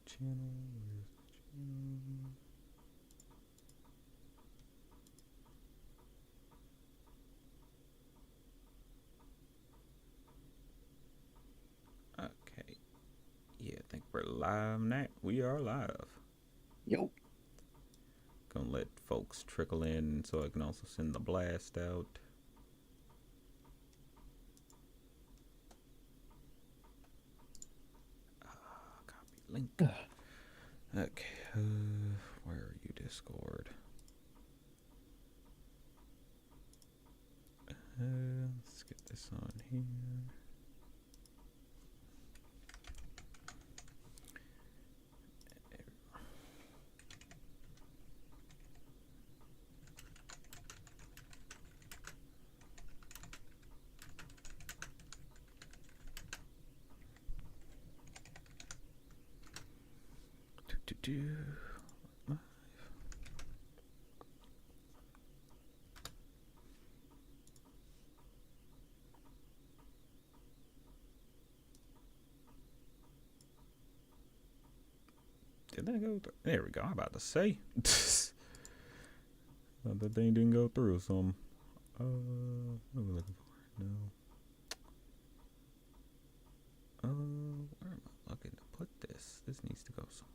channel? Where's the channel? Okay. Yeah, I think we're live now. We are live. Yo. Gonna let folks trickle in so I can also send the blast out. Copy link. Okay. Where are you, Discord? Let's get this on here. Do. Did that go through? There we go. I'm about to say. Thought that thing didn't go through, so I'm. What are we looking for? No. Where am I looking to put this? This needs to go somewhere.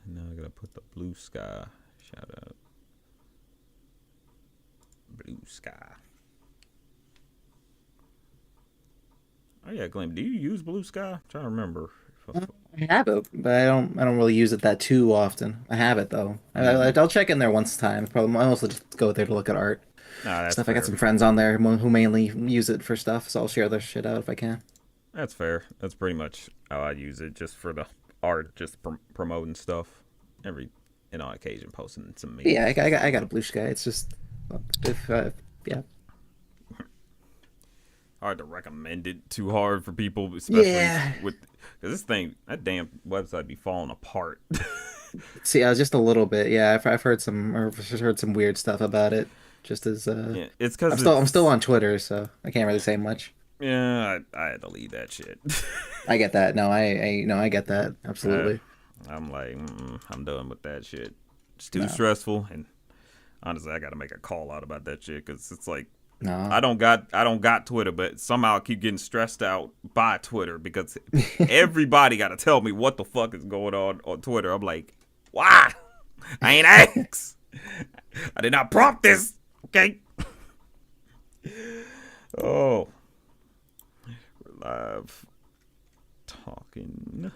Now I gotta put the blue sky. Shout out. Blue sky. Oh yeah, Glenn. Do you use blue sky? I'm trying to remember. I have it, but I don't really use it that too often. I have it though. Mm-hmm. I'll check in there once time. Probably I mostly just go there to look at art Nah, that's stuff. I got fair. some friends on there who mainly use it for stuff, so I'll share their shit out if I can. That's fair. That's pretty much how I use it, just for the art, just promoting stuff. Every occasion, posting some Yeah, memes and I stuff. got a blue sky. It's just if yeah. Hard to recommend it too hard for people, especially Yeah. with because this thing, that damn website be falling apart. See, just a little bit. Yeah, I've heard some weird stuff about it. Just as Yeah, it's because I'm still it's on Twitter, so I can't really say much. yeah. I had to leave that shit. I get that. No, I get that. I, Absolutely. I'm like, I'm done with that shit. It's too No. stressful, and honestly, I got to make a call out about that shit because it's like No. I don't got Twitter, but somehow I keep getting stressed out by Twitter because everybody got to tell me what the fuck is going on Twitter. I'm like, why? I ain't asked. I did not prompt this. Okay. Oh, we're live talking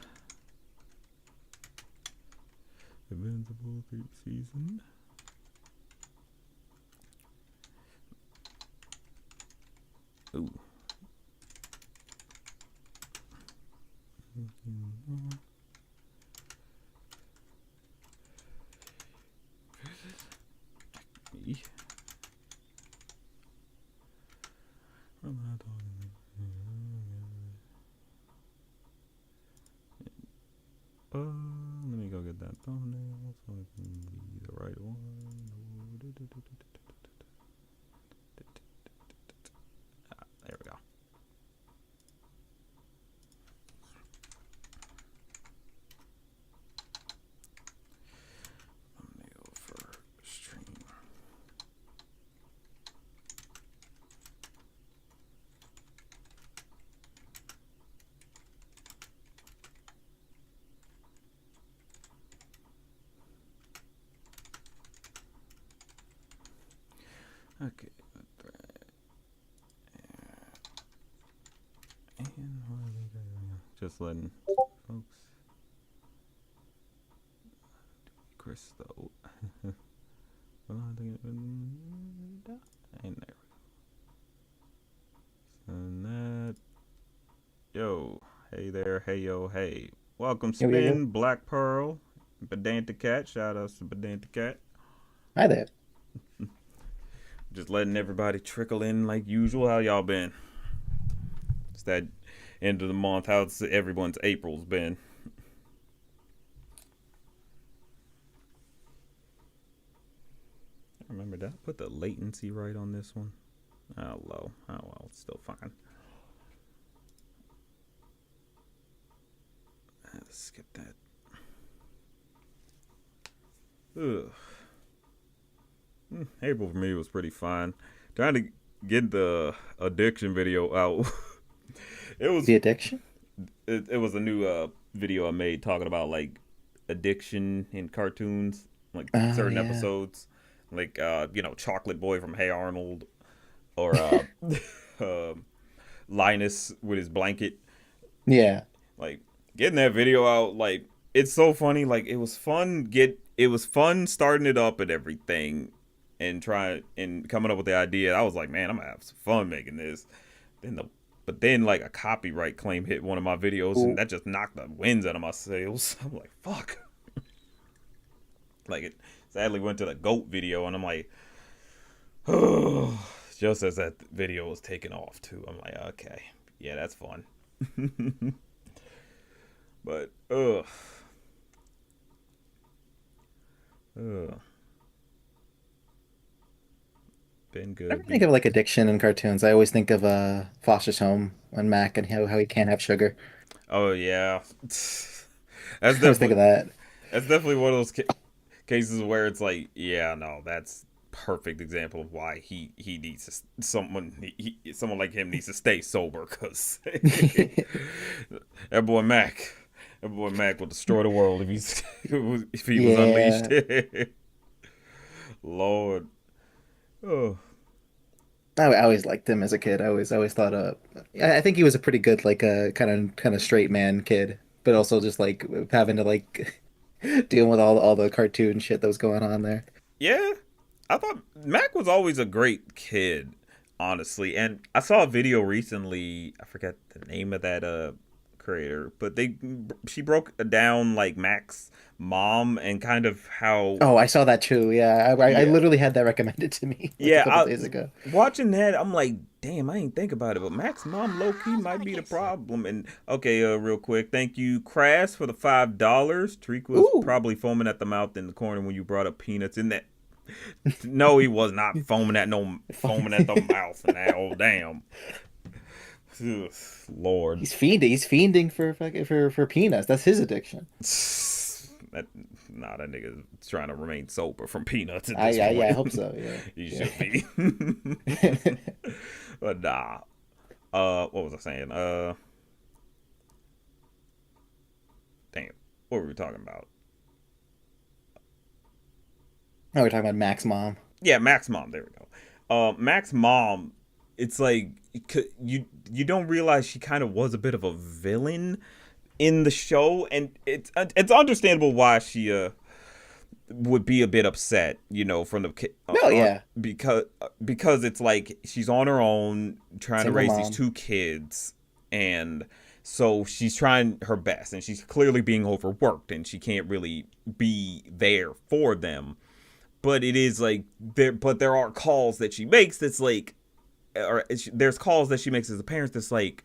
Invincible 3rd season. Ooh. Acme. Let me go get that thumbnail so I can be the right one. There we go. Thumbnail for stream. Okay. And just letting folks. Chris though. And there. And that. Yo. Hey there. Hey yo. Hey. Welcome, Yo, yo, yo. Spin, Black Pearl, Pedantic Cat. Shout out to Pedantic Cat. Hi there. Just letting everybody trickle in like usual. How y'all been? It's that end of the month. How's everyone's April's been? I remember that. I put the latency right on this one. Oh, low. Oh, well, it's still fine. Let's skip that. Ugh. April for me was pretty fun. Trying to get the addiction video out. it was The addiction? it was a new video I made talking about like addiction in cartoons, like Oh certain yeah. episodes, like Chocolate Boy from Hey Arnold, or uh, Linus with his blanket. Yeah. Like getting that video out, like it's so funny. Like it was fun starting it up and everything, and trying and coming up with the idea. I was like, man, I'm gonna have some fun making this. Then the but then like a copyright claim hit one of my videos, and Ooh. that just knocked the winds out of my sails. I'm like, fuck. Like it sadly went to the goat video, and I'm like, oh, just as that video was taking off too. I'm like, okay, yeah, that's fun. But ugh, been Whenever good. I think Be of like addiction in cartoons, I always think of Foster's Home and Mac and how he can't have sugar. oh yeah, that's I always think definitely of that. one of those cases where it's like, yeah, no, that's perfect example of why he needs to, someone like him needs to stay sober because that boy Mac. That boy Mac will destroy the world if he was unleashed. Yeah. Lord, oh I always liked him as a kid. I always thought I think he was a pretty good like kind of straight man kid, but also just like having to like deal with all the cartoon shit that was going on there. yeah, I thought Mac was always a great kid, honestly. And I saw a video recently. I forget the name of that creator, but she broke down like Mac's mom and kind of how Oh, I saw that too. Yeah, I yeah literally had that recommended to me like a yeah. couple days ago. Watching that, I'm like, damn, I ain't think about it, but Mac's mom low key might be the problem. And okay, real quick, thank you, Crass, for the $5. Treek was Ooh, probably foaming at the mouth in the corner when you brought up peanuts. In that, no, he was not foaming at the mouth. Now, damn. Ugh, Lord. He's fiending for for peanuts. That's his addiction. That that nigga is trying to remain sober from peanuts at I this yeah, yeah, I point. hope so. He Yeah, should be. But nah. What was I saying? Damn. What were we talking about? No, we're talking about Mac's mom. Yeah, Mac's mom. There we go. Mac's mom. It's like you don't realize she kind of was a bit of a villain in the show, and it's understandable why she would be a bit upset, from the No, yeah, because it's like she's on her own trying to single raise these mom. two kids, and so she's trying her best, and she's clearly being overworked, and she can't really be there for them. But it is like there are calls that she makes that's like, or there's calls that she makes as a parent that's like,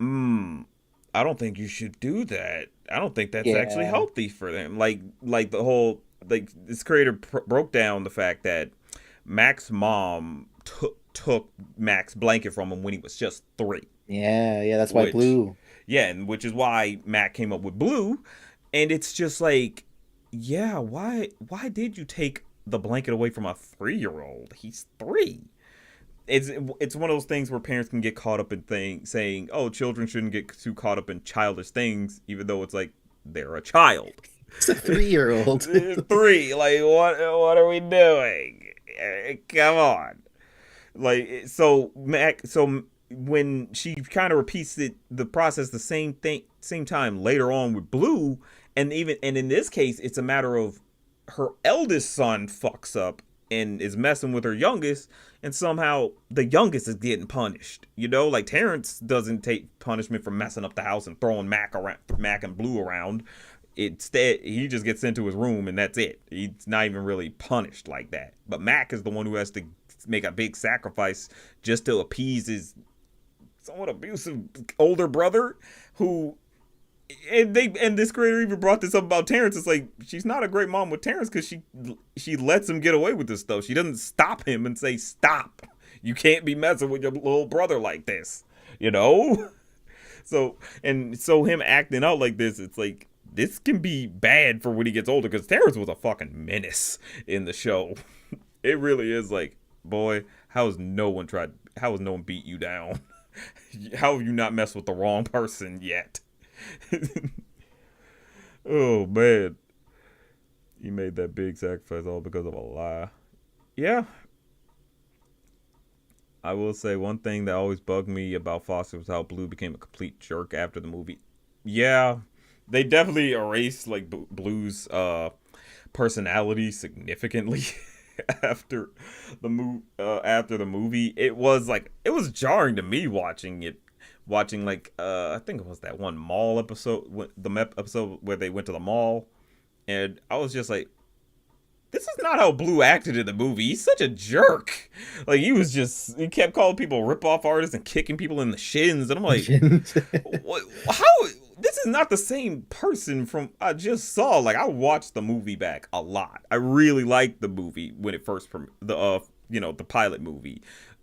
I don't think you should do that. I don't think that's actually Yeah, healthy for them. Like the whole like this creator broke down the fact that Mac's mom took Mac's blanket from him when he was just 3, yeah. That's why which Blue. yeah, and which is why Mac came up with Blue, and it's just like, yeah, why did you take the blanket away from a 3-year-old? He's 3. It's one of those things where parents can get caught up in saying, "Oh, children shouldn't get too caught up in childish things," even though it's like they're a child. It's a 3-year-old. 3, like what are we doing? Come on, like so Mac. So when she kind of repeats the process, the same time later on with Blue, and in this case, it's a matter of her eldest son fucks up and is messing with her youngest, and somehow the youngest is getting punished. Like Terrence doesn't take punishment for messing up the house and throwing Mac and Blue around. Instead, he just gets into his room and that's it. He's not even really punished like that. But Mac is the one who has to make a big sacrifice just to appease his somewhat abusive older brother, who and this creator even brought this up about Terrence. It's like she's not a great mom with Terrence because she lets him get away with this stuff. She doesn't stop him and say stop. You can't be messing with your little brother like this, you know? So him acting out like this, it's like this can be bad for when he gets older because Terrence was a fucking menace in the show. It really is like, boy, how has no one beat you down? How have you not messed with the wrong person yet? Oh man, he made that big sacrifice all because of a lie. Yeah, I will say one thing that always bugged me about Foster was how Blue became a complete jerk after the movie. Yeah, they definitely erased like Blue's personality significantly after after the movie. It was jarring to me watching it, watching like I think it was that one mall episode, episode where they went to the mall, and I was just like, this is not how Blue acted in the movie. He's such a jerk. Like he kept calling people rip-off artists and kicking people in the shins, and I'm like, what? How? This is not the same person from I just saw. Like I watched the movie back a lot. I really liked the movie when it first the pilot movie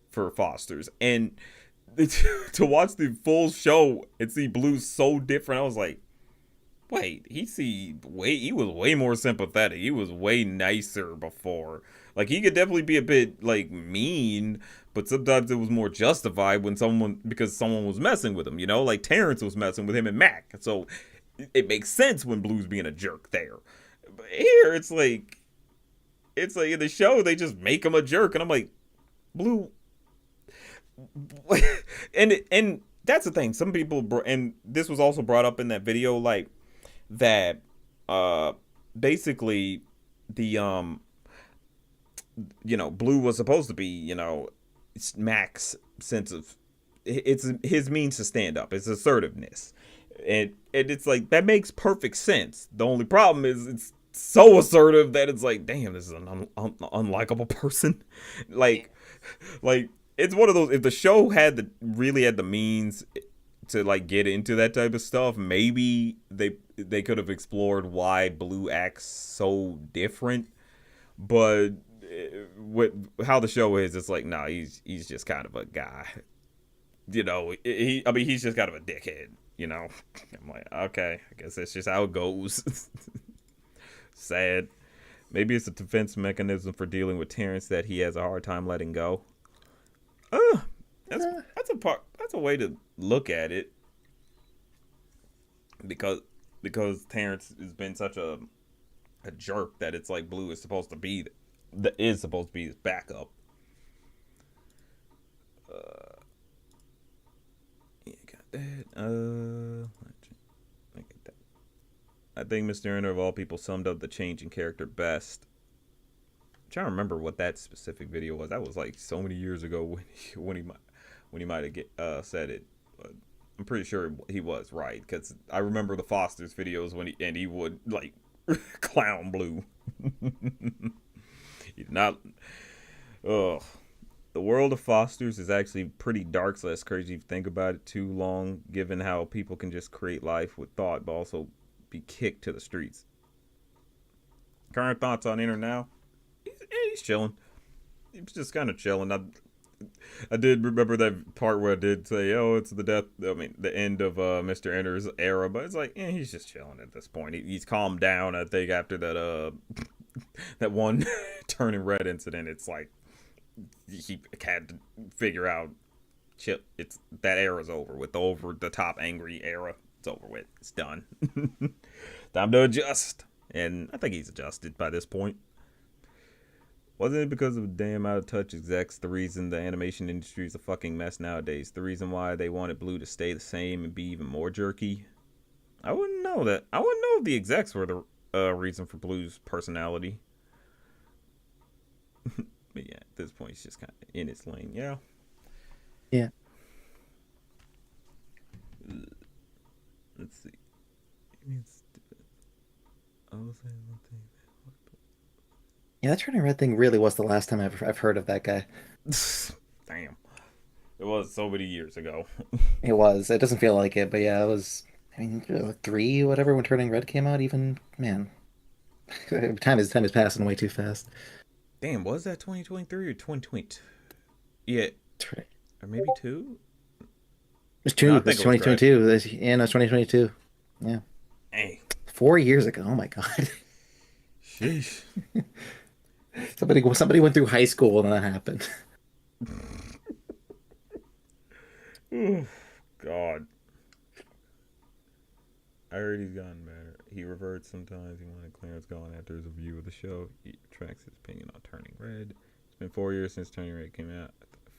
for Foster's, and to watch the full show and see Blue so different, I was like, wait, he was way more sympathetic. He was way nicer before. Like he could definitely be a bit like mean, but sometimes it was more justified when someone was messing with him, you know? Like Terrence was messing with him and Mac. So it makes sense when Blue's being a jerk there. But here it's like in the show they just make him a jerk and I'm like, Blue and that's the thing. Some people and this was also brought up in that video like that basically the Blue was supposed to be, Mac's sense of it's his means to stand up, it's assertiveness, and it's like that makes perfect sense. The only problem is it's so assertive that it's like, damn, this is an unlikable person. like like it's one of those, if the show really had the means to like get into that type of stuff, maybe they could have explored why Blue acts so different. But with how the show is, it's like, nah, he's just kind of a guy. He's just kind of a dickhead. I'm like, okay, I guess that's just how it goes. Sad. Maybe it's a defense mechanism for dealing with Terrence that he has a hard time letting go. That's a way to look at it, because Terrence has been such a jerk that it's like Blue is supposed to be his backup. Yeah, got that. I think Mr. Erner of all people summed up the change in character best. I'm trying to remember what that specific video was. That was like so many years ago when he might have said it. But I'm pretty sure he was right, because I remember the Foster's videos when he would like clown Blue. He's not. Ugh. The world of Foster's is actually pretty dark, so that's crazy if you think about it too long, given how people can just create life with thought, but also be kicked to the streets. Current thoughts on Inner now? He's chilling. He's just kind of chilling. I did remember that part where I did say, "Oh, it's the end of Mr. Enter's era," but it's like, he's just chilling at this point. He's calmed down, I think, after that that one turning red incident. It's like he had to figure out, it's that era's over with. The over the top angry era, it's over with. It's done. Time to adjust, and I think he's adjusted by this point. Wasn't it because of damn out of touch execs the reason the animation industry is a fucking mess nowadays? The reason why they wanted Blue to stay the same and be even more jerky? I wouldn't know that. I wouldn't know if the execs were the reason for Blue's personality. But yeah, at this point, he's just kind of in its lane. Yeah. Yeah. Let's see. I was saying one thing. Yeah, that turning red thing really was the last time I've heard of that guy. Damn. It was so many years ago. It was. It doesn't feel like it, but yeah, it was. I mean, 3, whatever, when Turning Red came out. Even man, time is passing way too fast. Damn, was that 2023 or 2020? Yeah, or maybe two. It's No, I two. think It's it was Craig. 2022. Yeah, no, it's 2022. Yeah, Hey, 4 years ago. Oh my God. sheesh. Somebody went through high school and that happened. Ooh, God. I heard he's gotten better. He reverts sometimes. He wanted Clarence gone after his review of the show. He retracts his opinion on Turning Red. It's been 4 years since Turning Red came out.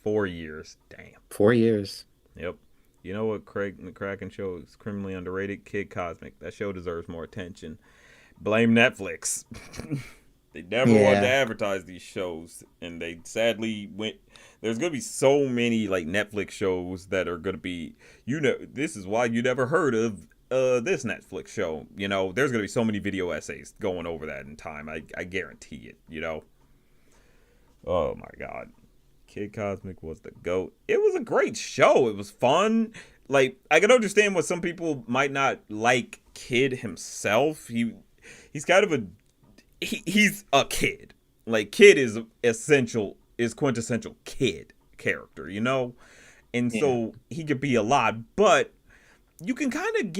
4 years. Damn. 4 years. Yep. You know what Craig McCracken show is criminally underrated? Kid Cosmic. That show deserves more attention. Blame Netflix. They never wanted to Yeah. advertise these shows, and they sadly went. There's gonna be so many like Netflix shows that are gonna be. This is why you never heard of this Netflix show. There's gonna be so many video essays going over that in time. I guarantee it. Oh my God. Kid Cosmic was the GOAT. It was a great show. It was fun. Like, I can understand what some people might not like Kid himself. He's kind of he's a kid. Like, Kid is quintessential kid character. And Yeah. so he could be a lot, but you can kind of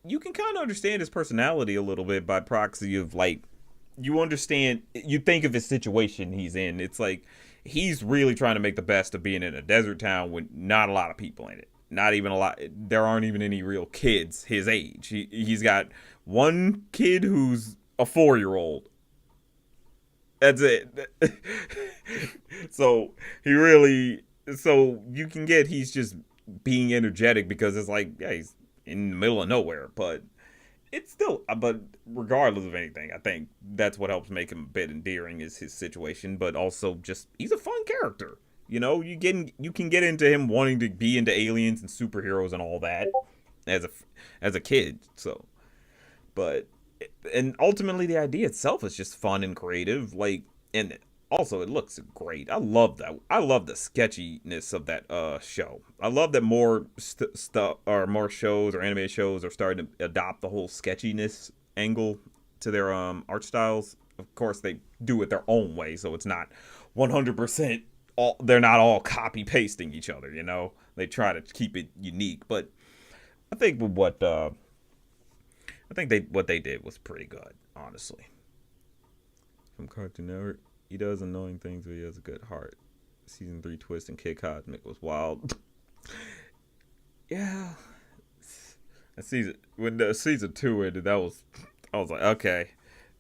you can kind of understand his personality a little bit by proxy of like you think of his situation he's in. It's like he's really trying to make the best of being in a desert town with not a lot of people in it. Not even a lot. There aren't even any real kids his age. He's got one kid who's a 4-year-old. That's it. So he really. So you can get he's just being energetic because it's like, yeah, he's in the middle of nowhere, but it's still, but regardless of anything, I think that's what helps make him a bit endearing is his situation, but also just he's a fun character. You can get into him wanting to be into aliens and superheroes and all that as a kid. So, but and ultimately the idea itself is just fun and creative. Like, and also it looks great. I love that. I love the sketchiness of that show. I love that more stuff or more shows or anime shows are starting to adopt the whole sketchiness angle to their art styles. Of course, they do it their own way, so it's not 100% all. They're not all copy pasting each other. They try to keep it unique. But I think what they did was pretty good, honestly. From Cartoon Network, he does annoying things, but he has a good heart. Season 3 twist and Kid Cosmic was wild. Yeah, when the season 2 ended, I was like, okay,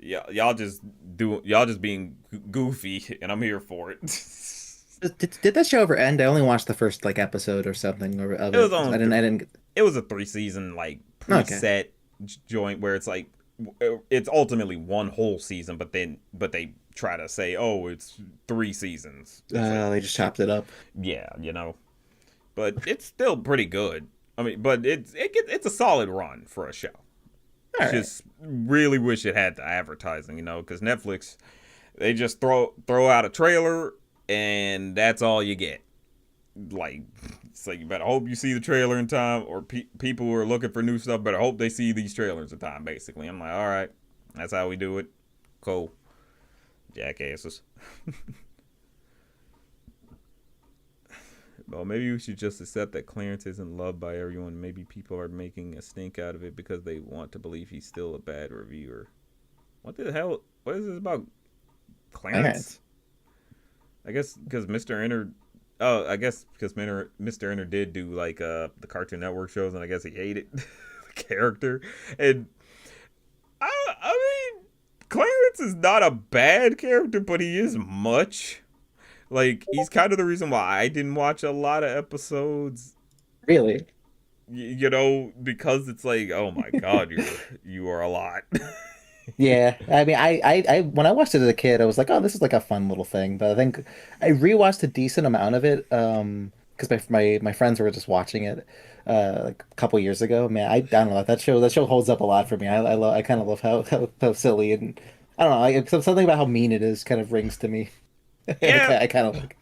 yeah, y'all just being goofy, and I'm here for it. Did that show ever end? I only watched the first like episode or something of It was it. on. I didn't. It was a 3-season like Okay. preset joint where it's like it's ultimately one whole season, but they try to say, oh, it's 3 seasons. It's like, They just chopped it up. yeah. But it's still pretty good. I mean, but it's a solid run for a show. All right. Just really wish it had the advertising, because Netflix, they just throw out a trailer and that's all you get. Like, it's like you better hope you see the trailer in time, or people who are looking for new stuff better hope they see these trailers in time. Basically, I'm like, all right, that's how we do it. Cool, jackasses. Well, maybe we should just accept that Clarence isn't loved by everyone. Maybe people are making a stink out of it because they want to believe he's still a bad reviewer. What the hell? What is this about All right. Clarence? I guess because Mr. Enter. Oh, I guess because Mr. Enter did do like the Cartoon Network shows, and I guess he hated the character. And I mean, Clarence is not a bad character, but he is much. Like, he's kind of the reason why I didn't watch a lot of episodes. Really? Because it's like, oh my god, you are a lot. Yeah. I mean, when I watched it as a kid, I was like, oh, this is like a fun little thing. But I think I rewatched a decent amount of it, because my friends were just watching it, like a couple years ago. Man, I don't know that show holds up a lot for me. I kind of love how silly and I don't know, something about how mean it is kind of rings to me. Yeah, I kind of like.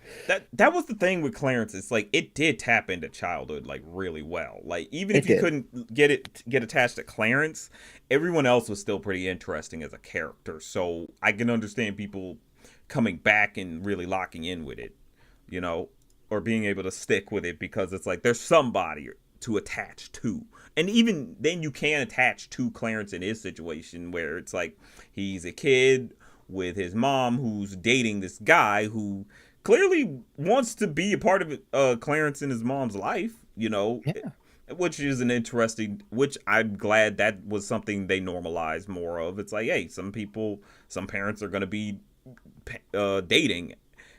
that was the thing with Clarence. It's like it did tap into childhood like really well. Like, even It if you did. couldn't get attached to Clarence, everyone else was still pretty interesting as a character. So I can understand people coming back and really locking in with it. you know, or being able to stick with it because it's like there's somebody to attach to. And even then, you can attach to Clarence in his situation where it's like he's a kid with his mom who's dating this guy who clearly wants to be a part of Clarence and his mom's life, you know, Yeah. which is an interesting, which I'm glad that was something they normalized more of. It's like, hey, some people, some parents are going to be dating,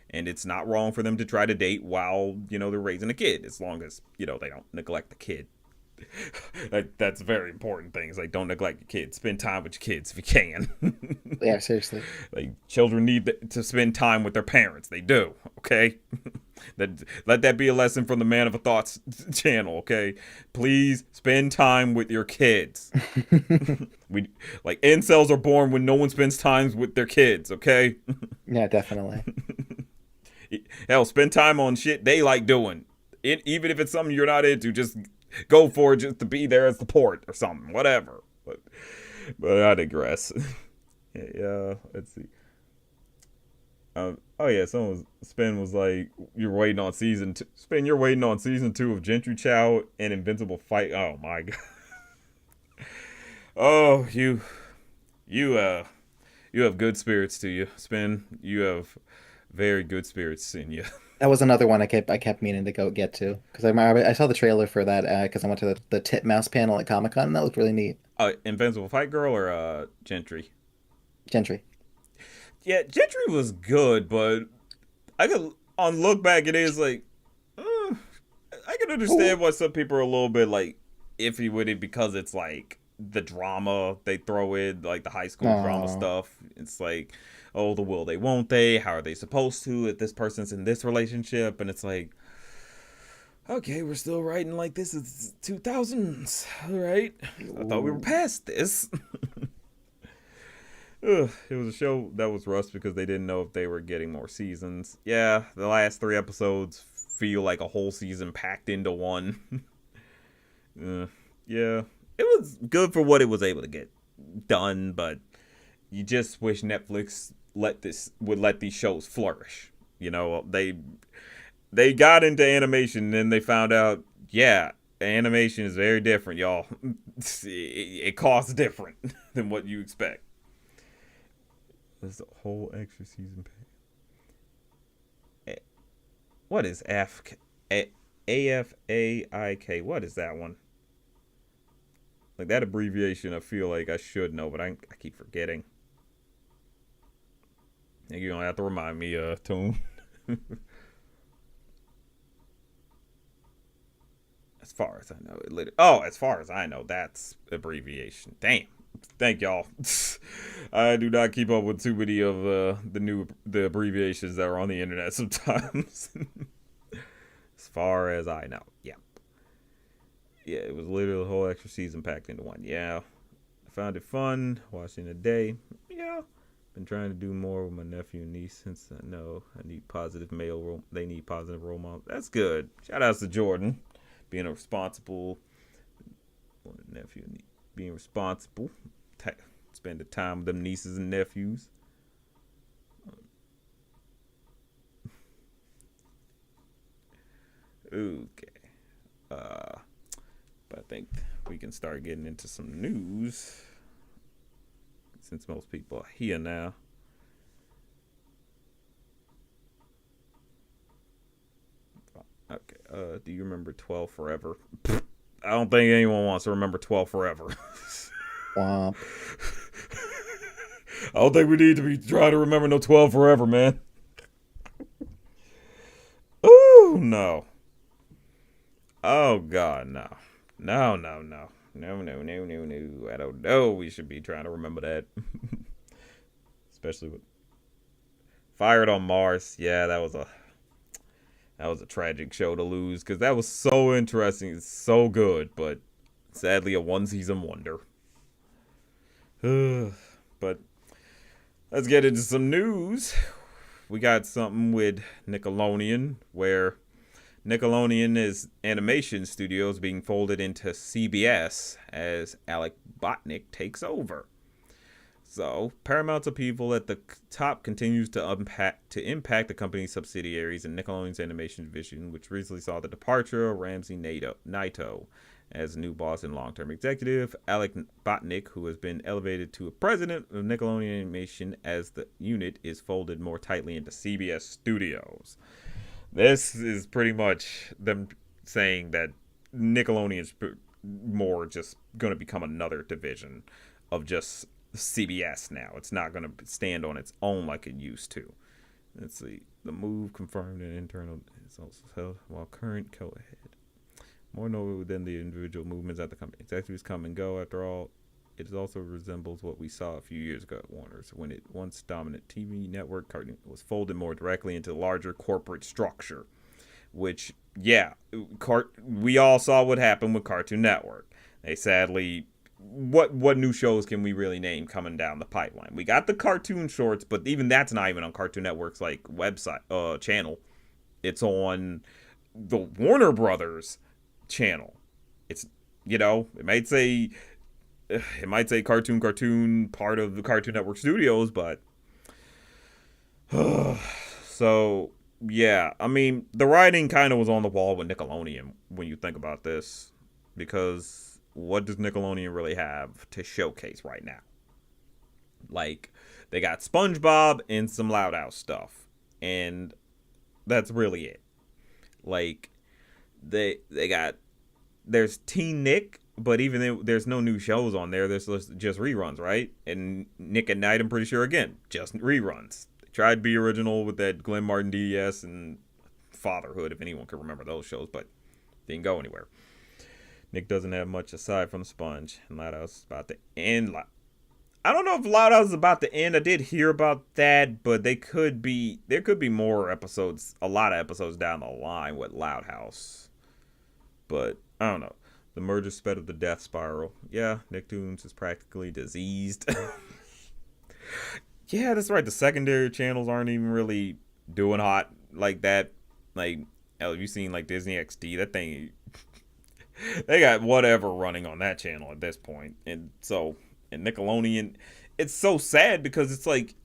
and it's not wrong for them to try to date while, you know, they're raising a kid, as long as, you know, they don't neglect the kid. That's a very important thing. It's like, don't neglect your kids. Spend time with your kids if you can. Yeah, seriously. Like, children need to spend time with their parents. They do. Okay. Let that be a lesson from the Man of a Thoughts channel. Okay. Please spend time with your kids. We like incels are born when no one spends time with their kids. Okay. Yeah, definitely. Hell, spend time on shit they like doing. Even if it's something you're not into, just go for it just to be there as support or something, whatever. But I digress. Yeah, let's see. Oh yeah, Spin was like, you're waiting on season two. Spin, you're waiting on season 2 of Gentry Chow and Invincible Fight. Oh my god. Oh, you have good spirits to you, Spin. You have very good spirits in you. That was another one I kept meaning to go get to because I remember I saw the trailer for that because I went to the Titmouse panel at Comic-Con and that was really neat. Invincible Fight Girl or Gentry? Gentry. Yeah, Gentry was good, but I could on look back, it is like I can understand Ooh. why some people are a little bit like iffy with it because it's like the drama they throw in, like the high school drama Oh. stuff. It's like, oh, the will they, won't they? How are they supposed to if this person's in this relationship? And it's like, okay, we're still writing like this is 2000s, all right? I thought we were Ooh. past this. Ugh, it was a show that was rushed because they didn't know if they were getting more seasons. Yeah, the last 3 episodes feel like a whole season packed into one. Yeah, it was good for what it was able to get done, but you just wish Netflix would let these shows flourish. You know, they got into animation and then they found out, yeah, animation is very different, y'all. It costs different than what you expect. There's a whole extra season pack. What is AFAIK? What is that one? Like that abbreviation, I feel like I should know, but I keep forgetting. You're gonna have to remind me, Toon. As far as I know, as far as I know, that's abbreviation. Damn. Thank y'all. I do not keep up with too many of the abbreviations that are on the internet sometimes. As far as I know, yeah, yeah, it was literally a whole extra season packed into one. Yeah, I found it fun watching a day. Yeah, been trying to do more with my nephew and niece since I know I need positive they need positive role models. That's good. Shout outs to Jordan, being a responsible nephew and niece. Being responsible, spend the time with them nieces and nephews. Okay, but I think we can start getting into some news since most people are here now. Okay, do you remember 12 Forever? I don't think anyone wants to remember 12 Forever. Womp. I don't think we need to be trying to remember no 12 Forever, man. Ooh, no. Oh, God, no. No, no, no. No, no, no, no, no. I don't know. We should be trying to remember that. Especially with Fired on Mars. Yeah, that was a tragic show to lose because that was so interesting. It's so good, but sadly a one season wonder. But let's get into some news. We got something with Nickelodeon where Nickelodeon is animation studios being folded into CBS as Alec Botnick takes over. So Paramount's upheaval at the top continues to impact the company's subsidiaries and Nickelodeon's animation division, which recently saw the departure of Ramsey Naito as new boss and long-term executive. Alec Botnick, who has been elevated to a president of Nickelodeon Animation as the unit is folded more tightly into CBS Studios. This is pretty much them saying that Nickelodeon is more just going to become another division of just CBS now. It's not going to stand on its own like it used to. Let's see. The move confirmed an internal is also held while current co-head. More notable than the individual movements at the company. Executives come and go. After all, it also resembles what we saw a few years ago at Warner's when it once dominant TV network cartoon was folded more directly into larger corporate structure. Which, yeah, we all saw what happened with Cartoon Network. They sadly, what new shows can we really name coming down the pipeline? We got the cartoon shorts, but even that's not even on Cartoon Network's like website channel. It's on the Warner Brothers channel. It's it might say cartoon part of the Cartoon Network studios, but so yeah, I mean the writing kind of was on the wall with Nickelodeon when you think about this, because what does Nickelodeon really have to showcase right now? Like, they got SpongeBob and some Loud House stuff, and that's really it. Like, they got there's Teen Nick, but even there's no new shows on there. There's just reruns, right? And Nick at Night, I'm pretty sure again, just reruns. They tried to be original with that Glenn Martin DES and Fatherhood, if anyone can remember those shows, but didn't go anywhere. Nick doesn't have much aside from the Sponge, and Loud House is about to end. I don't know if Loud House is about to end. I did hear about that, but there could be more episodes, a lot of episodes down the line with Loud House. But I don't know. The merger sped up the death spiral. Yeah, Nicktoons is practically diseased. Yeah, that's right. The secondary channels aren't even really doing hot like that. Like, have you seen like Disney XD? That thing, they got whatever running on that channel at this point. And Nickelodeon, it's so sad because it's like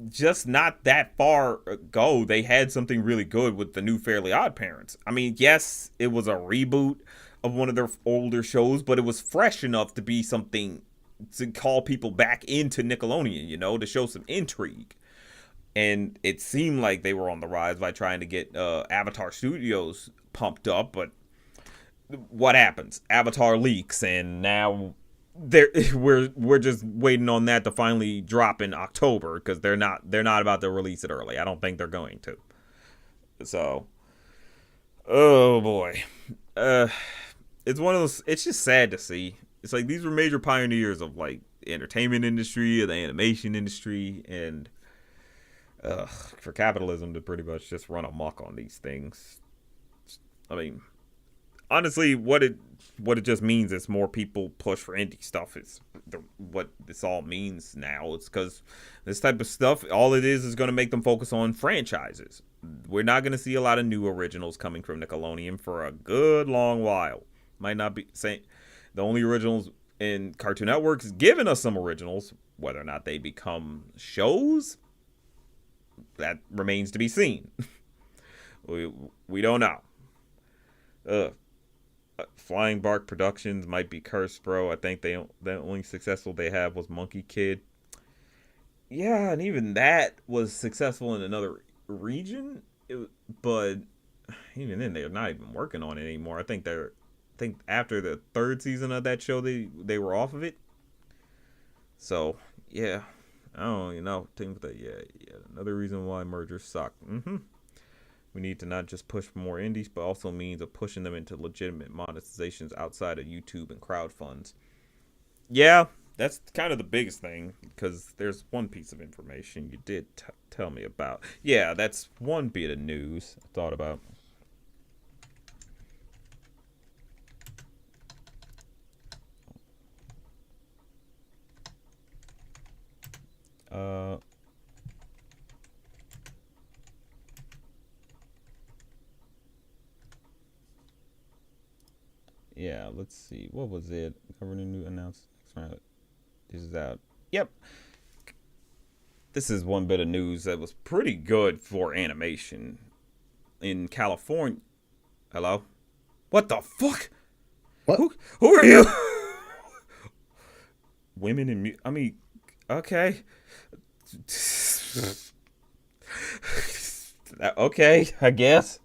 just not that far ago they had something really good with the new Fairly Odd Parents. I mean, yes, it was a reboot of one of their older shows, but it was fresh enough to be something to call people back into Nickelodeon, to show some intrigue. And it seemed like they were on the rise by trying to get Avatar Studios pumped up, but what happens? Avatar leaks, and now we're just waiting on that to finally drop in October, because they're not about to release it early. I don't think they're going to. So, oh boy, it's one of those. It's just sad to see. It's like these were major pioneers of like the entertainment industry, or the animation industry, and for capitalism to pretty much just run amok on these things. I mean, honestly, what it just means is more people push for indie stuff. Is what this all means now. It's because this type of stuff, all it is going to make them focus on franchises. We're not going to see a lot of new originals coming from Nickelodeon for a good long while. Might not be saying the only originals in Cartoon Network's giving us some originals. Whether or not they become shows, that remains to be seen. we don't know. Flying Bark Productions might be cursed, bro. I think the only successful they have was Monkey Kid. Yeah, and even that was successful in another region. But even then, they're not even working on it anymore. I think after the third season of that show, they were off of it. So yeah, I don't think that. Yeah, another reason why mergers suck. We need to not just push for more indies, but also means of pushing them into legitimate monetizations outside of YouTube and crowd funds. Yeah, that's kind of the biggest thing, because there's one piece of information you did tell me about. Yeah, that's one bit of news I thought about. Uh, yeah, let's see. What was it? Governing new announced next round. This is out. Yep. this is one bit of news that was pretty good for animation in California. Hello? What the fuck? What? Who are you? Women in I mean, okay. Okay, I guess.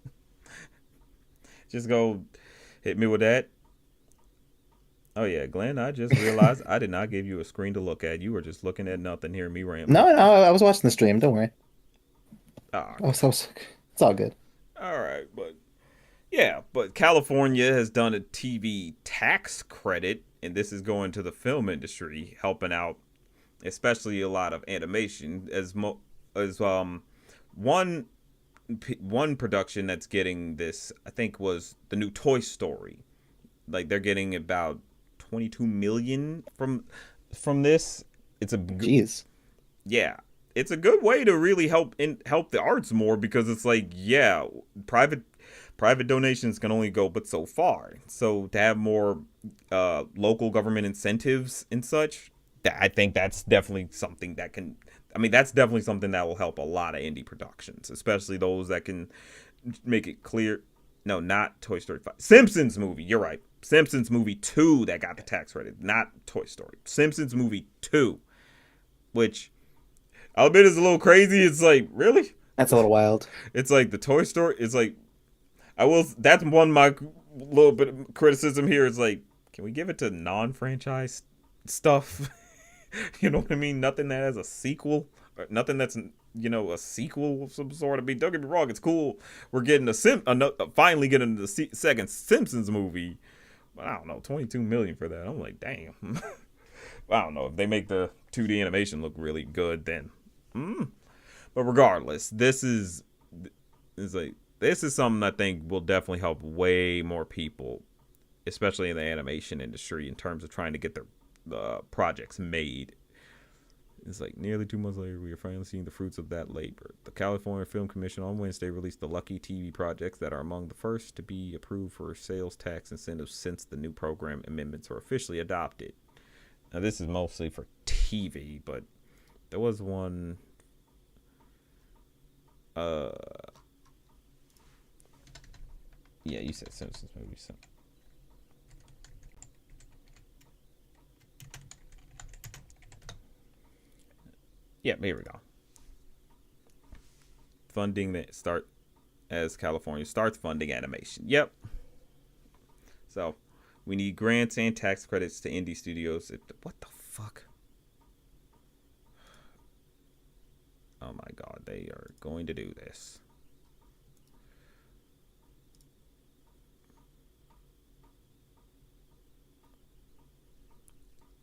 Just go hit me with that. Oh yeah, Glenn, I just realized I did not give you a screen to look at. You were just looking at nothing, hearing me rambling. No, no, I was watching the stream. Don't worry. Ah, It's all good. all right, but yeah, but California has done a TV tax credit, and this is going to the film industry, helping out, especially a lot of animation. As one one production that's getting this, I think, was the new Toy Story. Like they're getting about 22 million from this. It's a Jeez. yeah, it's a good way to really help the arts more because it's like yeah, private private donations can only go but so far. So to have more local government incentives and such, I think that's definitely something that can. I mean, that's definitely something that will help a lot of indie productions, especially those that can make it clear. No, not Toy Story 5. Simpsons movie. You're right. Simpsons movie 2 that got the tax credit, not Toy Story. Simpsons movie 2, which I'll admit is a little crazy. It's like, really? That's a little wild. It's like the Toy Story. It's like, I will. That's one of my little bit of criticism here. Is like, can we give it to non-franchise stuff? You know what I mean? Nothing that has a sequel, or nothing that's a sequel of some sort. I mean, don't get me wrong, it's cool. We're getting finally getting the second Simpsons movie, but I don't know, 22 million for that. I'm like, damn. I don't know if they make the 2D animation look really good, then. But regardless, this is something I think will definitely help way more people, especially in the animation industry, in terms of trying to get their projects made. It's like nearly 2 months later, we are finally seeing the fruits of that labor. The California Film Commission on Wednesday released the Lucky TV projects that are among the first to be approved for sales tax incentives since the new program amendments were officially adopted. Now, this is mostly for TV, but there was one. Yeah, you said Simpsons movie. So. Yeah, here we go. Funding that start as California starts funding animation. Yep. So we need grants and tax credits to indie studios. What the fuck? Oh my god, they are going to do this.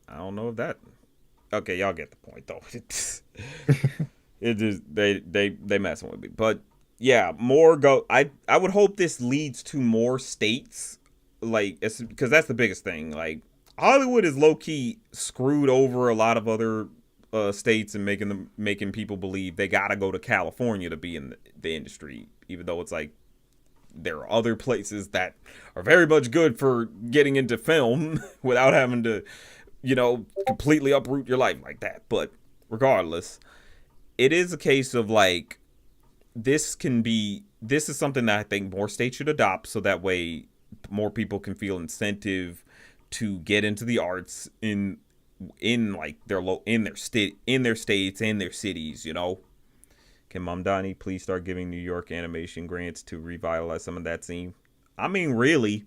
I don't know if that. Okay, y'all get the point though. It just they messing with me, but yeah, more go. I would hope this leads to more states, like it's because that's the biggest thing. Like Hollywood is low key screwed over a lot of other states and making people believe they gotta go to California to be in the industry, even though it's like there are other places that are very much good for getting into film without having to, completely uproot your life like that. But regardless, it is a case of like this is something that I think more states should adopt so that way more people can feel incentive to get into the arts in like in their states and their cities, Can Mamdani please start giving New York animation grants to revitalize some of that scene? I mean, really,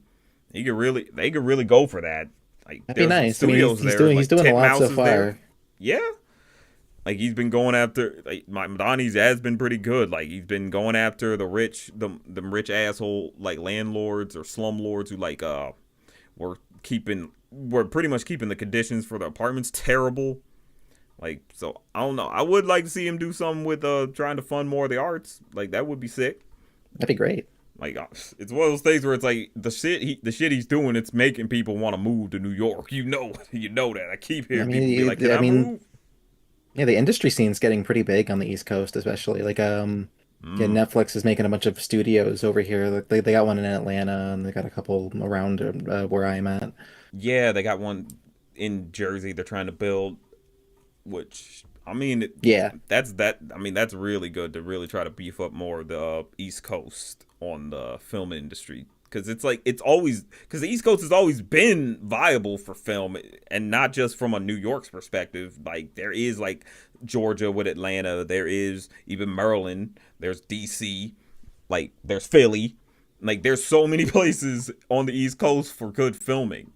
they could really go for that. Like, That'd be nice. I mean, studios there, he's like doing a lot Titmouse so is there. far. Yeah, like he's been going after like Mamdani's has been pretty good. Like he's been going after the rich asshole like landlords or slumlords who like were pretty much keeping the conditions for the apartments terrible. Like, so I don't know. I would like to see him do something with trying to fund more of the arts. Like that would be sick. That'd be great. Like it's one of those things where it's like the shit he's doing, it's making people want to move to New York. You know that. I keep I hearing mean, people be like, "Can I move?" yeah, the industry scene's getting pretty big on the East Coast, especially. Like, yeah, Netflix is making a bunch of studios over here. Like, they got one in Atlanta, and they got a couple around where I'm at. Yeah, they got one in Jersey. They're trying to build, which I mean, Yeah, that's that. I mean, that's really good to really try to beef up more the East Coast on the film industry because it's like it's always because the East Coast has always been viable for film and not just from a New York's perspective. Like there is like Georgia with Atlanta, there is even Maryland, there's DC, like there's Philly, like there's so many places on the East Coast for good filming,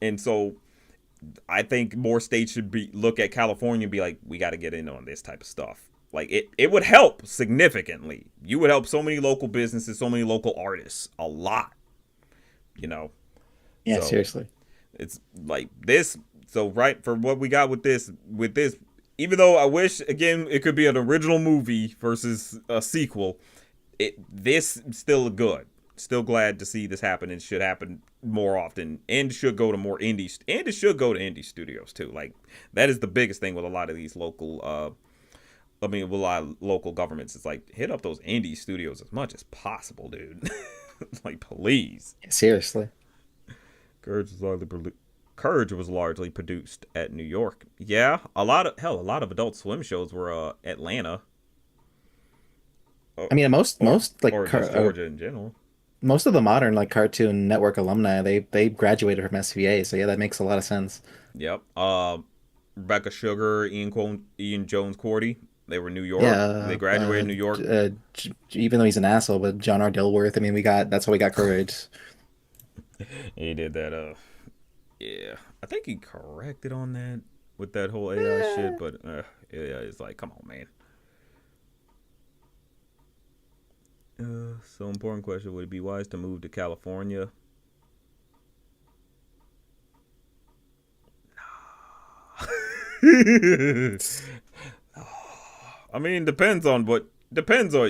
and so I think more states should be look at California and be like, we got to get in on this type of stuff. Like it would help significantly. You would help so many local businesses, so many local artists, a lot. You know, yeah, so seriously. it's like this. So right for what we got with this, even though I wish again it could be an original movie versus a sequel, this still good. Still glad to see this happen and should happen more often and should go to more indies and it should go to indie studios too. Like that is the biggest thing with a lot of these local with a lot of local governments. It's like hit up those indie studios as much as possible, dude. Like please. Seriously. Courage was largely Courage was largely produced at New York. Yeah, a lot of Adult Swim shows were Atlanta I mean, most or most like or just Georgia in general. most of the modern like Cartoon Network alumni, they graduated from SVA, so yeah, that makes a lot of sense. Yep. Rebecca Sugar, Ian Jones Cordy. They were New Yeah, York. They graduated in New York. even though he's an asshole, but John R. Dilworth. I mean, we got that's how we got Courage. He did that. Yeah. I think he corrected on that with that whole AI shit. But yeah, it's like, come on, man. So important question: would it be wise to move to California? I mean, depends on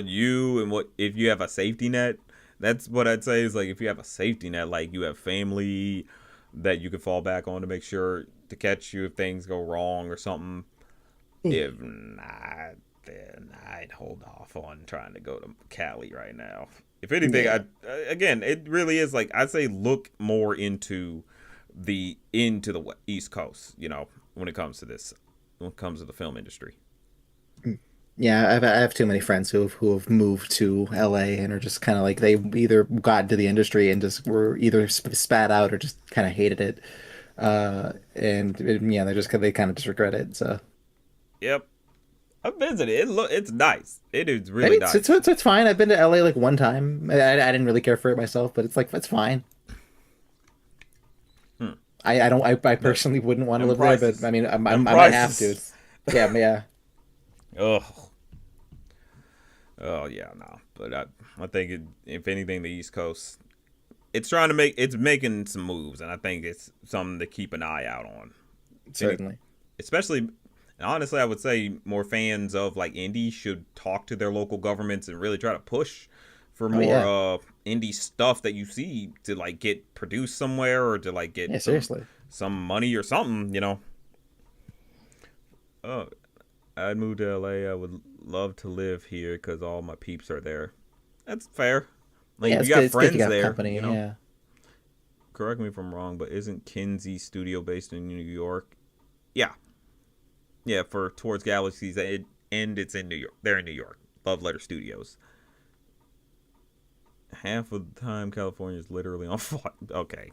you and what if you have a safety net. That's what I'd say is like if you have a safety net, like you have family that you can fall back on to make sure to catch you if things go wrong or something. If not, then I'd hold off on trying to go to Cali right now. If anything, Yeah, I again, it really is like I'd say look more into the East Coast. You know, when it comes to this, when it comes to the film industry. yeah. I have too many friends who have moved to LA and are just kind of like they either got into the industry and just were either spat out or just kind of hated it. Yeah, they kind of just regret it. So Yep, I visited. It's nice. It is I really mean, nice. it's fine. I've been to LA like one time. I didn't really care for it myself, but it's like it's fine. Hmm. I don't I The personally wouldn't want to them live there, but prices, I mean them I might have to. prices. Yeah, yeah. Oh, oh yeah, no. But I think if anything, the East Coast, it's making some moves, and I think it's something to keep an eye out on. Any, Certainly. especially, and honestly, I would say more fans of like indie should talk to their local governments and really try to push for Oh more yeah. indie stuff that you see to like get produced somewhere or to like get Yeah, seriously. some money or something. You know. Oh, I'd move to LA. I would love to live here because all my peeps are there. That's fair. Like Yeah, if you it's good. got It's good you friends got there, company. Yeah. correct me if I'm wrong, but isn't Kinsey Studio based in New York? Yeah, yeah. For Towards Galaxies, and it's in New York. They're in New York. Love Letter Studios. Half of the time, California is literally on fire. Okay,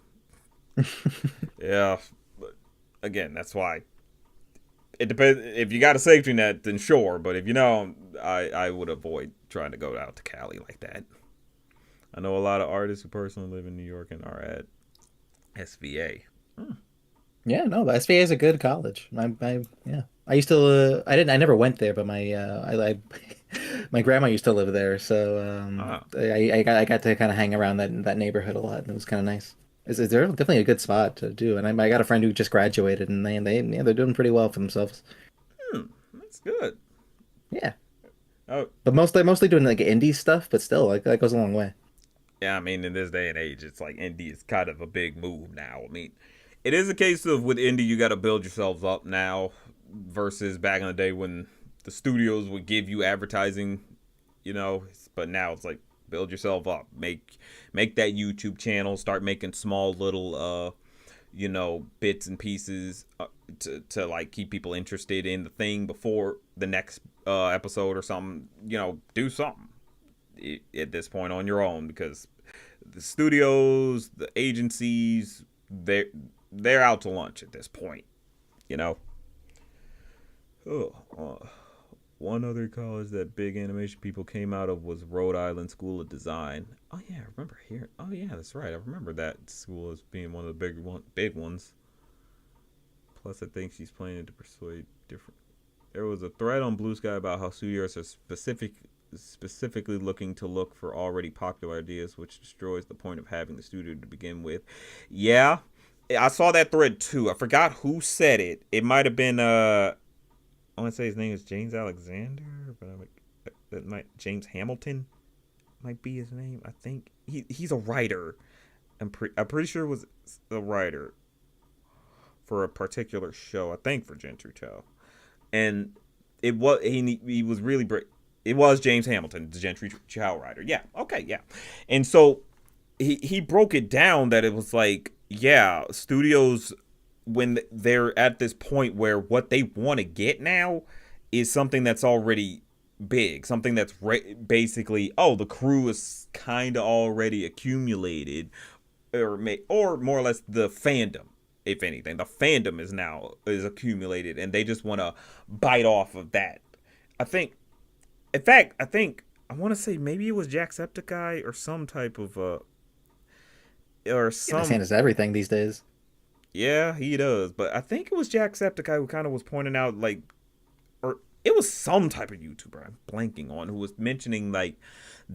yeah. But again, that's why it depends. If you got a safety net, then sure. But if you don't, I would avoid trying to go out to Cali like that. I know a lot of artists who personally live in New York and are at SVA. Hmm. Yeah, no, but SVA is a good college. Yeah. I used to I never went there, but I my grandma used to live there, so Ah, I got to kind of hang around that neighborhood a lot, and it was kind of nice. They're definitely a good spot to do, and I got a friend who just graduated, and yeah, they're doing pretty well for themselves. that's good. Yeah, Oh, but mostly doing like indie stuff, but still like that goes a long way. yeah. I mean, in this day and age, it's like indie is kind of a big move now. I mean, it is a case of with indie, you got to build yourselves up now versus back in the day when the studios would give you advertising, you know. But now it's like build yourself up, make that YouTube channel, start making small little bits and pieces to like keep people interested in the thing before the next episode or something. Do something at this point on your own, because the studios, the agencies, they're out to lunch at this point. You know. Oh, one other college that big animation people came out of was Rhode Island School of Design. Oh yeah, I remember here. Oh yeah, that's right. I remember that school as being one of the big ones. Plus, I think she's planning to persuade different. There was a thread on Blue Sky about how studios are specifically look for already popular ideas, which destroys the point of having the studio to begin with. Yeah, I saw that thread too. I forgot who said it. It might have been I want to say his name is James Alexander, but that might James Hamilton might be his name. I think he's a writer. I'm pretty sure it was a writer for a particular show. I think for Gentry Tale, and he was really it was James Hamilton, the Gentry Chow writer. Yeah, okay, yeah, and so he broke it down that it was like, yeah, studios, when they're at this point where what they want to get now is something that's already big, something that's basically, oh, the crew is kind of already accumulated, or more or less the fandom. If anything, the fandom is accumulated, and they just want to bite off of that. I think, in fact, I want to say maybe it was Jacksepticeye or some type of or Getting his some. hand is everything these days. Yeah, he does. But I think it was Jacksepticeye who kind of was pointing out, like, or it was some type of YouTuber I'm blanking on, who was mentioning, like,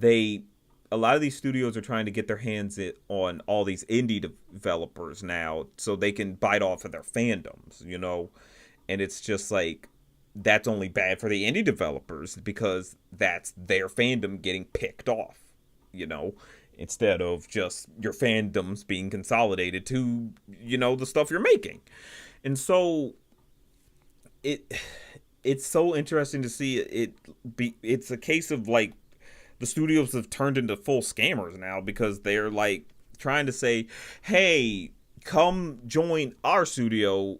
a lot of these studios are trying to get their hands on all these indie developers now so they can bite off of their fandoms. And it's just like, that's only bad for the indie developers because that's their fandom getting picked off, you know, instead of just your fandoms being consolidated to, the stuff you're making. And so it it's so interesting to see it's a case of like the studios have turned into full scammers now, because they're like trying to say, "Hey, come join our studio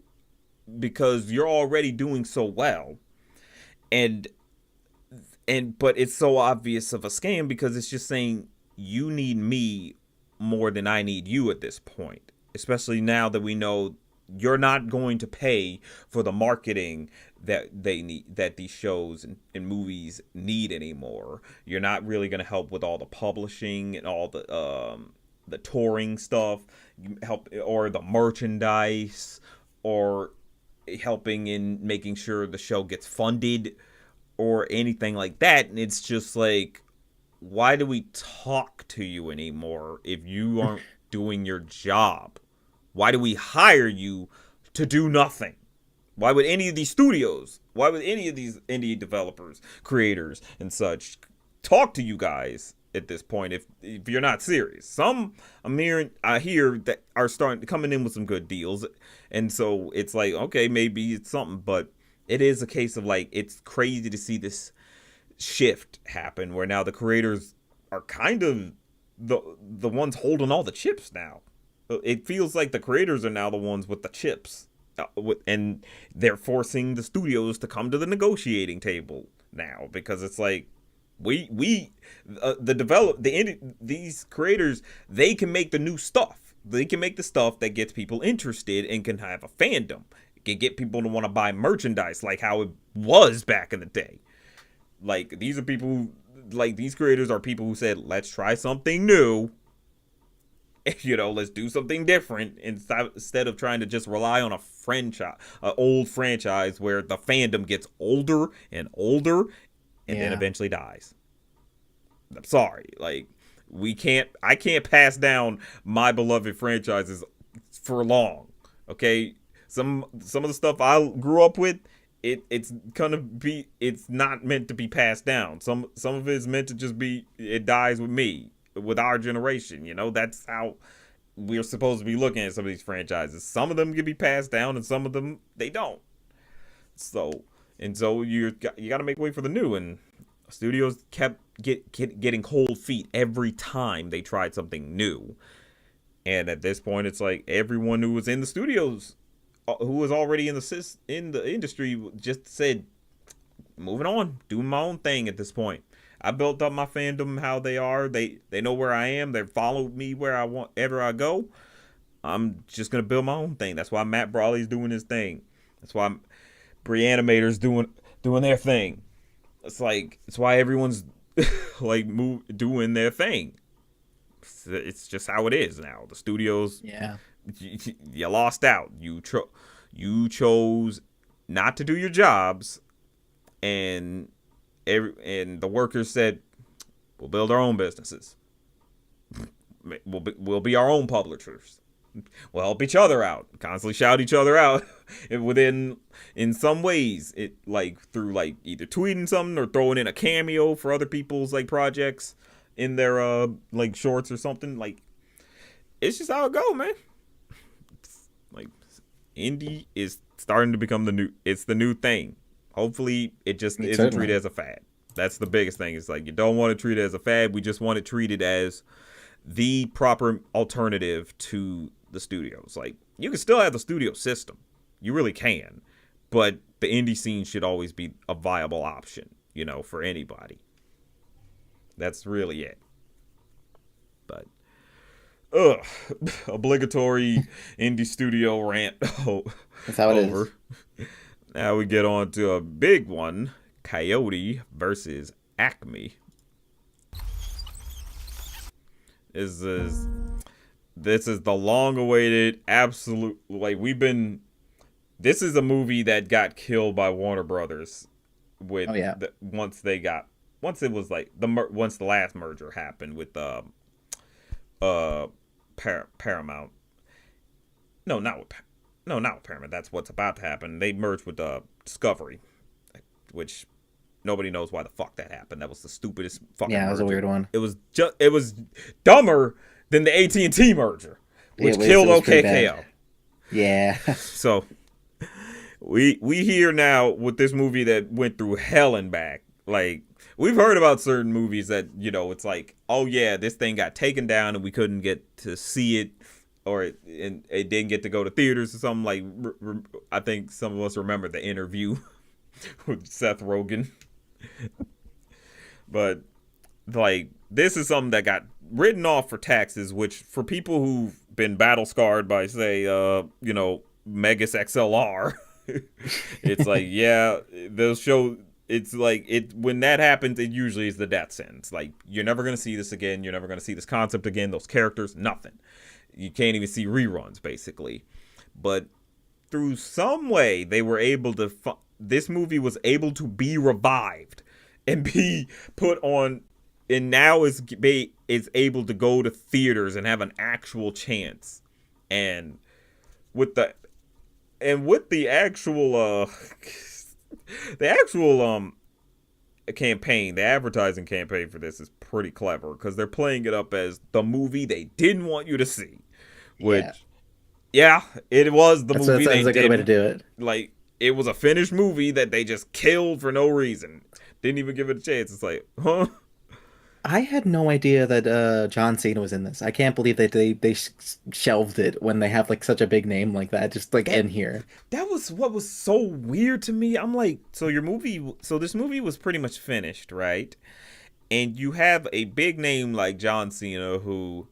because you're already doing so well." And but it's so obvious of a scam because it's just saying you need me more than I need you at this point. Especially now that we know you're not going to pay for the marketing that these shows and movies need anymore. You're not really going to help with all the publishing and all the touring stuff, help, or the merchandise, or helping in making sure the show gets funded or anything like that. And it's just like, why do we talk to you anymore if you aren't doing your job? Why do we hire you to do nothing? Why would any of these studios, why would any of these indie developers, creators, and such talk to you guys at this point if you're not serious? Some I hear that are coming in with some good deals, and so it's like, okay, maybe it's something, but it is a case of like, it's crazy to see this shift happen where now the creators are kind of the ones holding all the chips now. It feels like the creators are now the ones with the chips, and they're forcing the studios to come to the negotiating table now, because it's like these creators, they can make the new stuff. They can make the stuff that gets people interested and can have a fandom. It can get people to want to buy merchandise like how it was back in the day. Like, these are people who, like, these creators are people who said, let's try something new. Let's do something different instead of trying to just rely on old franchise where the fandom gets older and older and then eventually dies. I'm sorry. Like, I can't pass down my beloved franchises for long. Okay? Some of the stuff I grew up with, it's not meant to be passed down. Some of it is meant to just be, it dies with me, with our generation. That's how we're supposed to be looking at some of these franchises. Some of them can be passed down, and some of them they don't. So you got to make way for the new, and studios kept getting cold feet every time they tried something new. And at this point, it's like everyone who was in the studios, who was already in the industry, just said, moving on, doing my own thing at this point. I built up my fandom how they are. They know where I am. They follow me where I want, ever I go. I'm just gonna build my own thing. That's why Matt Brawley's doing his thing. That's why Animator's doing their thing. It's why everyone's like doing their thing. It's just how it is now. The studios, Yeah. you lost out. You chose not to do your jobs, and and the workers said, "We'll build our own businesses. We'll be our own publishers. We'll help each other out. Constantly shout each other out." Within, in some ways, it like through like either tweeting something or throwing in a cameo for other people's like projects in their like shorts or something. Like, it's just how it go, man. Like, indie is starting to become the new thing. Hopefully it just isn't treated as a fad. That's the biggest thing. It's like, you don't want to treat it as a fad. We just want it treated as the proper alternative to the studios. Like, you can still have the studio system. You really can. But the indie scene should always be a viable option, for anybody. That's really it. But obligatory indie studio rant. That's how it over. Is. Now we get on to a big one: Coyote versus Acme. This is the long-awaited absolute, like, this is a movie that got killed by Warner Brothers with once it was like once the last merger happened with Paramount. Not with Paramount. That's what's about to happen. They merged with Discovery, which nobody knows why the fuck that happened. That was the stupidest fucking merger. It was a weird one. It was dumber than the AT&T merger, which killed OKKO. Yeah. So we here now with this movie that went through hell and back. Like, we've heard about certain movies that, it's like, oh yeah, this thing got taken down and we couldn't get to see it, or it didn't get to go to theaters or something. Like, I think some of us remember The Interview with Seth Rogen. But, like, this is something that got written off for taxes, which for people who've been battle scarred by, say, Megas XLR, it's like, yeah, those show. It's like, when that happens, it usually is the death sentence. Like, you're never going to see this again. You're never going to see this concept again. Those characters, nothing. You can't even see reruns, basically. But through some way, they were able to, this movie was able to be revived and be put on, and now is able to go to theaters and have an actual chance. And with the actual campaign, the advertising campaign for this is pretty clever, because they're playing it up as the movie they didn't want you to see, which it was the movie they didn't. That's a good way to do it. Like, it was a finished movie that they just killed for no reason, didn't even give it a chance. It's like, huh? I had no idea that John Cena was in this. I can't believe that they shelved it when they have like such a big name like that, just like in here. That was what was so weird to me. I'm like, so this movie was pretty much finished, right? And you have a big name like John Cena, who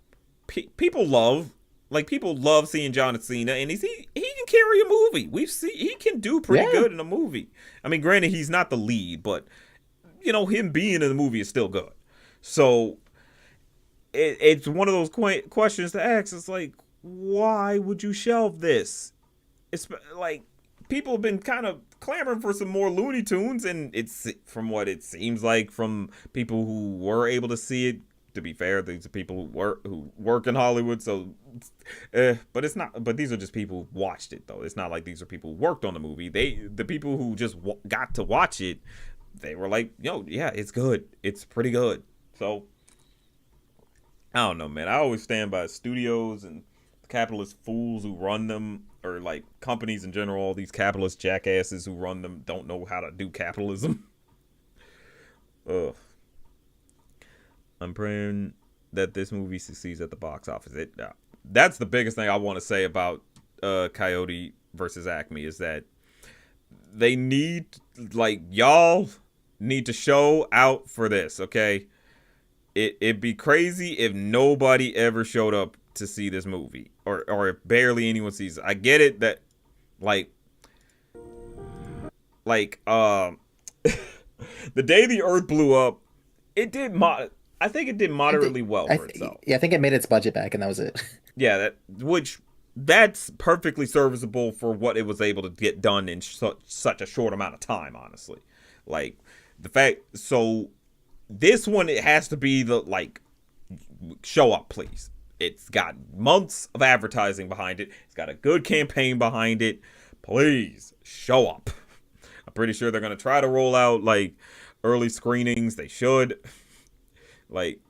people love. Like, people love seeing John Cena, and he can carry a movie. He can do pretty good in a movie. I mean, granted, he's not the lead, but him being in the movie is still good. So it's one of those questions to ask. It's like, why would you shelve this? It's like, people have been kind of clamoring for some more Looney Tunes, and it's, from what it seems like from people who were able to see it. To be fair, these are people who work in Hollywood, so but it's not. But these are just people who watched it, though. It's not like these are people who worked on the movie. The people who just got to watch it, they were like, yo, yeah, it's good. It's pretty good. So, I don't know, man. I always stand by studios and capitalist fools who run them, or like companies in general. All these capitalist jackasses who run them don't know how to do capitalism. Ugh. I'm praying that this movie succeeds at the box office. that's the biggest thing I want to say about Coyote versus Acme is that they need, like, y'all need to show out for this, okay? It'd be crazy if nobody ever showed up to see this movie, or if barely anyone sees it. I get it that, like, like the day the Earth blew up, it did I think it did It did, moderately well for itself. yeah, I think it made its budget back, and that was it. Yeah, that's perfectly serviceable for what it was able to get done in such a short amount of time. Honestly, like the fact. So this one, it has to be the, like, show up, please. It's got months of advertising behind it. It's got a good campaign behind it. Please show up. I'm pretty sure they're gonna try to roll out, like, early screenings. They should. Like,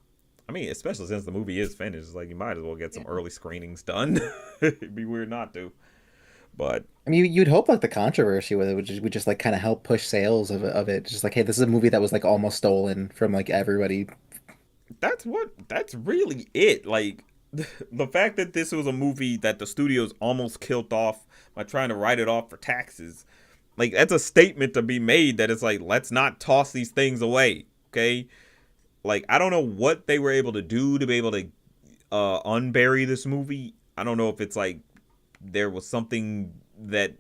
I mean, especially since the movie is finished, like, you might as well get some early screenings done. It'd be weird not to. But I mean, you'd hope like the controversy with it would just like kind of help push sales of it. Just like, hey, this is a movie that was like almost stolen from like everybody. that's really it. Like, the fact that this was a movie that the studios almost killed off by trying to write it off for taxes, like, that's a statement to be made that it's like, let's not toss these things away, okay? Like, I don't know what they were able to do to be able to unbury this movie. I don't know if it's like there was something that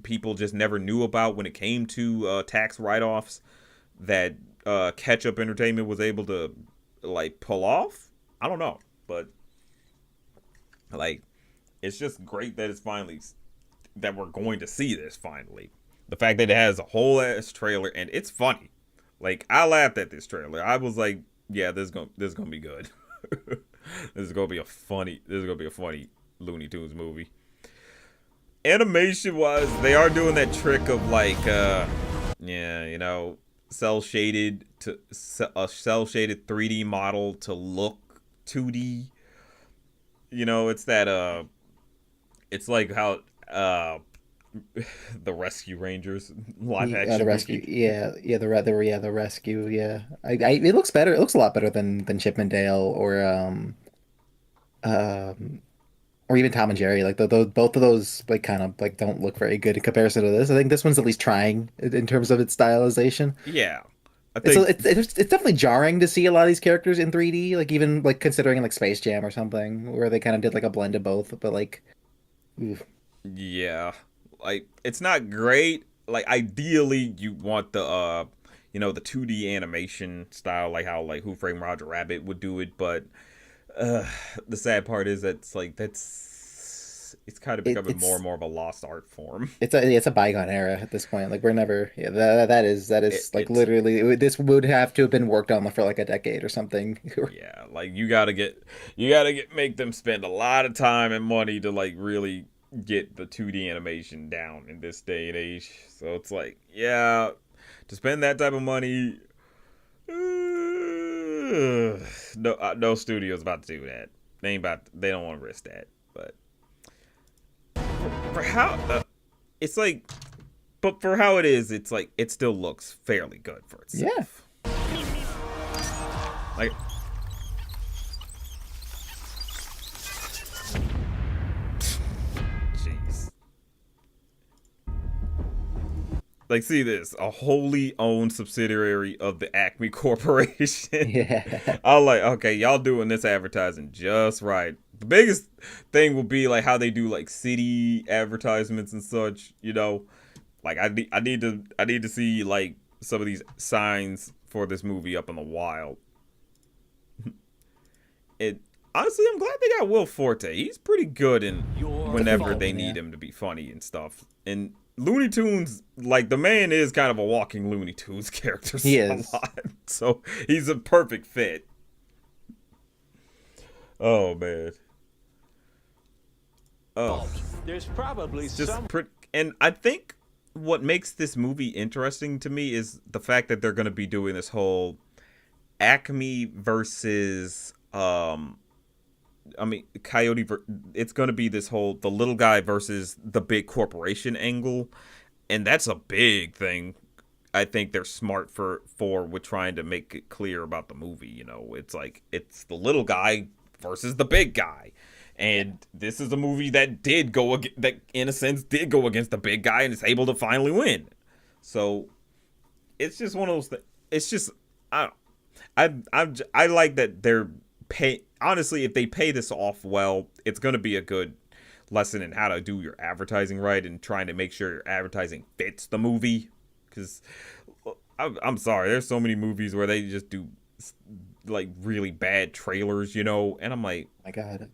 people just never knew about when it came to tax write-offs that Ketchup Entertainment was able to, like, pull off. I don't know, but, like, it's just great that it's finally, that we're going to see this finally. The fact that it has a whole ass trailer, and it's funny. Like, I laughed at this trailer. I was like, yeah, this is gonna be good. This is gonna be a funny Looney Tunes movie. Animation wise, they are doing that trick of, like, yeah, you know, cell shaded to a cell shaded 3D model to look 2D. You know, it's that it's like how the Rescue Rangers live Yeah, the action rescue. movie. The rescue. Yeah, it looks better. It looks a lot better than Chip and Dale um or even Tom and Jerry. Like both of those like kind of like don't look very good in comparison to this. I think this one's at least trying in terms of its stylization. Yeah, I It's think, it's definitely jarring to see a lot of these characters in 3D. Like even like considering like Space Jam or something where they kind of did like a blend of both. But like, oof. yeah, like, it's not great. Like, ideally, you want the you know, the 2D animation style, like how, like, Who Framed Roger Rabbit would do it. But uh, the sad part is that it's kind of becoming more It's and more of a lost art form. it's a bygone era at this point. Like we're never, yeah, that is like It's literally this would have to have been worked on for like a decade or something. Yeah, like, make them spend a lot of time and money to, like, really get the 2D animation down in this day and age. So it's like, yeah, to spend that type of money, no studio's about to do that. They don't want to risk that. But for how it's like, but for how it is, it's like, it still looks fairly good for Yeah. itself. Like, jeez. Like, see this, a wholly owned subsidiary of the Acme Corporation. Yeah. I was like, okay, y'all doing this advertising just right. The biggest thing will be, like, how they do, like, city advertisements and such. You know, like, I need to see, like, some of these signs for this movie up in the wild. It Honestly, I'm glad they got Will Forte. He's pretty good in whenever they need him to be funny and stuff. And Looney Tunes, like, the man is kind of a walking Looney Tunes character He is. somewhat. So he's a perfect fit. Oh man. Oh, There's probably it's just some. pretty. And I think what makes this movie interesting to me is the fact that they're going to be doing this whole Acme versus I mean, Coyote. It's going to be this whole the little guy versus the big corporation angle, and that's a big thing. I think they're smart for with trying to make it clear about the movie. You know, it's like, it's the little guy versus the big guy. And this is a movie that that in a sense did go against the big guy and is able to finally win. So it's just one of those things. It's just I I like that they're pay. Honestly, if they pay this off well, it's going to be a good lesson in how to do your advertising right and trying to make sure your advertising fits the movie. Because I'm sorry, there's so many movies where they just do like really bad trailers, and I'm like, My God.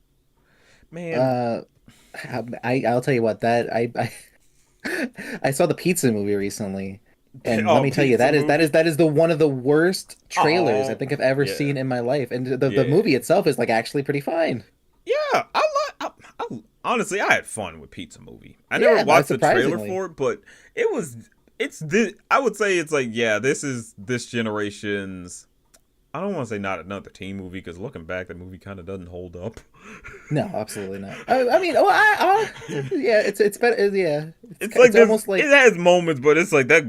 man, Uh, I'll tell you what, that I saw the pizza movie recently, and let oh, me tell you, pizza movie. that is the one of the worst trailers I Oh, think I've ever yeah, seen in my life. And the yeah, movie itself is like actually pretty fine. yeah. Honestly, I had fun with Pizza Movie. I never Yeah, watched the trailer surprisingly. for it, but it was. It's this. I would say it's like, yeah, this is this generation's. I don't want to say not another teen movie because looking back, the movie kind of doesn't hold up. No, absolutely not. I mean, oh, yeah, it's better. Yeah, It's like it's this. almost It like has moments, but it's like that.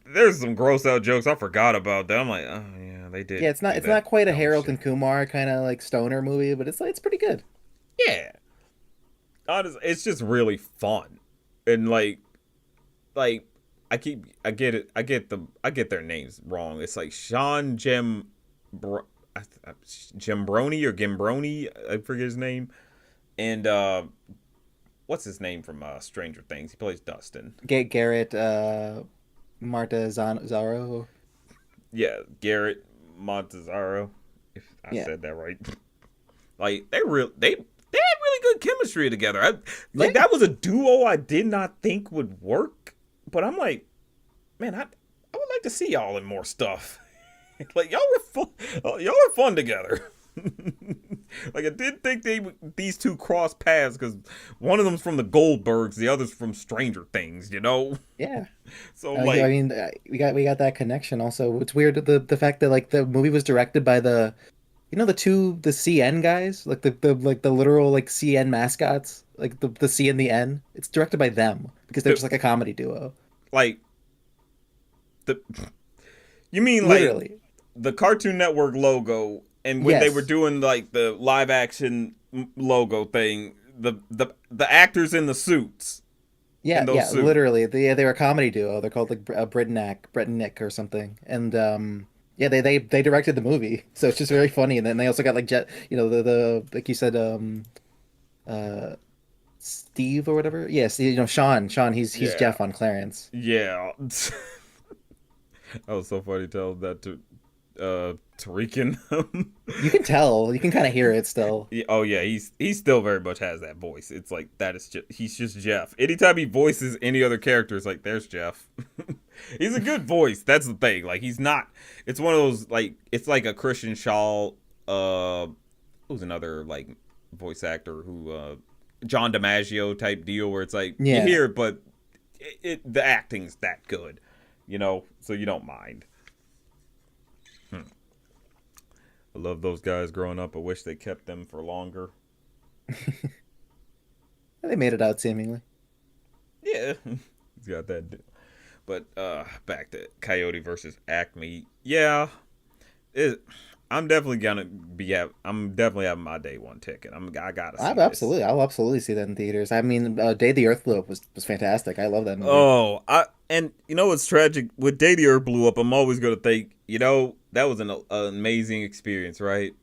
There's some gross out jokes. I forgot about that. I'm like, oh yeah, they yeah, did do it's that not quite a dumb Harold shit. and Kumar kind of like stoner movie, but it's pretty good. Yeah, honestly, it's just really fun, and like I get it, I get their names wrong. It's like Sean Bro, Gembroni or Gimbroni, I forget his name, and what's his name from Stranger Things? He plays Dustin. Garrett, Marta Zaro. Yeah, Garrett Montezaro, if I Yeah, said that right. Like they had really good chemistry together. yeah. That was a duo I did not think would work, but I'm like, man, I would like to see y'all in more stuff. Like y'all were fun. Y'all were fun together. Like I did think these two crossed paths because one of them's from the Goldbergs, the other's from Stranger Things. Yeah. So I like, mean, we got that connection. Also, it's weird the fact that like the movie was directed by the CN guys, like the literal like CN mascots, like the C and the N. It's directed by them because they're the just like a comedy duo. like the you mean like Literally. the Cartoon Network logo, and when they were Yes. doing like the live action logo thing, the actors in the suits in Yeah, those yeah, suits. literally. They were a comedy duo. They're called like Brett and Nick or something. And yeah, they directed the movie. So it's just very funny. And then they also got like Jet, the like you said uh Steve or whatever. Yes, Sean, he's Yeah, Jeff on Clarence. yeah. That was so funny telling that to Tariq and him. You can tell. You can kind of hear it still. Yeah, oh yeah, he still very much has that voice. It's like that is just he's just Jeff. Anytime he voices any other character, it's like there's Jeff. He's a good voice. That's the thing. Like he's not. It's one of those like it's like a Christian Shaw. Who's another like voice actor who John DiMaggio type deal where it's like you Yeah. hear it, but the acting's that good, so you don't mind. I love those guys growing up. I wish they kept them for longer. They made it out seemingly. Yeah, he's got that. But back to Coyote versus Acme. Yeah, it, I'm definitely gonna be. I'm definitely having my day one ticket. I gotta see this. I'll absolutely see that in theaters. I mean, Day the Earth Blew Up was fantastic. I love that movie. Oh, and you know what's tragic with Day the Earth blew up. I'm always gonna think, that was an amazing experience, right?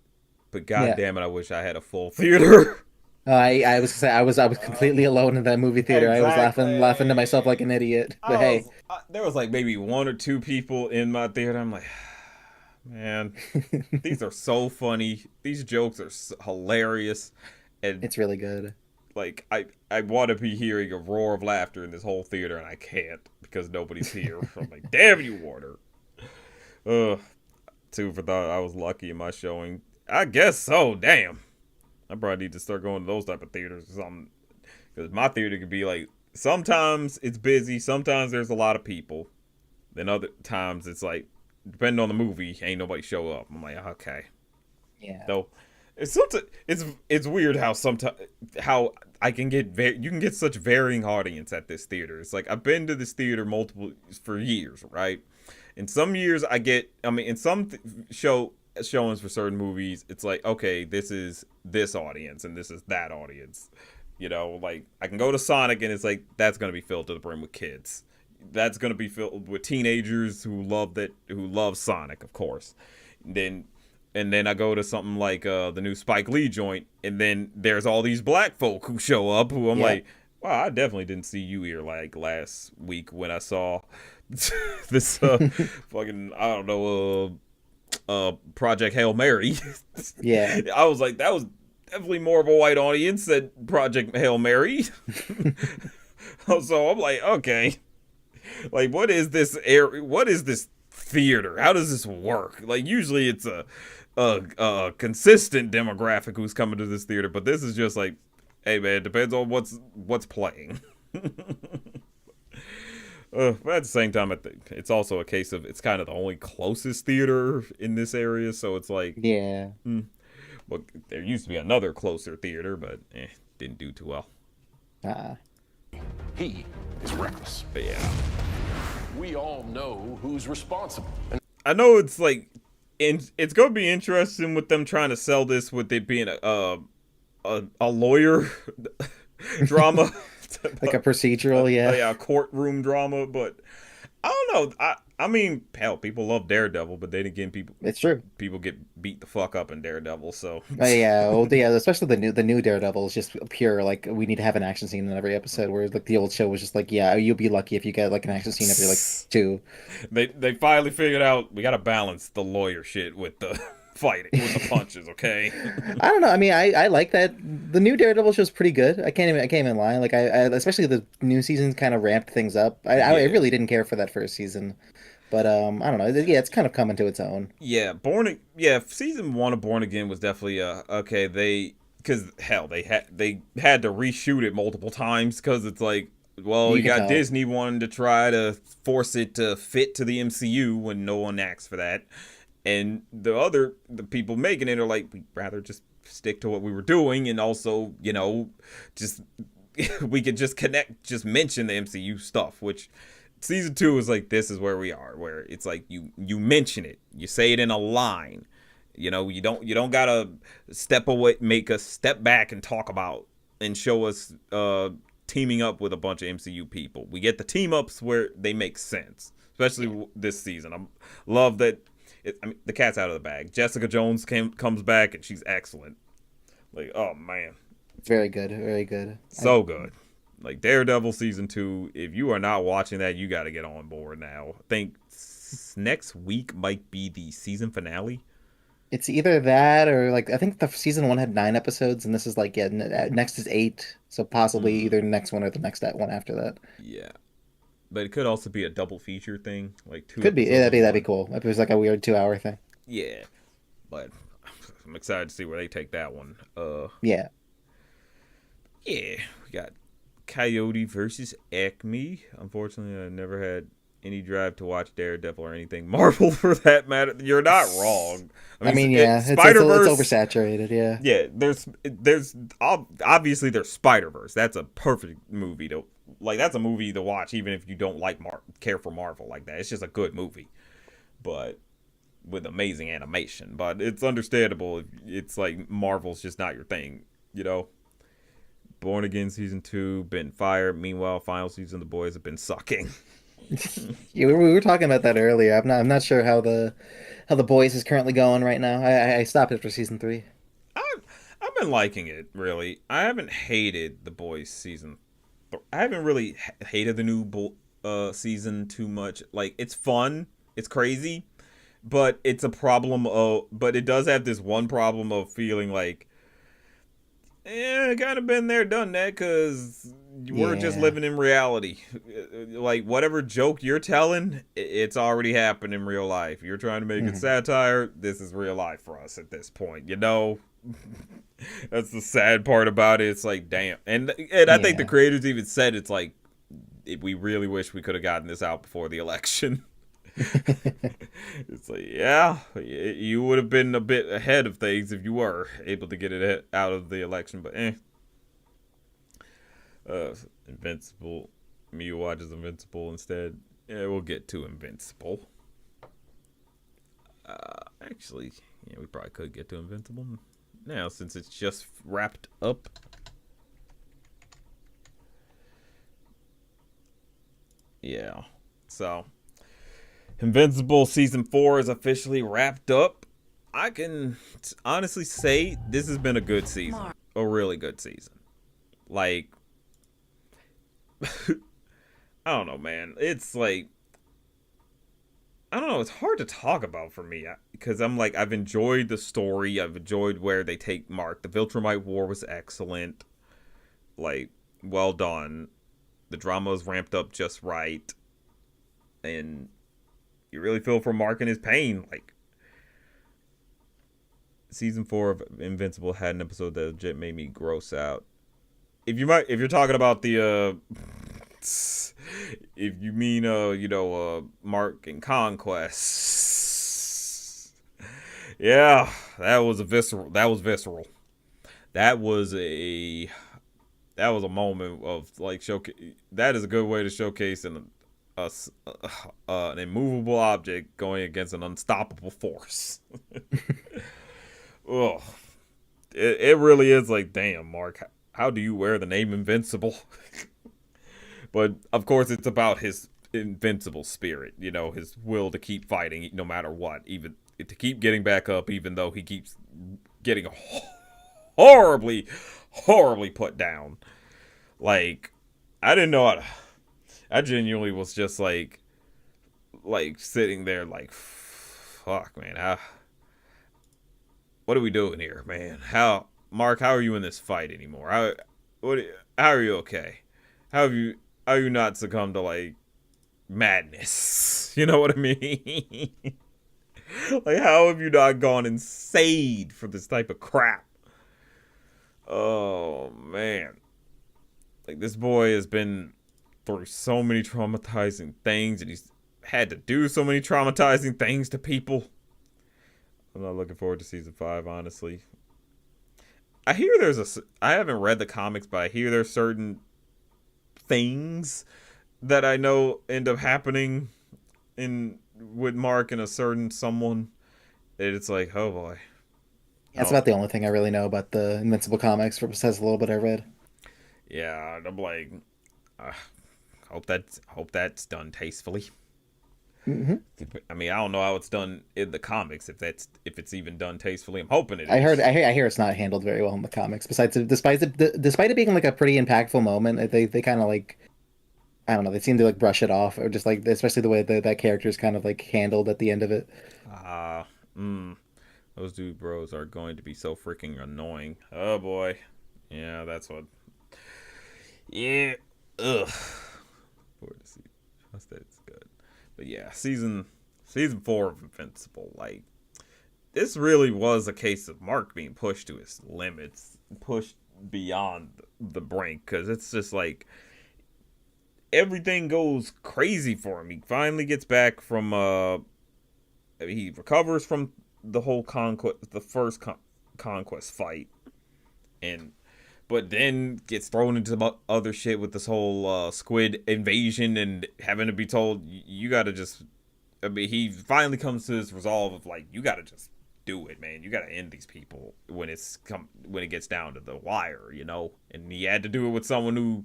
But god Yeah. damn it, I wish I had a full theater. I was completely alone in that movie theater. I was laughing to myself Exactly. like an idiot. But hey, There was like maybe one or two people in my theater. I'm like, man, these are so funny. These jokes are hilarious, and it's really good. like I want to be hearing a roar of laughter in this whole theater, and I can't because nobody's here. I'm like, damn you, Warner. Ugh. Two for thought I was lucky in my showing. I guess so. Damn. I probably need to start going to those type of theaters or something. Because my theater could be like, sometimes it's busy, sometimes there's a lot of people. Then other times it's like, depending on the movie, ain't nobody show up. I'm like, okay. Yeah. Though it's weird how sometimes how I can get you can get such varying audience at this theater. It's like I've been to this theater multiple for years, right? In some years I get, I mean, in some show showings for certain movies, it's like, okay, this is this audience and this is that audience. You know, like I can go to Sonic and it's like that's gonna be filled to the brim with kids. That's gonna be filled with teenagers who love Sonic, of course. Then and then I go to something like the new Spike Lee joint, and then there's all these black folk who show up who I'm Yeah. like, wow, I definitely didn't see you here like last week when I saw this fucking I don't know Project Hail Mary. Yeah. I was like, that was definitely more of a white audience than Project Hail Mary. So I'm like, okay, like what is this air? What is this theater? How does this work? Like usually it's a consistent demographic who's coming to this theater, but this is just like, hey man, it depends on what's playing. But at the same time, I think it's also a case of it's kind of the only closest theater in this area, so it's like, Yeah. well, there used to be another closer theater, but didn't do too well. Uh, He is reckless. But yeah, We all know who's responsible. And I know it's like, it's gonna be interesting with them trying to sell this with it being a lawyer drama, like a procedural, yeah. yeah, a courtroom drama. But I don't know. I mean, hell, people love Daredevil, but then again, It's true. people get beat the fuck up in Daredevil. So Yeah, well, yeah, especially the new Daredevil is just pure like we need to have an action scene in every episode. Where like the old show was just like, yeah, you'll be lucky if you get like an action scene every like two. they finally figured out we gotta balance the lawyer shit with the fighting with the punches. Okay. I don't know. I mean, I like that the new Daredevil show is pretty good. I can't even lie. Like I especially the new season kind of ramped things up. I Yeah. really didn't care for that first season, but I don't know. Yeah, it's kind of coming to its own. Yeah, season 1 of Born Again was definitely okay. Because hell, they had to reshoot it multiple times because it's like, well, You you can got tell. Disney wanting to try to force it to fit to the MCU when no one asked for that, and the people making it are like, we'd rather just stick to what we were doing, and also, just we could just mention the MCU stuff, which season 2 is like, this is where we are, where it's like you mention it, you say it in a line, you don't gotta step away, make us step back and talk about and show us teaming up with a bunch of MCU people. We get the team ups where they make sense, especially this season. I love that. I mean, the cat's out of the bag. Jessica Jones comes back and she's excellent. Like, oh man, Very good, very good. so good. Like Daredevil season 2, if you are not watching that, you got to get on board now. I think next week might be the season finale. It's either that or like I think the season one had 9 episodes, and this is like yeah, next is 8, so possibly either the next one or the next one after that. Yeah, but it could also be a double feature thing, like two Could be. Yeah, episodes that'd be of that'd be one. cool. If it was like a weird 2 hour thing. Yeah, but I'm excited to see where they take that one. Yeah. Yeah, we got Coyote versus Acme. Unfortunately, I never had any drive to watch Daredevil or anything Marvel for that matter. You're not wrong. I mean, yeah, it's oversaturated. Yeah. Yeah, there's obviously there's Spider-Verse. That's a perfect movie to like. That's a movie to watch even if you don't like care for Marvel like that. It's just a good movie, but with amazing animation. But it's understandable if it's like Marvel's just not your thing, you know. Born Again season 2 been fired. Meanwhile, final season the boys have been sucking. Yeah, we were talking about that earlier. I'm not sure how the boys is currently going right now. I stopped after season 3. I've been liking it, really. I haven't hated the boys season. I haven't really hated the new season too much. Like, it's fun, it's crazy, but it's a problem of. But it does have this one problem of feeling like, kind of been there, done that, because we're just Yeah. living in reality. Like, whatever joke you're telling, it's already happened in real life. You're trying to make it Mhm. satire. This is real life for us at this point, you know? That's the sad part about it. It's like, damn. And I think the Yeah. creators even said it's like, we really wish we could have gotten this out before the election. It's like, yeah, you would have been a bit ahead of things if you were able to get it out of the election, but Invincible. Me watches Invincible instead. Yeah, we'll get to Invincible. Actually, Yeah, we probably could get to Invincible now since it's just wrapped up. Yeah. So, Invincible season 4 is officially wrapped up. I can honestly say this has been a good season. A really good season. Like, I don't know, man. It's like, I don't know. It's hard to talk about for me because I'm like, I've enjoyed the story. I've enjoyed where they take Mark. The Viltrumite War was excellent. Like, well done. The drama was ramped up just right. And you really feel for Mark and his pain. Like, season 4 of Invincible had an episode that legit made me gross out. If you're talking about the if you mean Mark and Conquest, yeah, that was visceral. That was a moment of like showcase. That is a good way to showcase an immovable object going against an unstoppable force. Ugh. It really is like, damn, Mark, how do you wear the name Invincible? But of course, it's about his invincible spirit, his will to keep fighting no matter what, even to keep getting back up, even though he keeps getting horribly put down. Like, I didn't know how to. I genuinely was just like sitting there like, fuck, man. What are we doing here, man? Mark, how are you in this fight anymore? How are you okay? How have you not succumbed to like madness? You know what I mean? Like, how have you not gone insane for this type of crap? Oh man. Like, this boy has been through so many traumatizing things, and he's had to do so many traumatizing things to people. I'm not looking forward to season 5, honestly. I hear I haven't read the comics, but I hear there's certain things that I know end up happening with Mark and a certain someone. And it's like, oh boy. That's about the only thing I really know about the Invincible comics, besides a little bit I read. Yeah, and I'm like, hope that's done tastefully. Mm-hmm. I mean, I don't know how it's done in the comics, if it's even done tastefully. I'm hoping it is. I hear it's not handled very well in the comics. Despite it being like a pretty impactful moment, they kind of like, I don't know, they seem to like brush it off, or just like, especially the way that character is kind of like handled at the end of it. Those dude bros are going to be so freaking annoying. Oh boy, yeah, that's what. Yeah, ugh. Trust that it's good. But yeah, season 4 of Invincible, like, this really was a case of Mark being pushed to his limits, pushed beyond the brink, because it's just like everything goes crazy for him. He finally gets back from he recovers from the whole the first conquest fight, but then gets thrown into other shit with this whole squid invasion, and having to be told, you gotta just, I mean, he finally comes to this resolve of like, you gotta just do it, man. You gotta end these people when it gets down to the wire, and he had to do it with someone who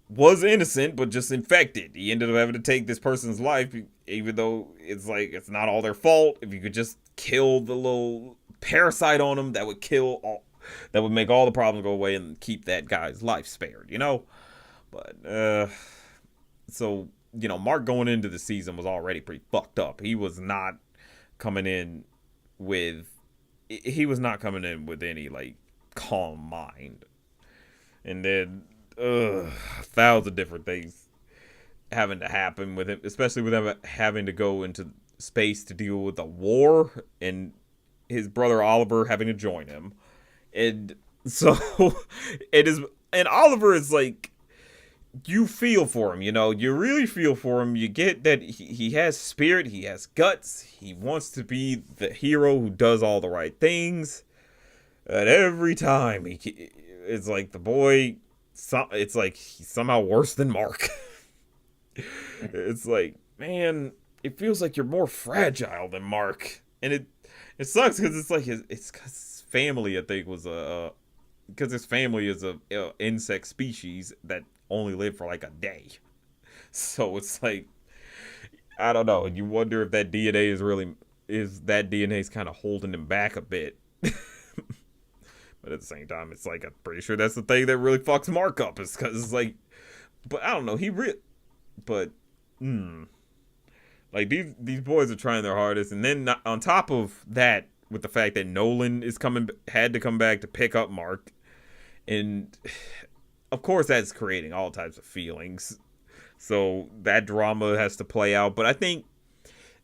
was innocent but just infected. He ended up having to take this person's life, even though it's like, it's not all their fault. If you could just kill the little parasite on them, that would make all the problems go away and keep that guy's life spared, But, so, Mark going into the season was already pretty fucked up. He was not coming in with any, like, calm mind. And then, 1,000 different things having to happen with him, especially with him having to go into space to deal with a war, and his brother Oliver having to join him. And so it is, and Oliver is like, you feel for him, you really feel for him. You get that he has spirit, he has guts, he wants to be the hero who does all the right things. And every time it's like the boy, it's like he's somehow worse than Mark. It's like, man, it feels like you're more fragile than Mark. And It sucks because it's like it's cause his family. I think was because his family is a insect species that only live for like a day. So it's like I don't know. You wonder if that DNA is really is that DNA is kind of holding him back a bit. But at the same time, it's like I'm pretty sure that's the thing that really fucks Mark up is because it's like, but I don't know. But like these boys are trying their hardest, and then on top of that, with the fact that Nolan had to come back to pick up Mark, and of course that's creating all types of feelings. So that drama has to play out, but I think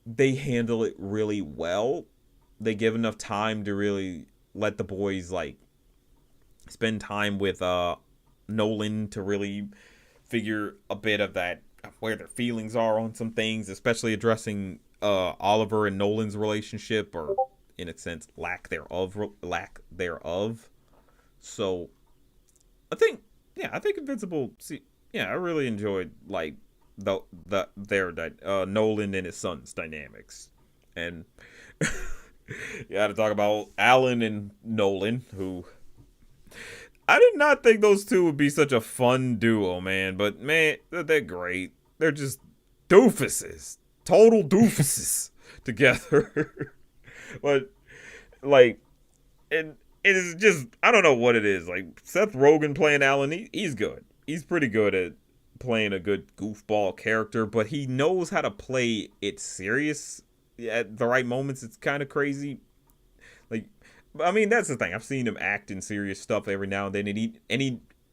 they handle it really well. They give enough time to really let the boys like spend time with Nolan to really figure a bit of that where their feelings are on some things, especially addressing Oliver and Nolan's relationship, or in a sense lack thereof. So I think Invincible. See, yeah, I really enjoyed like Nolan and his son's dynamics, and you got to talk about Alan and Nolan, who I did not think those two would be such a fun duo, man. But man, they're great. They're just doofuses, total doofuses together. But like, and it is just I don't know what it is. Like Seth Rogen playing Alan, he's good. He's pretty good at playing a good goofball character, but he knows how to play it serious at the right moments. It's kind of crazy. Like, I mean, that's the thing. I've seen him act in serious stuff every now and then, and he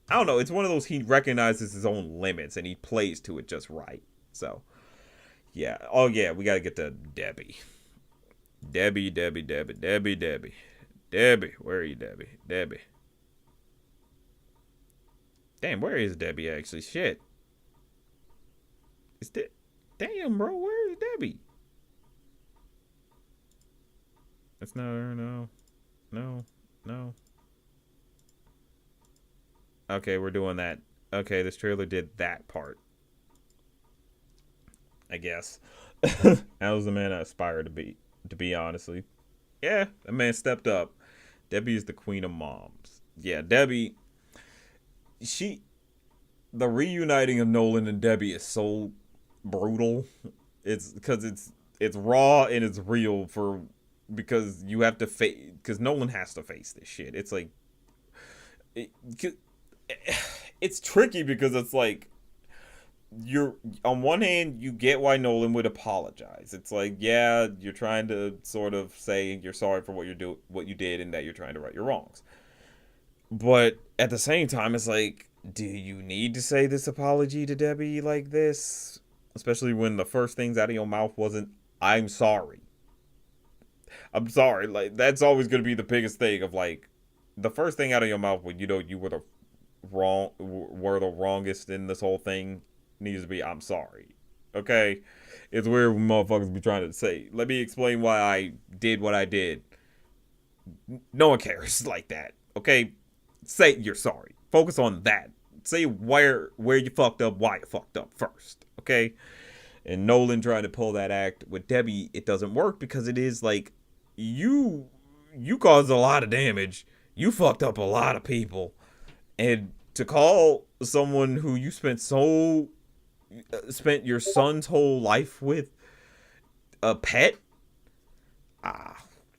I don't know. It's one of those he recognizes his own limits and he plays to it just right. So, yeah. Oh yeah, we gotta get to Debbie. Debbie. Debbie, where are you, Debbie? Debbie. Damn, where is Debbie actually? Shit. Damn, bro, where is Debbie? That's not her, no. No. Okay, we're doing that. Okay, this trailer did that part. I guess. That was the man I aspired to be honestly. Yeah, that man stepped up. Debbie is the queen of moms. Yeah, Debbie, the reuniting of Nolan and Debbie is so brutal. It's because it's raw and it's real because you have to face because Nolan has to face this shit. It's like it's tricky because it's like you're on one hand you get why Nolan would apologize. It's like yeah, you're trying to sort of say you're sorry for what you did and that you're trying to right your wrongs. But at the same time it's like do you need to say this apology to Debbie like this? Especially when the first things out of your mouth wasn't I'm sorry. I'm sorry. Like that's always going to be the biggest thing of like the first thing out of your mouth when you know you were the wrongest in this whole thing needs to be I'm sorry. Okay? It's weird when motherfuckers be trying to say, let me explain why I did what I did. No one cares like that. Okay? Say you're sorry. Focus on that. Say where you fucked up, why you fucked up first. Okay? And Nolan trying to pull that act with Debbie, it doesn't work because it is like you caused a lot of damage. You fucked up a lot of people. And to call someone who you spent your son's whole life with a pet,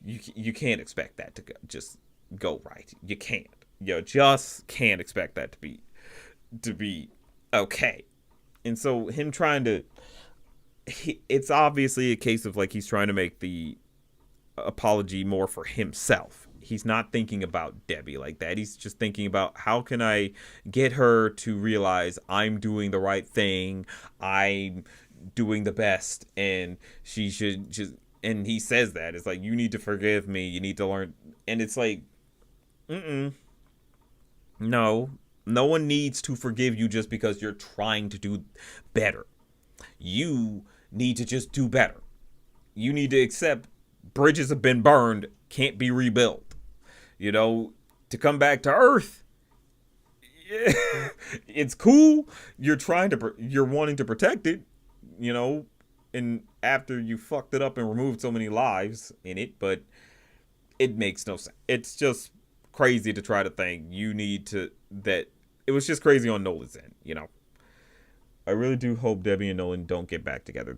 you can't expect that to just go right. You can't. You just can't expect that to be okay. And so him trying to it's obviously a case of like he's trying to make the apology more for himself. He's not thinking about Debbie like that. He's just thinking about how can I get her to realize I'm doing the right thing. I'm doing the best and she should just and he says that. It's like you need to forgive me. You need to learn and it's like no one needs to forgive you just because you're trying to do better. You need to just do better. You need to accept bridges have been burned, can't be rebuilt. You know, to come back to Earth, yeah, it's cool. You're wanting to protect it, you know, and after you fucked it up and removed so many lives in it, but it makes no sense. It's just crazy to try to think you need to that. It was just crazy on Nolan's end, you know. I really do hope Debbie and Nolan don't get back together.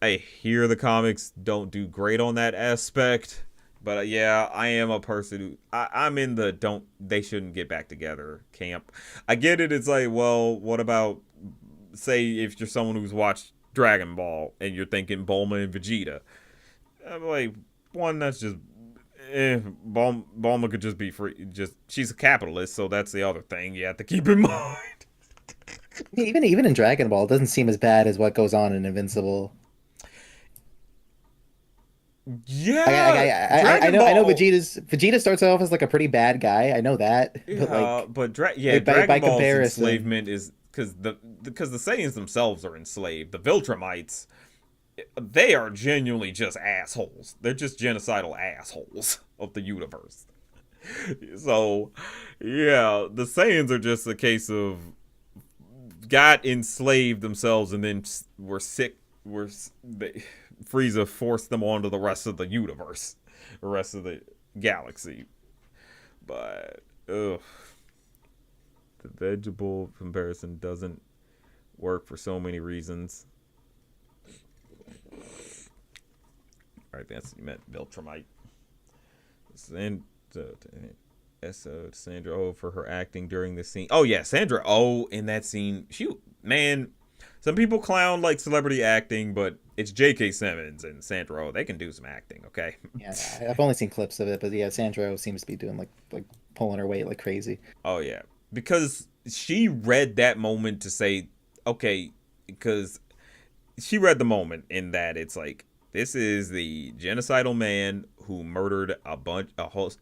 I hear the comics don't do great on that aspect, but yeah, I am a person who I'm in the don't they shouldn't get back together camp. I get it. It's like, well, what about say if you're someone who's watched Dragon Ball and you're thinking Bulma and Vegeta? I'm like, one, that's just Bulma could just be free. Just she's a capitalist, so that's the other thing you have to keep in mind. Even in Dragon Ball, it doesn't seem as bad as what goes on in Invincible. Yeah, I know Vegeta starts off as like a pretty bad guy. I know that, but Dragon Ball's comparison, enslavement is because the Saiyans themselves are enslaved. The Viltrumites, they are genuinely just assholes. They're just genocidal assholes of the universe. So, yeah, the Saiyans are just a case of got enslaved themselves and then were sick. Frieza forced them onto the rest of the universe, the rest of the galaxy. But the vegetable comparison doesn't work for so many reasons. Alright, that's you meant Viltrumite. And Sandra Oh for her acting during the scene. Oh yeah, Sandra Oh in that scene. Man, some people clown like celebrity acting, but it's J.K. Simmons and Sandra Oh. They can do some acting, okay? Yeah, I've only seen clips of it, but yeah, Sandra Oh seems to be doing like pulling her weight like crazy. Oh yeah, because she read that moment to say, okay, because she read the moment in that it's like this is the genocidal man who murdered a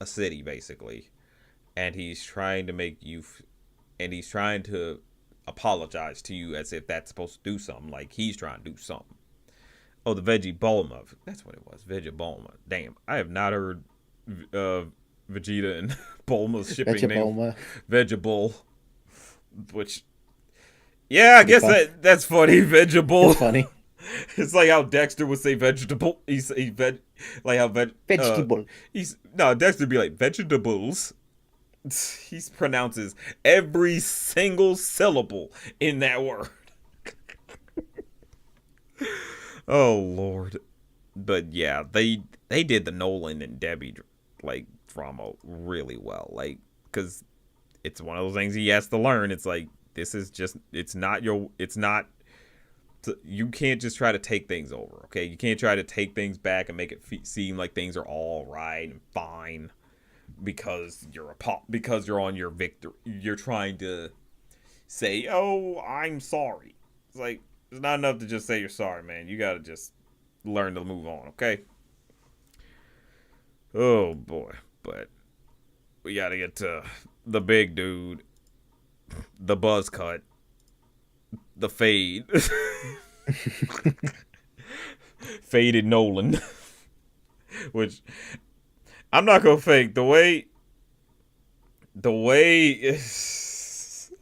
city basically, and he's trying to make you, and he's trying to apologize to you as if that's supposed to do something, like he's trying to do something. Oh, the Veggie Bulma. That's what it was. Veggie Bulma. Damn, I have not heard Vegeta and Bulma's shipping name. Vegetable. Which, yeah, I guess that's funny. Vegetable. It's funny. It's like how Dexter would say vegetable. Like how vegetable. Dexter would be like vegetables. He pronounces every single syllable in that word. Oh Lord. But yeah, they did the Nolan and Debbie like drama really well, like because it's one of those things he has to learn. It's like this is just you can't just try to take things over, okay? You can't try to take things back and make it seem like things are all right and fine because you're on your victory. You're trying to say, "Oh, I'm sorry." It's like it's not enough to just say you're sorry, man. You gotta just learn to move on, okay? Oh boy, but we gotta get to the big dude, the buzz cut, the fade. Faded Nolan. Which I'm not gonna fake the way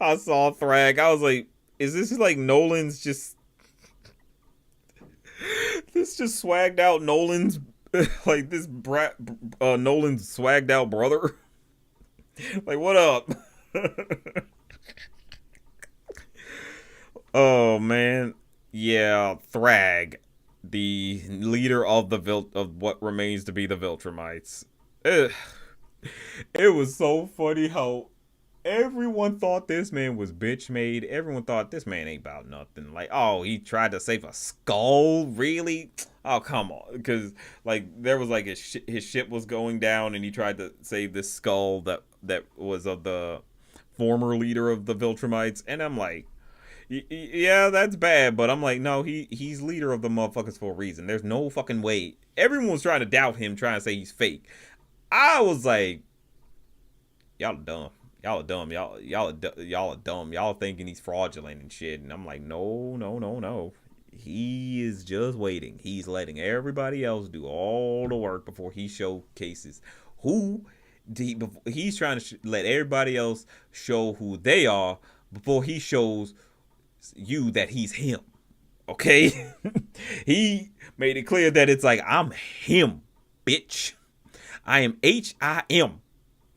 I saw Thrag, I was like, is this like Nolan's just this just swagged out Nolan's like this Nolan's swagged out brother? Like, what up? Oh man, yeah, Thrag, the leader of of what remains to be the Viltrumites. It was so funny how everyone thought this man was bitch made. Everyone thought this man ain't about nothing. Like, oh, he tried to save a skull, really? Oh, come on, because like there was like his ship was going down, and he tried to save this skull that was of the former leader of the Viltrumites, and I'm like, yeah, that's bad, but I'm like, no, he's leader of the motherfuckers for a reason. There's no fucking way. Everyone was trying to doubt him, trying to say he's fake. I was like, y'all are dumb. Y'all are dumb. Y'all are dumb. Y'all thinking he's fraudulent and shit. And I'm like, no. He is just waiting. He's letting everybody else do all the work before he showcases he's trying to let everybody else show who they are before he shows you that he's him. Okay? He made it clear that it's like, I'm him, bitch. I am HIM,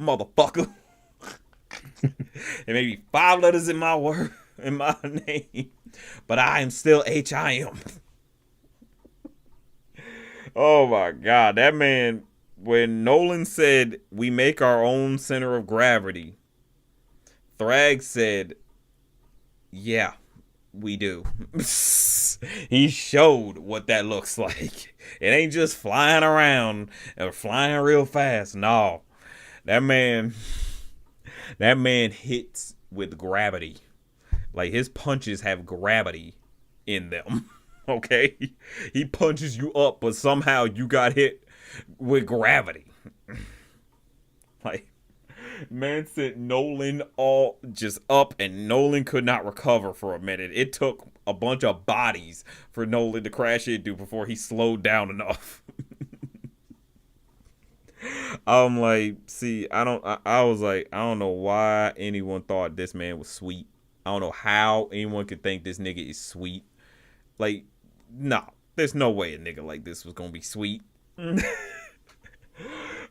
motherfucker. There may be 5 letters in my word, in my name, but I am still HIM. Oh my God, that man, when Nolan said we make our own center of gravity, Thrag said, yeah, we do. He showed what that looks like. It ain't just flying around or flying real fast. No, that man hits with gravity. Like, his punches have gravity in them. Okay? He punches you up, but somehow you got hit with gravity. Like, man sent Nolan all just up, and Nolan could not recover for a minute. It took a bunch of bodies for Nolan to crash into before he slowed down enough. I'm like, see, I was like, I don't know why anyone thought this man was sweet. I don't know how anyone could think this nigga is sweet. Like, no, there's no way a nigga like this was gonna be sweet.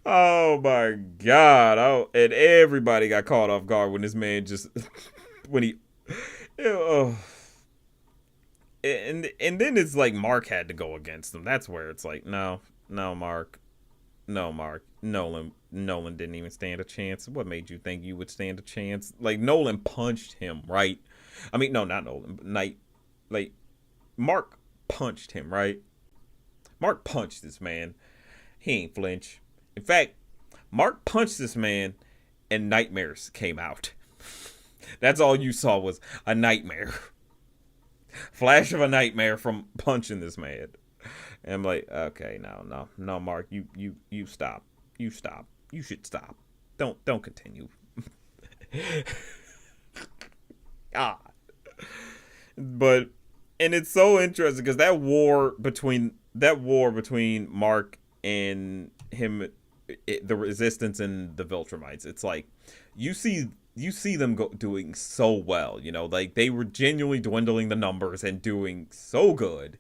Oh my God. Oh, and everybody got caught off guard when this man just when he and then it's like Mark had to go against him. That's where it's like, no, Mark. No, Mark. Nolan didn't even stand a chance. What made you think you would stand a chance? Like, Nolan punched him, right? I mean, no, not Nolan. Like, Mark punched him, right? Mark punched this man. He ain't flinch. In fact, Mark punched this man and nightmares came out. That's all you saw was a nightmare. Flash of a nightmare from punching this man. And I'm like, okay, no, Mark, you stop. You stop. You should stop. Don't continue. God. But, and it's so interesting because that war between Mark and him, the Resistance and the Viltrumites, it's like you see them doing so well, you know, like they were genuinely dwindling the numbers and doing so good.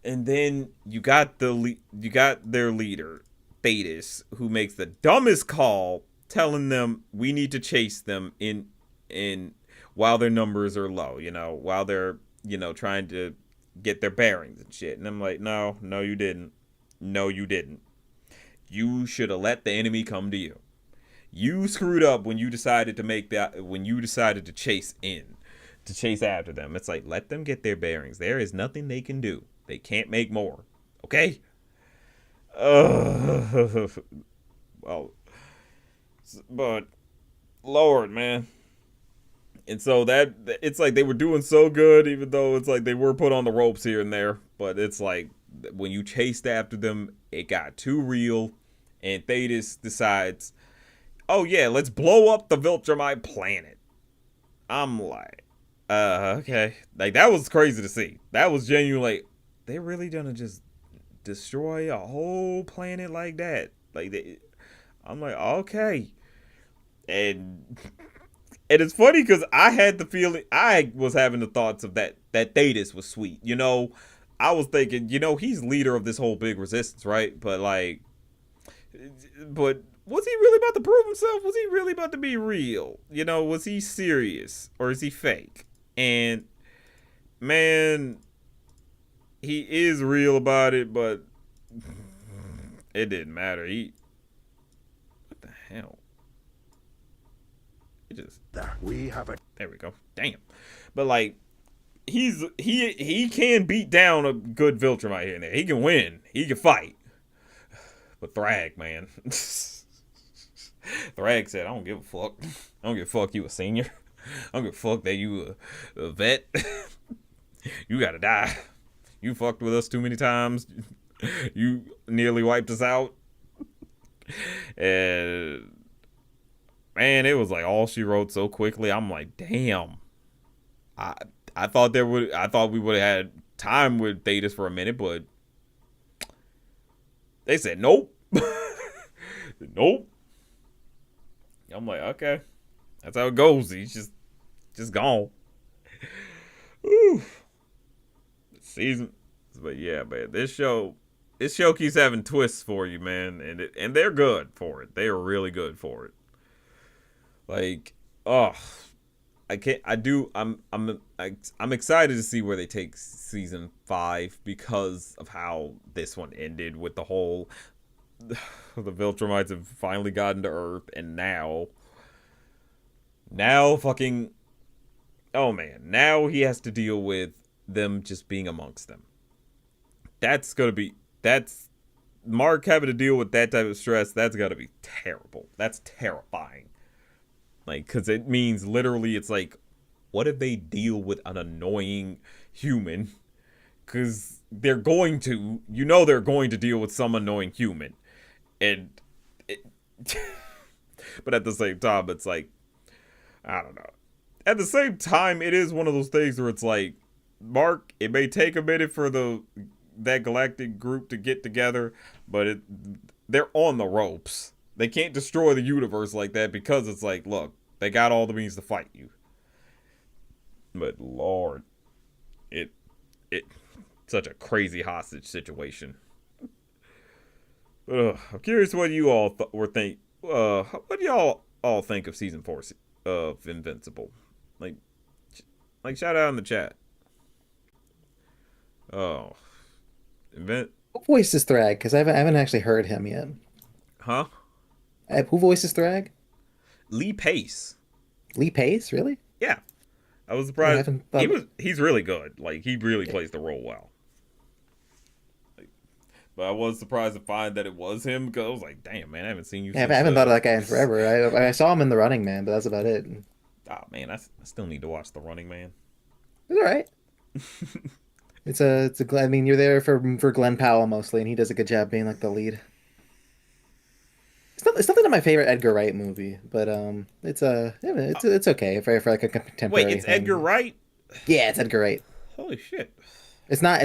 And then you got their leader, Thetis, who makes the dumbest call, telling them we need to chase them in while their numbers are low, you know, while they're, you know, trying to get their bearings and shit. And I'm like, no, you didn't. No, you didn't. You should have let the enemy come to you. You screwed up when you decided to chase after them. It's like, let them get their bearings. There is nothing they can do. They can't make more. Okay? Well, but Lord, man. And so that, it's like they were doing so good, even though it's like they were put on the ropes here and there. But it's like when you chased after them, it got too real. And Thetis decides, oh yeah, let's blow up the Viltrumite planet. I'm like, okay. Like, that was crazy to see. That was genuinely, like, they're really gonna just destroy a whole planet like that. Like, I'm like, okay. And it's funny because I had the feeling, I was having the thoughts of that Thetis was sweet. You know, I was thinking, you know, he's leader of this whole big resistance, right? But was he really about to prove himself? Was he really about to be real? You know, was he serious or is he fake? And man, he is real about it, but it didn't matter. What the hell? It just, we have it. there we go. Damn. But like, he can beat down a good Viltrumite here and there. He can win. He can fight. But Thrag, man. Thrag said, I don't give a fuck. I don't give a fuck you a senior. I don't give a fuck that you a vet. You gotta die. You fucked with us too many times. You nearly wiped us out. And man, it was like all she wrote so quickly. I'm like, damn. I thought we would have had time with Thetis for a minute, but they said nope. Nope. I'm like, okay. That's how it goes. He's just gone. Ooh. Season. But yeah, man, this show this show keeps having twists for you, man, and they're good for it. They are really good for it. Like, oh, I can't. I do. I'm excited to see where they take season 5 because of how this one ended with the whole the Viltrumites have finally gotten to Earth, and now fucking, oh man, now he has to deal with them just being amongst them. That's Mark having to deal with that type of stress. That's gotta be terrible. That's terrifying. Like, because it means literally, it's like, what if they deal with an annoying human? Because they're going to, they're going to deal with some annoying human. And, but at the same time, it's like, I don't know. At the same time, it is one of those things where it's like, Mark, it may take a minute for that galactic group to get together, but they're on the ropes. They can't destroy the universe like that because it's like, look, they got all the means to fight you. But Lord, it's such a crazy hostage situation. I'm curious what you all what do y'all all think of season 4 of Invincible? Like shout out in the chat. Oh, Who voices Thrag? Because I haven't actually heard him yet. Huh? Who voices Thrag? Lee Pace. Lee Pace, really? Yeah, I was surprised. He's really good. Like, he really plays the role well. But I was surprised to find that it was him, because I was like, damn, man, I haven't seen you since, I haven't thought of that guy in forever. I saw him in The Running Man, but that's about it. Oh, man, I still need to watch The Running Man. It's all right. I mean, you're there for Glenn Powell mostly, and he does a good job being like the lead. It's not my favorite Edgar Wright movie, but it's okay for like a contemporary. Wait, it's thing. Edgar Wright? Yeah, it's Edgar Wright. Holy shit! It's not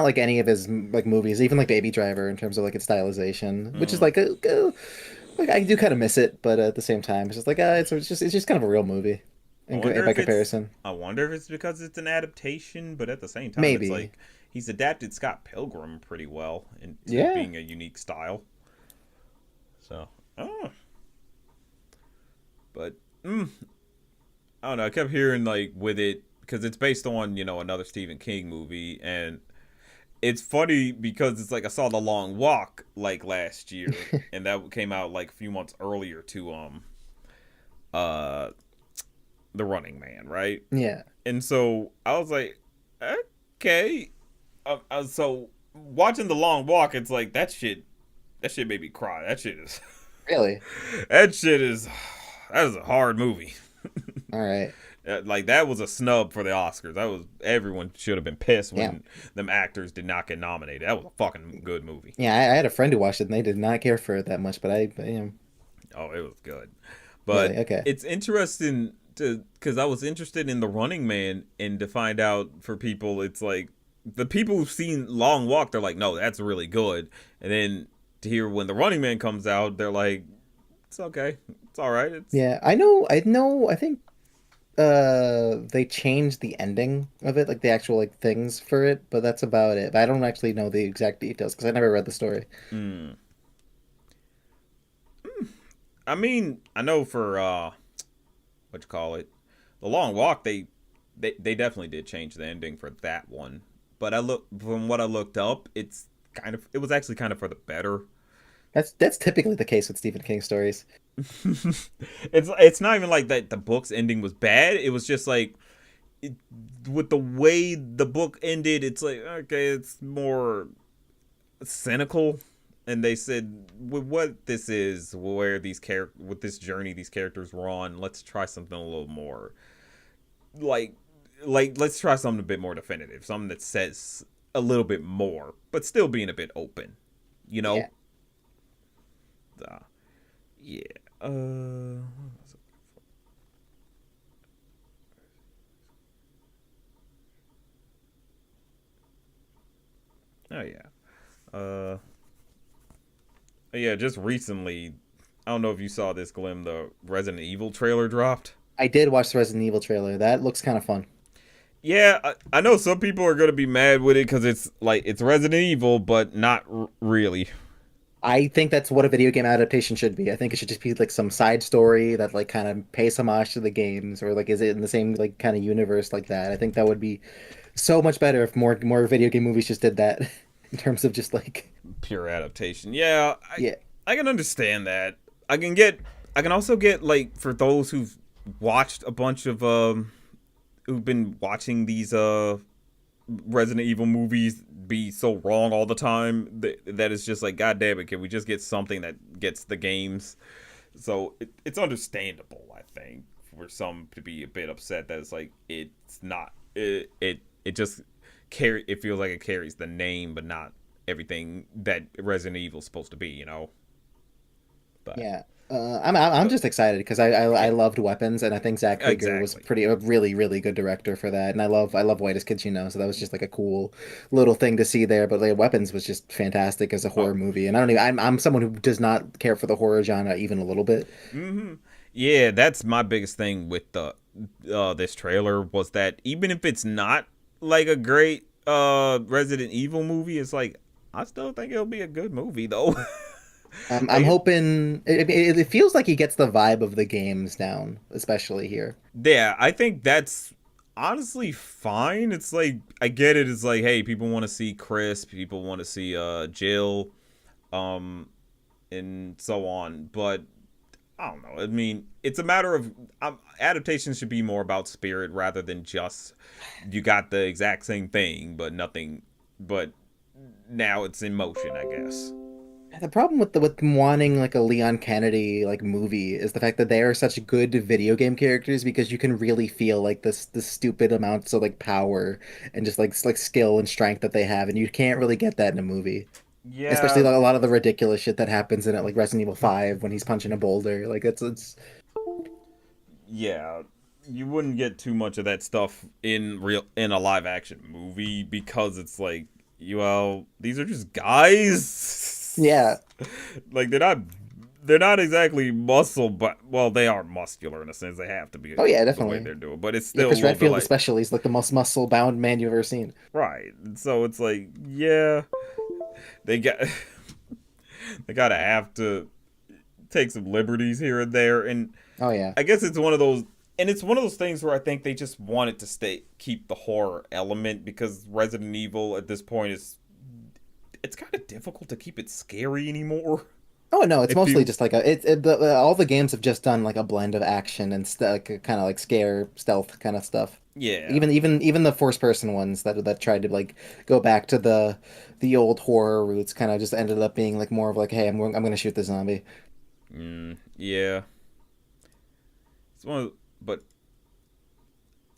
like any of his like movies, even like Baby Driver in terms of like its stylization, which is like like I do kind of miss it, but at the same time, it's just like it's just kind of a real movie. By comparison, I wonder if it's because it's an adaptation, but at the same time, maybe. It's like he's adapted Scott Pilgrim pretty well into being a unique style. So, but I don't know. I kept hearing like with it because it's based on another Stephen King movie, and it's funny because it's like I saw The Long Walk like last year, and that came out like a few months earlier to The Running Man, right? Yeah. And so I was like, okay. So watching The Long Walk, it's like that shit made me cry. That shit is really. That is a hard movie. All right. Like that was a snub for the Oscars. Everyone should have been pissed when them actors did not get nominated. That was a fucking good movie. Yeah, I had a friend who watched it and they did not care for it that much, but I Oh, it was good. But really? Okay. It's interesting because I was interested in The Running Man, and to find out for people, it's like the people who've seen Long Walk, they're like, no, that's really good. And then to hear when The Running Man comes out, they're like, it's okay, it's all right. Yeah, I know. I think they changed the ending of it, like the actual like things for it, but that's about it. But I don't actually know the exact details because I never read the story. I mean, I know for what you call it, The Long Walk, they definitely did change the ending for that one. But from what I looked up, it was actually kind of for the better. That's typically the case with Stephen King stories. It's not even like that the book's ending was bad. It was just like with the way the book ended, it's like, okay, it's more cynical. And they said, with what this is, where with this journey these characters were on, let's try something a little more like let's try something a bit more definitive, something that says a little bit more, but still being a bit open, Yeah. Yeah. Oh yeah. Yeah, just recently, I don't know if you saw this, Glim, the Resident Evil trailer dropped. I did watch the Resident Evil trailer. That looks kind of fun. Yeah, I know some people are gonna be mad with it because it's like it's Resident Evil, but not really. I think that's what a video game adaptation should be. I think it should just be like some side story that like kind of pays homage to the games, or like is it in the same like kind of universe like that. I think that would be so much better if more video game movies just did that in terms of just like Pure adaptation. Yeah, yeah. I can understand that. I can get. I can also get like for those who've watched a bunch of who've been watching these Resident Evil movies be so wrong all the time that it's just like, God damn it, can we just get something that gets the games? So it's understandable, I think, for some to be a bit upset that it's like it's not it just it feels like it carries the name but not everything that Resident Evil's supposed to be, you know. But Yeah. I'm just excited because I loved Weapons, and I think Zach Krieger was exactly. a really good director for that, and I love White as Kids, so that was just like a cool little thing to see there. But like Weapons was just fantastic as a horror Oh, movie, and I don't even I'm someone who does not care for the horror genre even a little bit. yeah, that's my biggest thing with the this trailer was that even if it's not like a great Resident Evil movie, it's like I still think it'll be a good movie though. I'm Like, hoping it feels like he gets the vibe of the games down, especially here. yeah, I think that's honestly fine. It's like I get it. It's like, hey, people want to see Chris, people want to see Jill, um, and so on. But I don't know. I mean, it's a matter of adaptations should be more about spirit rather than just you got the exact same thing, but nothing. But now it's in motion, I guess. The problem with with them wanting like a Leon Kennedy like movie is the fact that they are such good video game characters because you can really feel like the stupid amounts of like power and just like skill and strength that they have, and you can't really get that in a movie. Especially Yeah, like, a lot of the ridiculous shit that happens in it, like Resident Evil 5 when he's punching a boulder. Like it's yeah. You wouldn't get too much of that stuff in a live action movie because it's like, well, these are just guys. yeah. Like they're not exactly muscle, but well, they are muscular in a sense. They have to be Oh yeah, the way definitely. they're doing, but it's Yeah, still a Chris little bit Redfield like especially is like the most muscle bound man you've ever seen. right. So it's like, yeah, they got they gotta have to take some liberties here and there, and Oh yeah. I guess it's one of those. And it's one of those things where I think they just wanted to keep the horror element because Resident Evil at this point it's kind of difficult to keep it scary anymore. Oh no, it's It mostly feels just like all the games have just done like a blend of action and kind of like scare stealth kind of stuff. yeah. Even the first person ones that tried to like go back to the old horror roots kind of just ended up being like more of like, hey, I'm gonna shoot the zombie. Yeah. It's one of, but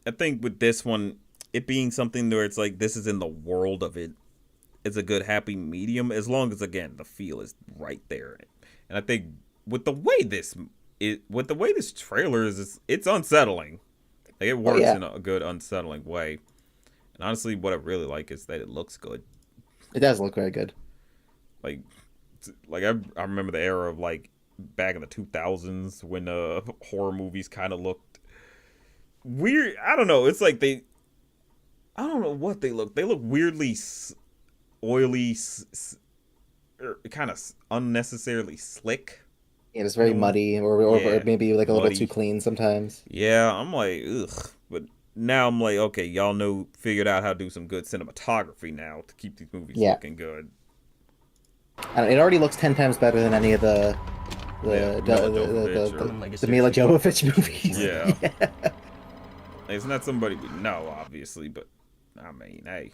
I think with this one, it being something where it's like this is in the world of it, it's a good happy medium as long as again the feel is right there. And I think with the way this trailer is, it's unsettling. Like it Oh works yeah, in a good unsettling way. And honestly, what I really like is that it looks good. it does look very good. Like, I remember the era of like back in the 2000s when horror movies kind of looked weird. I don't know. It's like I don't know what they look. They look weirdly oily, kind of unnecessarily slick. Yeah, it's In very a way. muddy or Yeah, maybe like a little too muddy. clean sometimes. Yeah, I'm like, ugh. But now I'm like, okay, y'all figured out how to do some good cinematography now to keep these movies Yeah, looking good. it already looks 10 times better than any of Yeah, the Mila Jovovich or the Mila Jovovich movies. yeah. It's not somebody we know, obviously, but I mean, hey,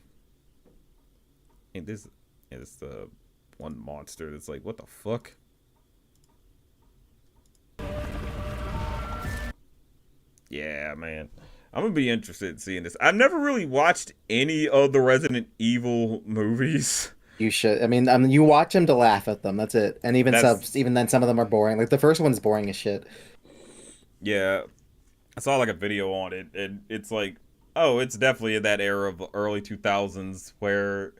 ain't this is the one monster that's like, what the fuck? Yeah, man. I'm gonna be interested in seeing this. I've never really watched any of the Resident Evil movies. You should. I mean, you watch them to laugh at them. That's it. And That's even then, some of them are boring. Like the first one's boring as shit. yeah. I saw like a video on it, and it's like, oh, it's definitely in that era of early 2000s where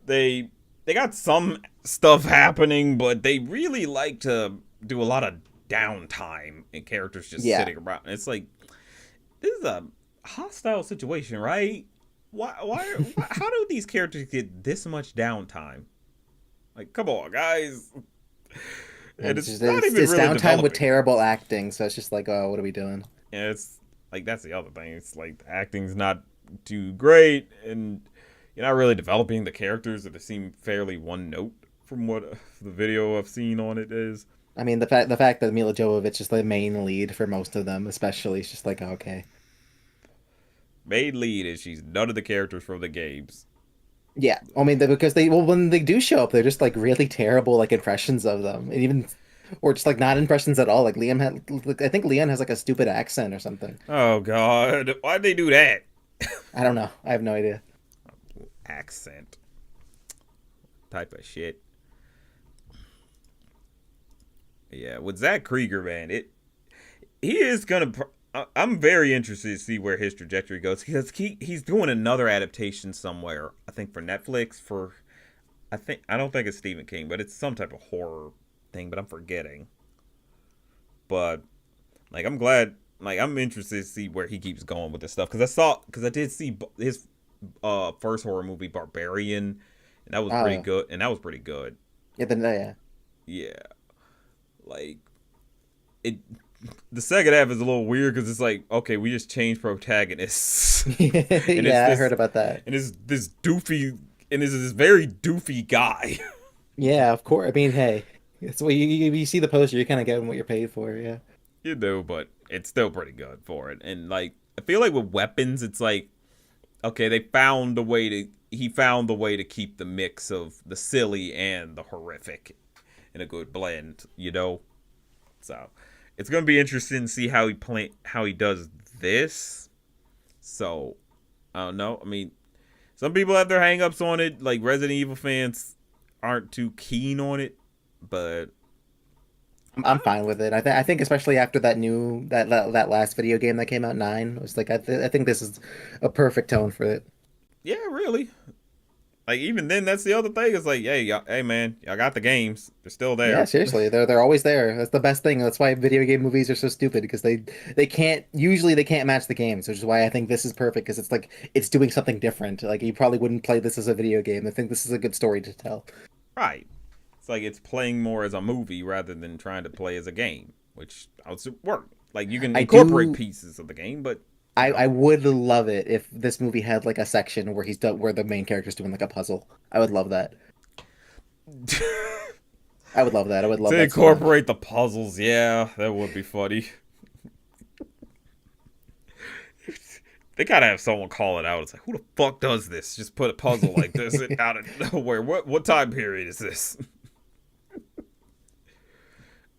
they they got some stuff happening, but they really like to do a lot of downtime and characters just Yeah. sitting around. It's like this is a hostile situation, right? Why how do these characters get this much downtime? Like, come on, guys. And And it's not even it's really downtime with developing. terrible acting, so it's just like, oh, what are we doing? And it's like that's the other thing. It's like the acting's not too great, and you're not really developing the characters that seem fairly one note from what the video I've seen on it is. I mean, the fact that Mila Jovovich is the main lead for most of them, especially, it's just like, okay. Main lead is she's none of the characters from the games. Yeah, I mean, because when they do show up, they're just like really terrible like impressions of them, and even or just like not impressions at all. Like Liam had, I think Liam has like a stupid accent or something. Oh God, why'd they do that? I don't know. I have no idea. Accent type of shit. Yeah, with Zach Krieger, man, he is gonna. I'm very interested to see where his trajectory goes because he's doing another adaptation somewhere. I think for Netflix. I don't think it's Stephen King, but it's some type of horror thing. But I'm forgetting. But like, I'm glad. Like, I'm interested to see where he keeps going with this stuff because I did see his first horror movie, Barbarian, and that was pretty good. And that was pretty good. Yeah, yeah. Yeah, like it. The second half is a little weird because it's like, okay, we just changed protagonists. Yeah, I heard about that. And it's this doofy, and it's this very doofy guy. Yeah, of course. I mean, hey, it's what you see the poster, you're kind of getting what you're paid for. Yeah. You know, but it's still pretty good for it. And like, I feel like with weapons, it's like, okay, he found the way to keep the mix of the silly and the horrific in a good blend, you know? So it's gonna be interesting to see how he does this. So I don't know. I mean, some people have their hang-ups on it. Like Resident Evil fans aren't too keen on it, but I'm fine with it. I think especially after that last video game that came out 9, it was like I think this is a perfect tone for it. yeah, really. Like even then, that's the other thing. It's like, hey man, y'all got the games. They're still there. Yeah, seriously, they're always there. That's the best thing. That's why video game movies are so stupid because they can't match the games, which is why I think this is perfect because it's like it's doing something different. Like you probably wouldn't play this as a video game. I think this is a good story to tell. Right. It's like it's playing more as a movie rather than trying to play as a game, which also work. Like you can incorporate pieces of the game, but I would love it if this movie had like a section where where the main character's doing like a puzzle. I would love that. I would love that. I would love to that incorporate the puzzles. Yeah, that would be funny. They gotta have someone call it out. It's like, who the fuck does this? Just put a puzzle like this out of nowhere. What time period is this?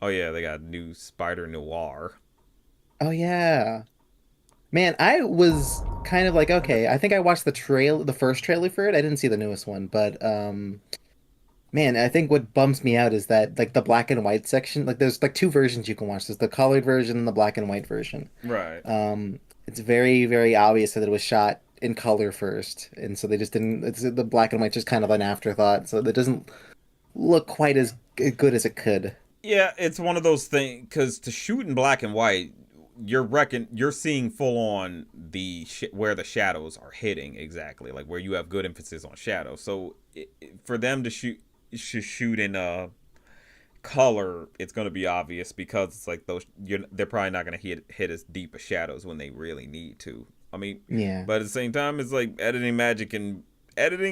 Oh yeah, they got new Spider Noir. Oh yeah. Man, I was kind of like, okay, I think I watched the first trailer for it. I didn't see the newest one, but man, I think what bums me out is that like the black and white section, like there's like two versions you can watch. There's the colored version and the black and white version. Right. It's very, very obvious that it was shot in color first, and so they just didn't. The black and white just kind of an afterthought, so it doesn't look quite as good as it could. Yeah, it's one of those things because to shoot in black and white, you're seeing full on where the shadows are hitting exactly, like where you have good emphasis on shadow. So for them to shoot in color, it's going to be obvious because it's like they're probably not going to hit as deep as shadows when they really need to. I mean, yeah. But at the same time, it's like editing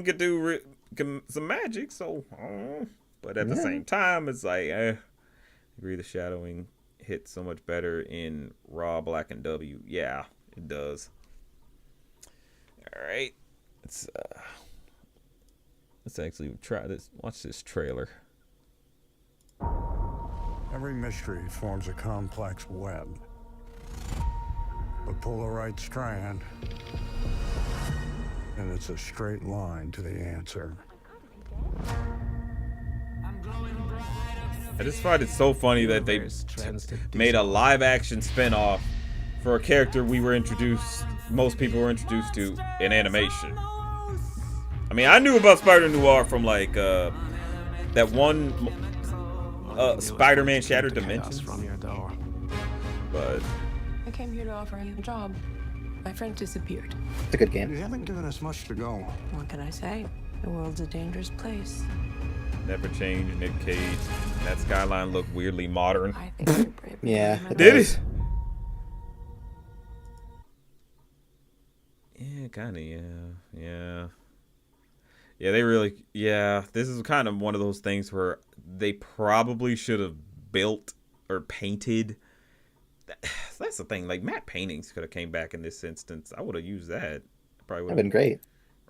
could do some magic. So, but at the same time, it's like I agree the shadowing hits so much better in raw black and W. Yeah, it does. All right, let's actually try this. Watch this trailer. Every mystery forms a complex web. But pull the right strand, and it's a straight line to the answer. I just find it so funny that they made a live-action spin-off for a character most people were introduced to in animation. I mean, I knew about Spider Noir from like that one Spider-Man Shattered Dimensions. But I came here to offer you a job. My friend disappeared. It's a good You game. haven't given us much to go. What can I say? The world's a dangerous place. Never Change, Nick Cage. That skyline looked weirdly modern. I think you're brave. Yeah, Remember it Did does. it? Yeah, kind of, yeah. Yeah, they really, yeah, this is kind of one of those things where they probably should have built or painted. That's the thing, like, matte paintings could have came back in this instance. I would have used that. Probably would That'd been great.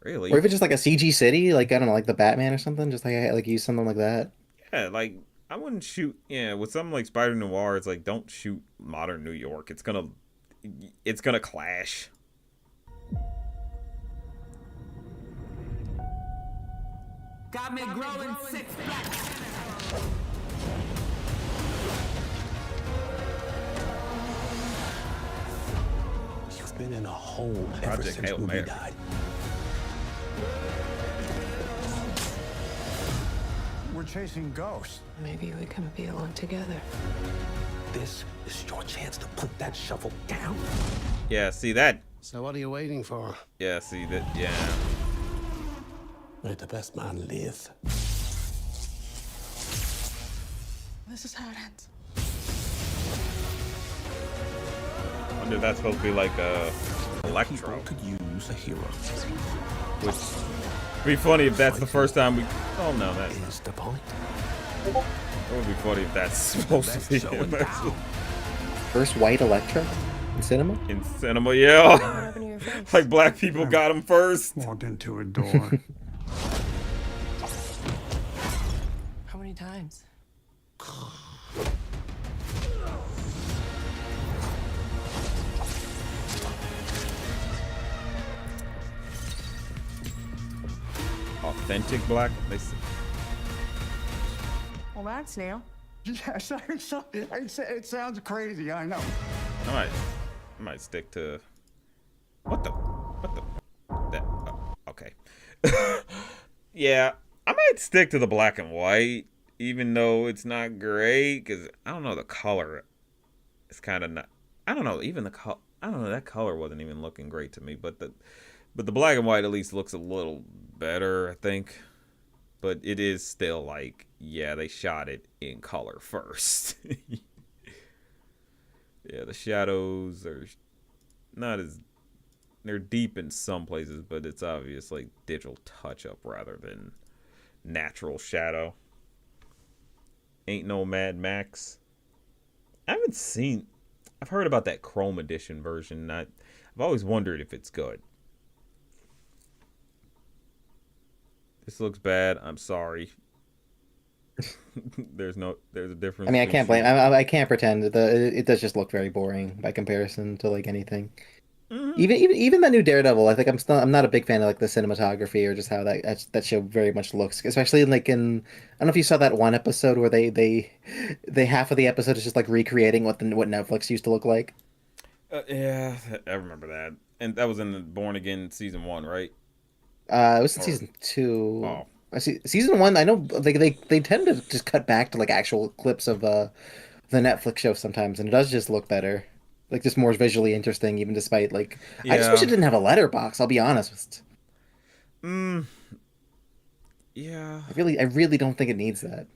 Really? Or if it's just like a CG city, like I don't know, like the Batman or something, just like use something like that. Yeah, like, I wouldn't shoot, yeah, with something like Spider Noir, it's like, don't shoot modern New York. It's gonna clash. Got me growing 6 packs. You've been in a hole ever Project since Hail Ruby Mary. died. We're chasing ghosts. Maybe we can be alone together. This is your chance to put that shovel down. Yeah, see that? So what are you waiting for? Yeah, see that, yeah. Let the best man live. This is how it ends. I wonder if that's supposed to be like Electro. Could use a hero. Which would be funny if that's the first time we. Oh no, that Is the point? would be funny if that's supposed to be Show him and actually. down. First white Electro in cinema. In cinema. Yeah, What happened to your face? like black people got him first. Walked into a door. How many times? Authentic black. They say. Well, that's new. Yes, it sounds crazy, I know. I might stick to. What the? That. Okay. Yeah, I might stick to the black and white, even though it's not great. Cause I don't know, the color. It's kind of not. I don't know. Even the color. I don't know. That color wasn't even looking great to me. But the black and white at least looks a little better, I think. But it is still like, yeah, they shot it in color first. Yeah, the shadows are not as, they're deep in some places, but it's obvious like digital touch up rather than natural shadow. Ain't no Mad Max. I haven't seen, I've heard about that Chrome Edition version. I've always wondered if it's good. This looks bad. I'm sorry. There's a difference. I mean, I between can't blame. shooting- I can't pretend. It does just look very boring by comparison to like anything. Mm-hmm. Even that new Daredevil, I think I'm not a big fan of like the cinematography or just how that show very much looks. Especially like in, I don't know if you saw that one episode where they half of the episode is just like recreating what Netflix used to look like. Yeah, I remember that, and that was in the Born Again season 1, right? It was in season 2. Oh. I see season 1. I know they tend to just cut back to like actual clips of the Netflix show sometimes, and it does just look better, like just more visually interesting, even despite like I just wish it didn't have a letterbox. I'll be honest. Yeah. I really don't think it needs that.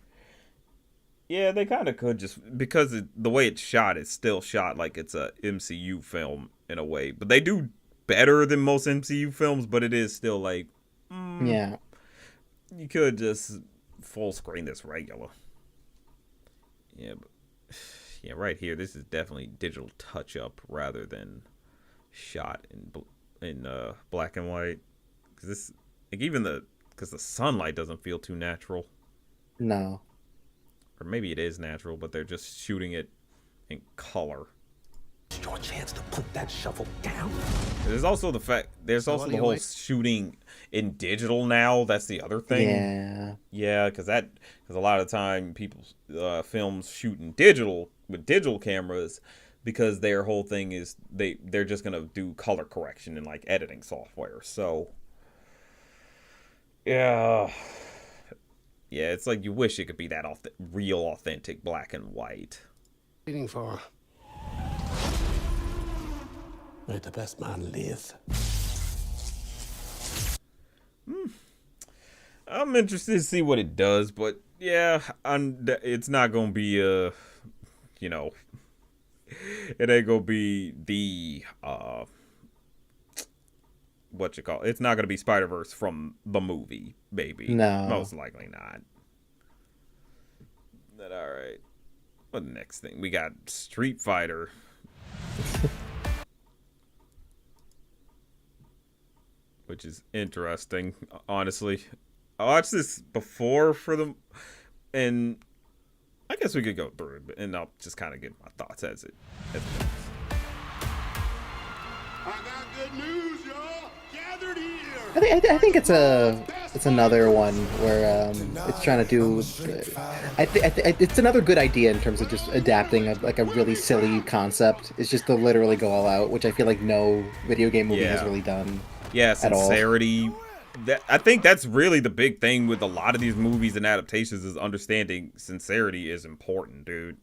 Yeah, they kind of could, just because the way it's shot, it's still shot like it's a MCU film in a way. But they do better than most MCU films, but it is still like, Yeah. you could just full screen this regular. Yeah, but yeah, right here, this is definitely digital touch up rather than shot in black and white. Because this, like, because the sunlight doesn't feel too natural. No. Or maybe it is natural, but they're just shooting it in color. It's your chance to put that shovel down. There's also the whole shooting in digital now. That's the other thing. Yeah. Yeah, because a lot of the time people films shoot in digital with digital cameras because their whole thing is they're just gonna do color correction in like editing software. So yeah. Yeah, it's like you wish it could be that real, authentic black and white. Waiting for. Let the best man live. I'm interested to see what it does, but yeah, it's not gonna be you know, it ain't gonna be the what you call it. It's not gonna be Spider-Verse from the movie, baby. No. Most likely not. But all right. What next thing? We got Street Fighter. Which is interesting, honestly. I watched this before for them, and I guess we could go through it, and I'll just kind of give my thoughts as it goes. I got good news, y'all. Gathered here. I think it's another one where it's trying to do. It's another good idea in terms of just adapting a really silly concept. It's just to literally go all out, which I feel like no video game movie has really done. Yeah, at all. sincerity. I think that's really the big thing with a lot of these movies and adaptations is understanding sincerity is important, dude.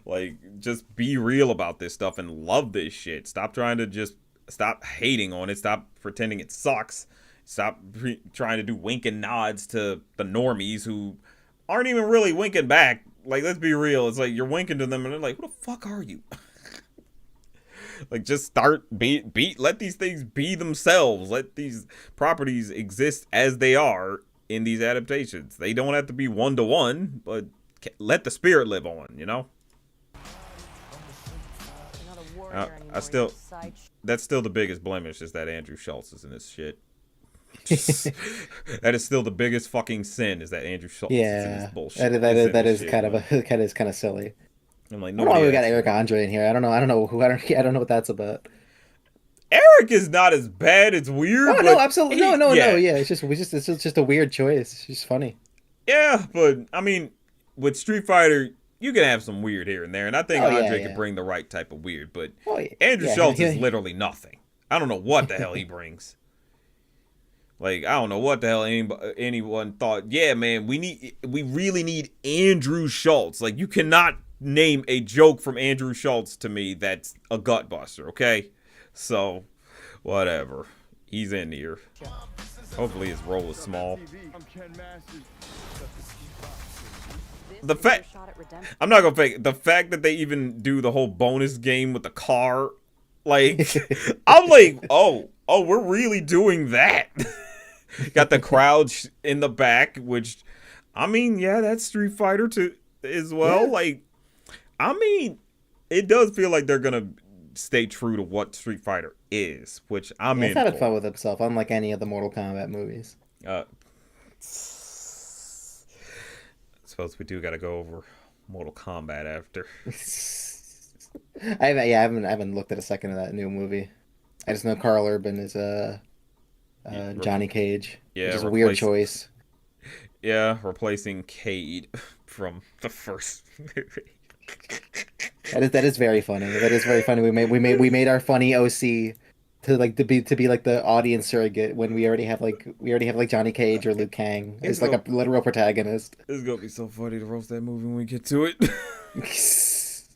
Like, just be real about this stuff and love this shit. Stop trying to just stop hating on it. Stop pretending it sucks. Stop trying to do wink and nods to the normies who aren't even really winking back. Like, let's be real. It's like you're winking to them and they're like, who the fuck are you? Like, just let these things be themselves. Let these properties exist as they are in these adaptations. They don't have to be one-to-one, but let the spirit live on, you know? That's still the biggest blemish is that Andrew Schultz is in this shit. That is still the biggest fucking sin is that Andrew Schultz is in this bullshit. That is kind of silly. I'm like, I don't know why we got Eric Andre in here. I don't know what that's about. Eric is not as bad. It's weird. Oh no, absolutely no. Yeah, it's just a weird choice. It's just funny. Yeah, but I mean, with Street Fighter, you can have some weird here and there, and I think Andre can bring the right type of weird. But Andrew Schultz is literally nothing. I don't know what the hell he brings. Like, I don't know what the hell anyone thought. Yeah, man, we really need Andrew Schultz. Like, you cannot name a joke from Andrew Schultz to me that's a gut buster, okay? So, whatever. He's in here. Hopefully his role is small. I'm not gonna fake it. The fact that they even do the whole bonus game with the car, like, I'm like, oh, we're really doing that. Got the crowd in the back, which, I mean, yeah, that's Street Fighter too as well. Yeah. Like, I mean, it does feel like they're gonna stay true to what Street Fighter is, which I'm in. He's having fun with himself, unlike any of the Mortal Kombat movies. Suppose we do got to go over Mortal Kombat after. I haven't looked at a second of that new movie. I just know Carl Urban is Johnny Cage, which is a weird choice. Yeah, replacing Cade from the first movie. That is very funny. That is very funny. We made our funny OC to be like the audience surrogate when we already have like Johnny Cage or Liu Kang as like a literal protagonist. It's gonna be so funny to roast that movie when we get to it. This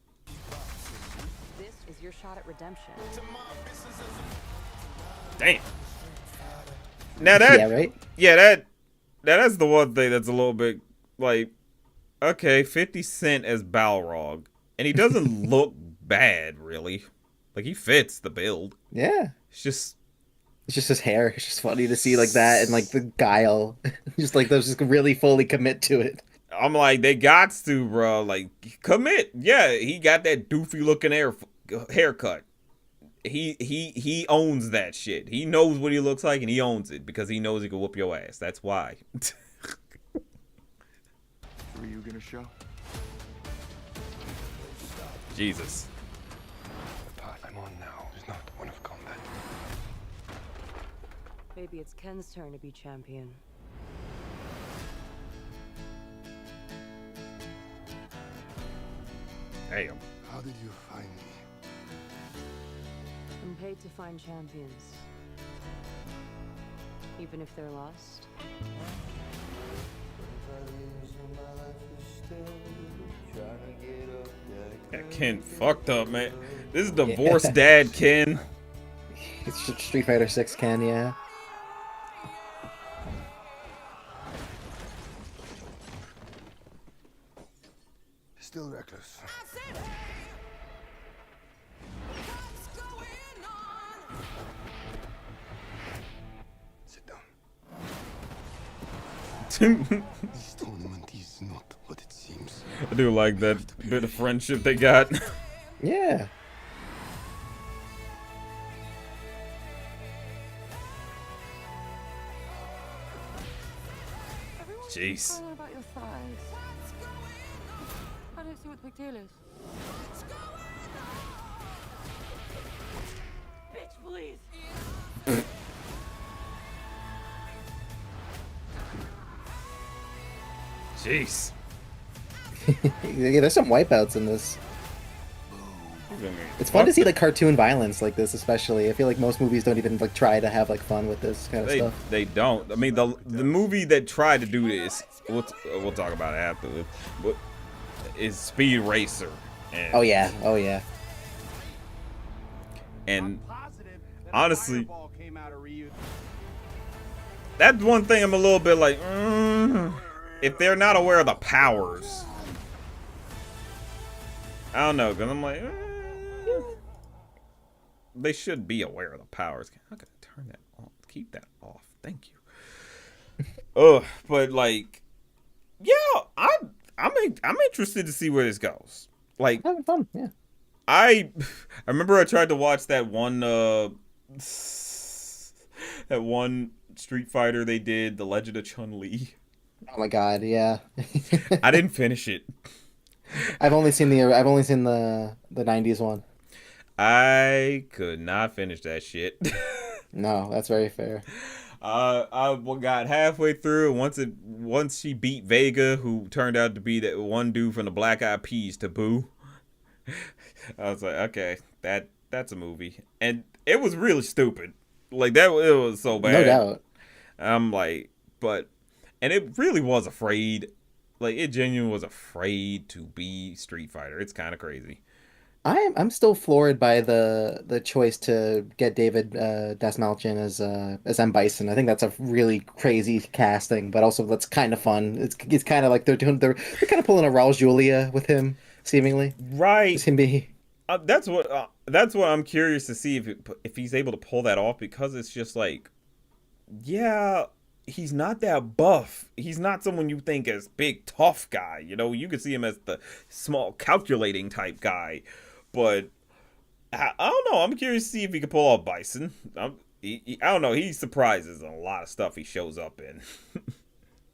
is your shot at redemption. Damn. Now that that's the one thing that's a little bit like, okay, 50 Cent as Balrog, and he doesn't look bad really. Like, he fits the build. Yeah. It's just his hair. It's just funny to see like that and like the guile. Just like those just really fully commit to it. I'm like, they gots to, bro. Like, commit. Yeah, he got that doofy looking haircut. He owns that shit. He knows what he looks like and he owns it because he knows he can whoop your ass. That's why. Were you gonna show? Jesus. The path I'm on now is not one of combat. Maybe it's Ken's turn to be champion. Damn. How did you find me? I'm paid to find champions. Even if they're lost. Got Ken fucked up, man. This is divorced dad Ken. It's Street Fighter 6 Ken, yeah. Still reckless. Sit down. This tournament is not what it seems. I do like that bit of friendship they got. Yeah. Jeez. About your thighs. I don't see what the big deal is. Bitch, please. Jeez. Yeah, there's some wipeouts in this. It's fun to see like cartoon violence like this, especially. I feel like most movies don't even like try to have like fun with this kind of stuff. They don't. I mean, the movie that tried to do this, we'll talk about it after, but is Speed Racer. And, Oh yeah, oh yeah. And honestly, that's one thing I'm a little bit like, if they're not aware of the powers, I don't know, because I'm like, they should be aware of the powers. How can I turn that off? Keep that off. Thank you. But like, yeah, I'm interested to see where this goes. Like, Having fun, yeah. I remember I tried to watch that one Street Fighter they did, The Legend of Chun-Li. Oh my god, yeah. I didn't finish it. I've only seen the 90s one. I could not finish that shit. No, that's very fair. I got halfway through, and once she beat Vega, who turned out to be that one dude from the Black Eyed Peas, Taboo, I was like, okay, that's a movie, and it was really stupid. Like it was so bad. No doubt. I'm like, and it really was afraid. Like it genuinely was afraid to be Street Fighter. It's kind of crazy. I'm still floored by the choice to get David Dasmalchian as M. Bison. I think that's a really crazy casting, but also that's kind of fun. It's kind of like they're kind of pulling a Raul Julia with him, seemingly. Right. Just him be. That's what I'm curious to see if he's able to pull that off, because it's just like, yeah, he's not that buff. He's not someone you think as big tough guy. You know, you could see him as the small calculating type guy. But I don't know. I'm curious to see if he can pull off Bison. I don't know. He surprises in a lot of stuff he shows up in.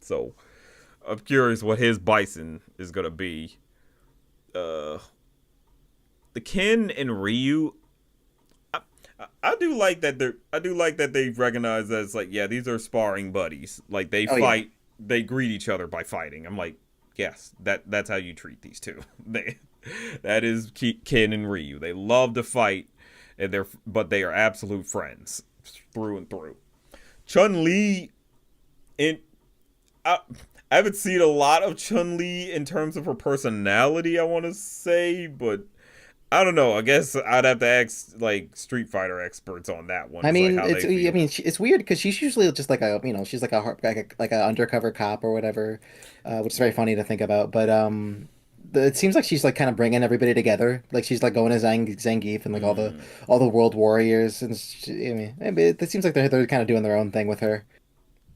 So I'm curious what his Bison is gonna be. The Ken and Ryu. I do like that they recognize that it's like, yeah, these are sparring buddies. Like they fight, yeah. They greet each other by fighting. I'm like, yes, that's how you treat these two. That is Ken and Ryu. They love to fight, but they are absolute friends through and through. Chun-Li, I haven't seen a lot of Chun-Li in terms of her personality, I want to say, but I don't know. I guess I'd have to ask like Street Fighter experts on that one. I mean, it's weird because she's usually just like she's like a undercover cop or whatever, which is very funny to think about. But it seems like she's like kind of bringing everybody together. Like she's like going to Zangief and like all the world warriors, and it seems like they're kind of doing their own thing with her.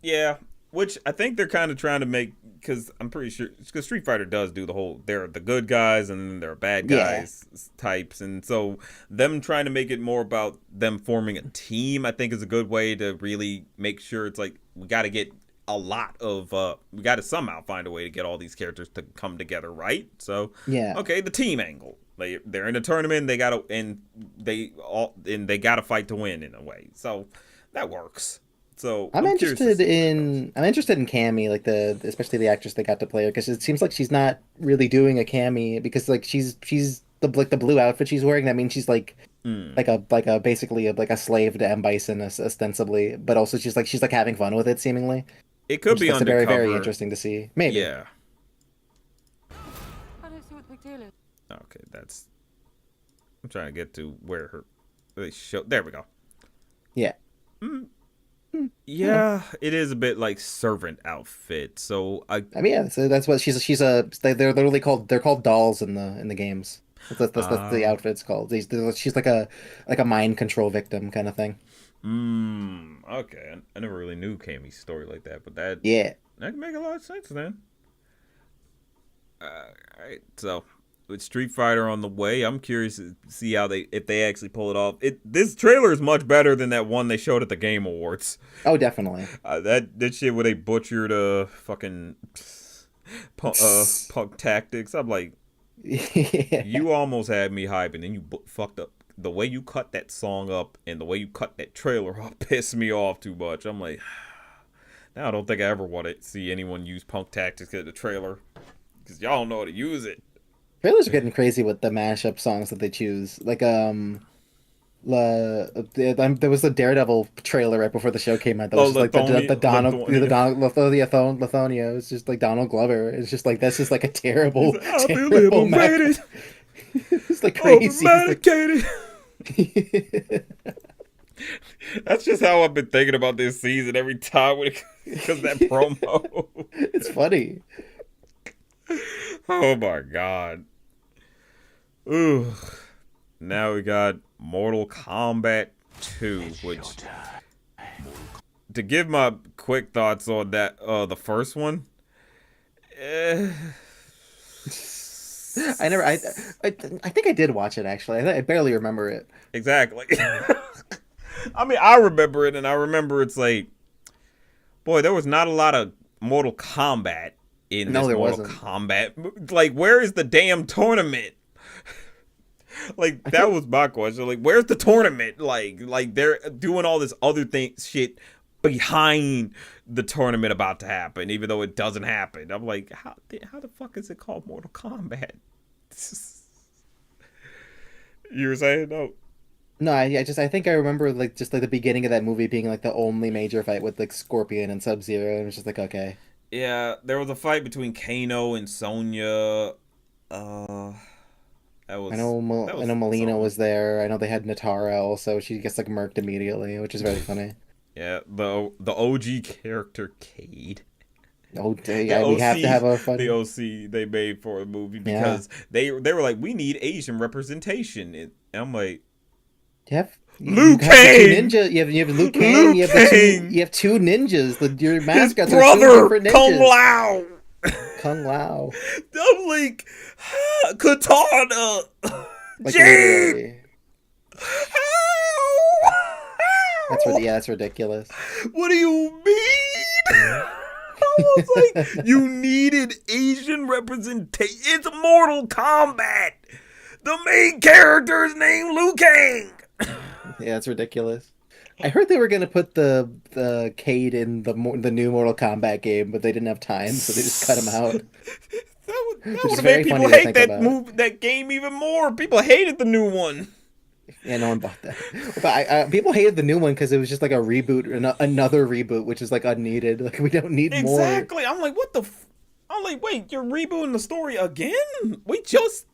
Yeah, which I think they're kind of trying to make, because I'm pretty sure, because Street Fighter does do the whole, they're the good guys and then they're bad guys types, and so them trying to make it more about them forming a team, I think is a good way to really make sure it's like, we got to get we got to somehow find a way to get all these characters to come together, right? So okay, the team angle. They're in a tournament, they gotta fight to win in a way, so that works. So I'm interested in Cammy, like especially the actress that got to play her, because it seems like she's not really doing a Cammy, because like she's the blue outfit she's wearing. That means she's like basically a slave to M. Bison ostensibly, but also she's like having fun with it seemingly. It could be undercover. Very very interesting to see. Maybe. Yeah. I don't see what the big deal is. Okay, trying to get to where they show. There we go. Yeah. Yeah, it is a bit like servant outfit. So I mean, yeah. So that's what they're literally called. They're called dolls in the games. That's what the outfit's called. She's like a mind control victim kind of thing. Okay. I never really knew Cammy's story like that, but that can make a lot of sense then. Alright, so with Street Fighter on the way, I'm curious to see if they actually pull it off. This trailer is much better than that one they showed at the Game Awards. Oh, definitely. That shit where they butchered fucking punk tactics. I'm like, you almost had me hyping, and you fucked up. The way you cut that song up and the way you cut that trailer up pissed me off too much. I'm like, now I don't think I ever want to see anyone use punk tactics in the trailer because y'all don't know how to use it. Trailers are getting crazy with the mashup songs that they choose. Like there was the Daredevil trailer right before the show came out. That was just like the Lithonia. It's just like Donald Glover. It's just like that's just like a terrible, terrible mashup. It's like crazy. That's just how I've been thinking about this season every time because that promo. It's funny. Oh my god. Ooh. Now we got Mortal Kombat 2, which to give my quick thoughts on that the first one. I think I did watch it actually. I barely remember it. Exactly. I mean, I remember it, and I remember it's like, boy, there was not a lot of Mortal Kombat in this Mortal Kombat. Like, where is the damn tournament? Like, that was my question. Like, where's the tournament? Like they're doing all this other shit behind the tournament about to happen, even though it doesn't happen. I'm like, how the fuck is it called Mortal Kombat? You were saying no? No, I think I remember like just like the beginning of that movie being like the only major fight with like Scorpion and Sub-Zero, and it was just like okay. Yeah, there was a fight between Kano and Sonya. I know Melina was there. I know they had Natara also. She gets like murked immediately, which is very funny. Yeah, the OG character Cade. Oh, yeah, we have to have a fun. The OC they made for the movie because they were like, we need Asian representation, and I'm like, Liu Kang. You have Liu Kang. You have two ninjas. Your mascots His brother, are two different ninjas. Kung Lao. Kung Lao. I'm like, Katana. Like, Jade. That's ridiculous. What do you mean? I was like, you needed Asian representation. It's Mortal Kombat. The main character is named Liu Kang. Yeah, it's ridiculous. I heard they were gonna put the Cade in the new Mortal Kombat game, but they didn't have time, so they just cut him out. That would have made people hate that game even more. People hated the new one. Yeah, no one bought that. But people hated the new one because it was just like a reboot, another reboot, which is like unneeded. Like we don't need more. Exactly. I'm like, what the? I'm like, wait, you're rebooting the story again? We just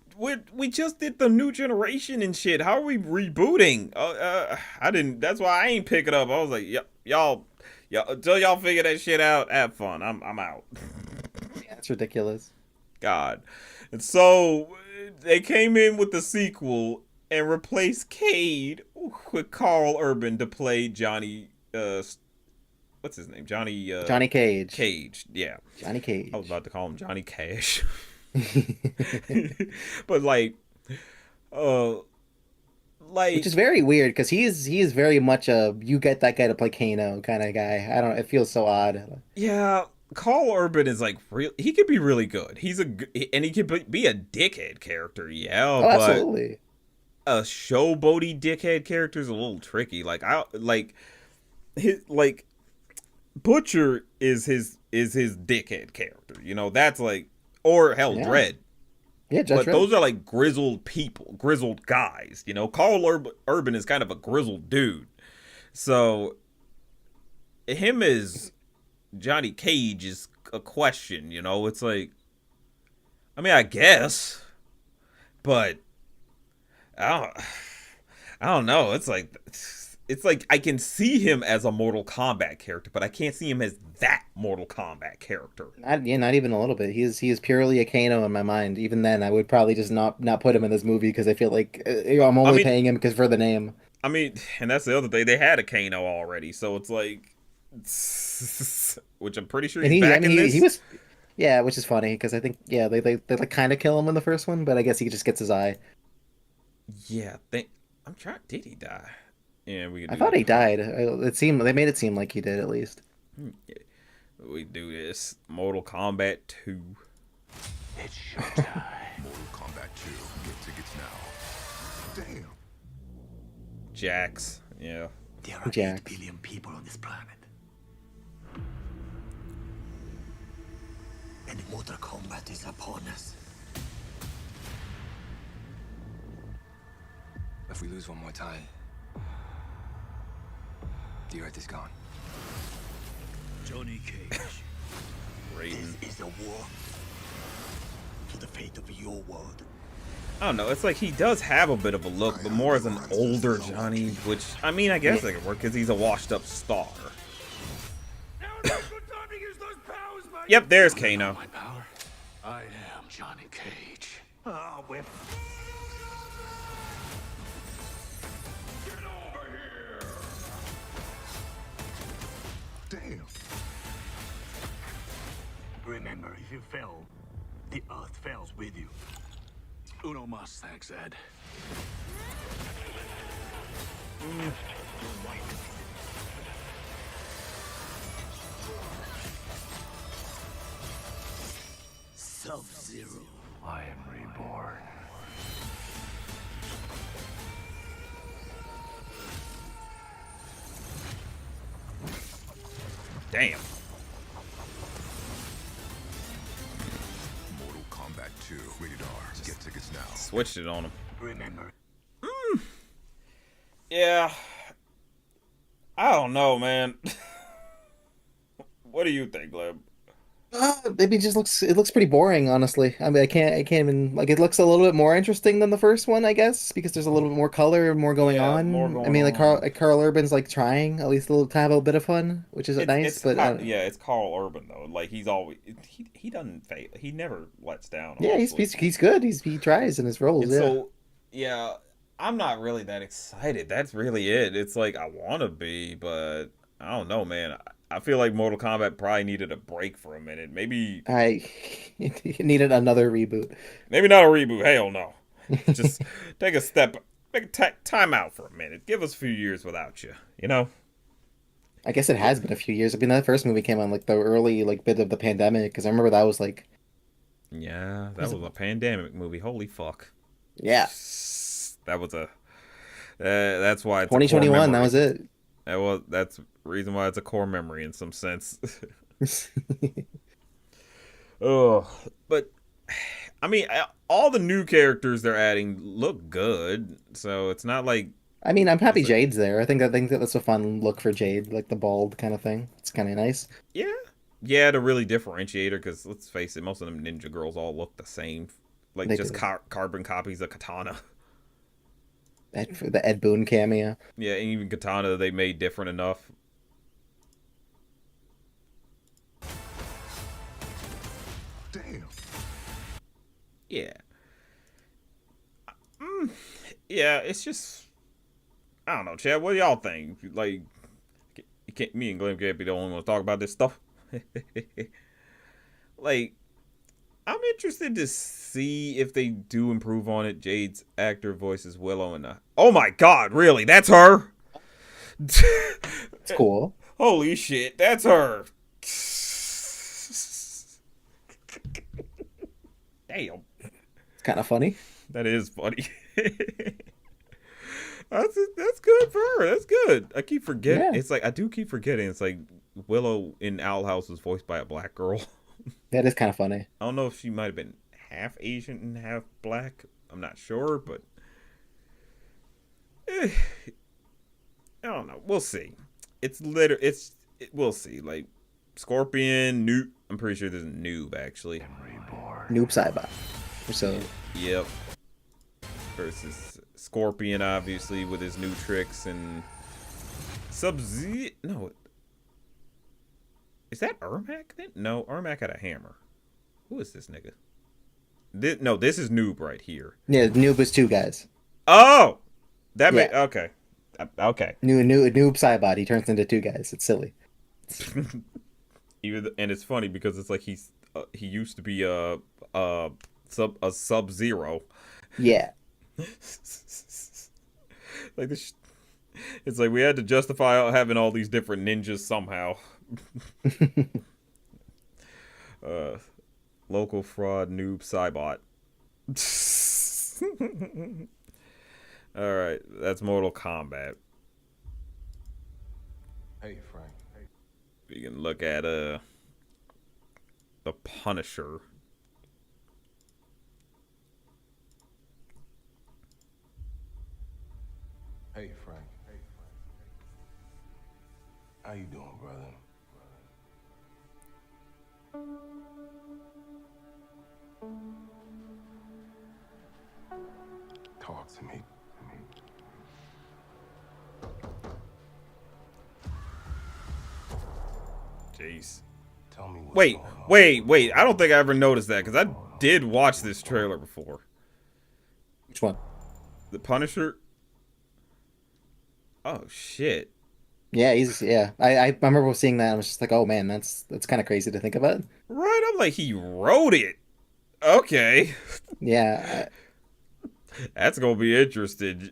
did the new generation and shit. How are we rebooting? I didn't. That's why I ain't pick it up. I was like, y'all, until y'all figure that shit out, have fun. I'm out. Yeah, it's ridiculous. God. And so they came in with the sequel and replaced Cade with Carl Urban to play Johnny. What's his name? Johnny Cage. Cage, yeah. Johnny Cage. I was about to call him Johnny Cash. But like which is very weird because he is very much a you get that guy to play Kano kind of guy. I don't. It feels so odd. Yeah, Carl Urban is like real. He could be really good. And he could be a dickhead character. Yeah, but absolutely. A showboaty dickhead character is a little tricky. Butcher is his dickhead character. You know, that's like, or hell, Dredd. Yeah, Judge Dredd. Those are like grizzled people, grizzled guys. You know, Carl Urban is kind of a grizzled dude. So him as Johnny Cage is a question. You know, it's like, I mean, I guess, but I don't, I don't know. It's like I can see him as a Mortal Kombat character, but I can't see him as that Mortal Kombat character. Not even a little bit. He is purely a Kano in my mind. Even then, I would probably just not put him in this movie because I feel like I'm I only mean, paying him because for the name. I mean, and that's the other thing. They had a Kano already, so it's like, which I'm pretty sure And he's back in this. he was, yeah, which is funny because I think they like kind of kill him in the first one, but I guess he just gets his eye. Yeah, I'm trying. Did he die? Yeah, we can I do thought that. he died. They made it seem like he did at least. We do this. Mortal Kombat 2. It's showtime. Mortal Kombat 2. Get tickets now. Damn. Jax. Yeah. There are Jax. 8 billion people on this planet. And Mortal Kombat is upon us. If we lose one more time, the Earth is gone. Johnny Cage, Raiden. this is a war to the fate of your world. I don't know. It's like he does have a bit of a look, but more as an older Johnny, which, I mean, I guess it could work because he's a washed up star. Yep, there's Kano. My power? I am Johnny Cage. Ah, we're... Damn. Remember, if you fell, the earth falls with you. Uno mas, thanks, Ed. Sub-Zero. I am reborn. Damn. Mortal Kombat 2. Rated R. Get tickets now. Switched it on him. Remember. Yeah. I don't know, man. What do you think, Gleb? Maybe it looks pretty boring, honestly. I mean, I can't even like it looks a little bit more interesting than the first one, I guess, because there's a little bit more color, more going Yeah, on. more going I mean, on. like Carl Urban's like trying at least a little to have a bit of fun, which is nice. But yeah, it's Carl Urban though. Like he's always he doesn't fail. He never lets down. yeah, honestly. he's good. He tries in his roles. And Yeah. so yeah, I'm not really that excited. That's really it. It's like I want to be, but I don't know, man. I feel like Mortal Kombat probably needed a break for a minute. Maybe I needed another reboot. not a reboot. Hell no. Just take a step, take a time out for a minute. Give us a few years without you. You know. I guess it has been a few years. I mean, that first movie came on like the early like bit of the pandemic because I remember that was like Yeah, that was a pandemic movie. Holy fuck. yeah, That was a. That's why it's 2021. That was it. That's the reason why it's a core memory in some sense. Oh, but I mean, all the new characters they're adding look good, so it's not like. I mean, I'm happy Jade's there. I think that's a fun look for Jade, like the bald kind of thing. It's kind of nice. Yeah, to really differentiate her, because let's face it, most of them ninja girls all look the same, like They just do. carbon copies of Katana. The Ed Boon cameo. Yeah, and even Katana they made different enough. Damn. Yeah. Yeah, it's just I don't know, Chad. What do y'all think? Like, me and Glenn can't be the only one to talk about this stuff. Like, I'm interested to see if they do improve on it. Jade's actor voices Willow in the. Oh my God! Really? That's her? It's cool. Holy shit! That's her. Damn. It's kind of funny. That is funny. That's good for her. That's good. I keep forgetting. Yeah. It's like I do keep forgetting. It's like Willow in Owl House was voiced by a black girl. That is kind of funny. I don't know if she might have been half Asian and half black. I'm not sure, but I don't know. We'll see. We'll see. Like Scorpion, Noob. I'm pretty sure there's a Noob actually. Noob Saibot. So Yep. Versus Scorpion, obviously, with his new tricks, and Sub-Z. No, is that Ermac then? No, Ermac had a hammer. Who is this nigga? No, this is Noob right here. Yeah, Noob was two guys. Oh, that Yeah. made okay. Okay. Noob Cybot. He turns into two guys. It's silly. And it's funny because it's like he used to be a Sub-Zero. Yeah. Like this. It's like we had to justify having all these different ninjas somehow. Local fraud noob Cybot. All right, that's Mortal Kombat. Hey, Frank. Hey. You can look at the Punisher. Hey, Frank. Hey, Frank. How you doing, brother? Talk to me. Jeez. Tell me what's Wait. going on. Wait. I don't think I ever noticed that because I did watch this trailer before. Which one? The Punisher. Oh shit. Yeah, I remember seeing that. I was just like, oh man, that's kind of crazy to think about. Right, I'm like, he wrote it. Okay. Yeah. That's gonna be interesting.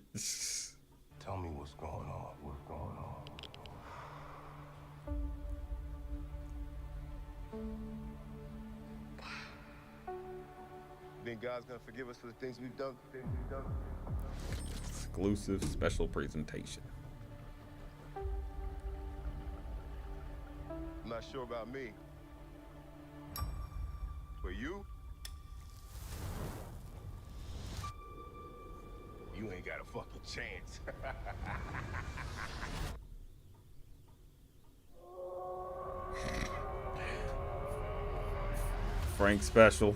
Tell me what's going on. What's going on? Think God's gonna forgive us for the things we've done? Exclusive special presentation. I'm not sure about me. But you? You ain't got a fucking chance. Frank special.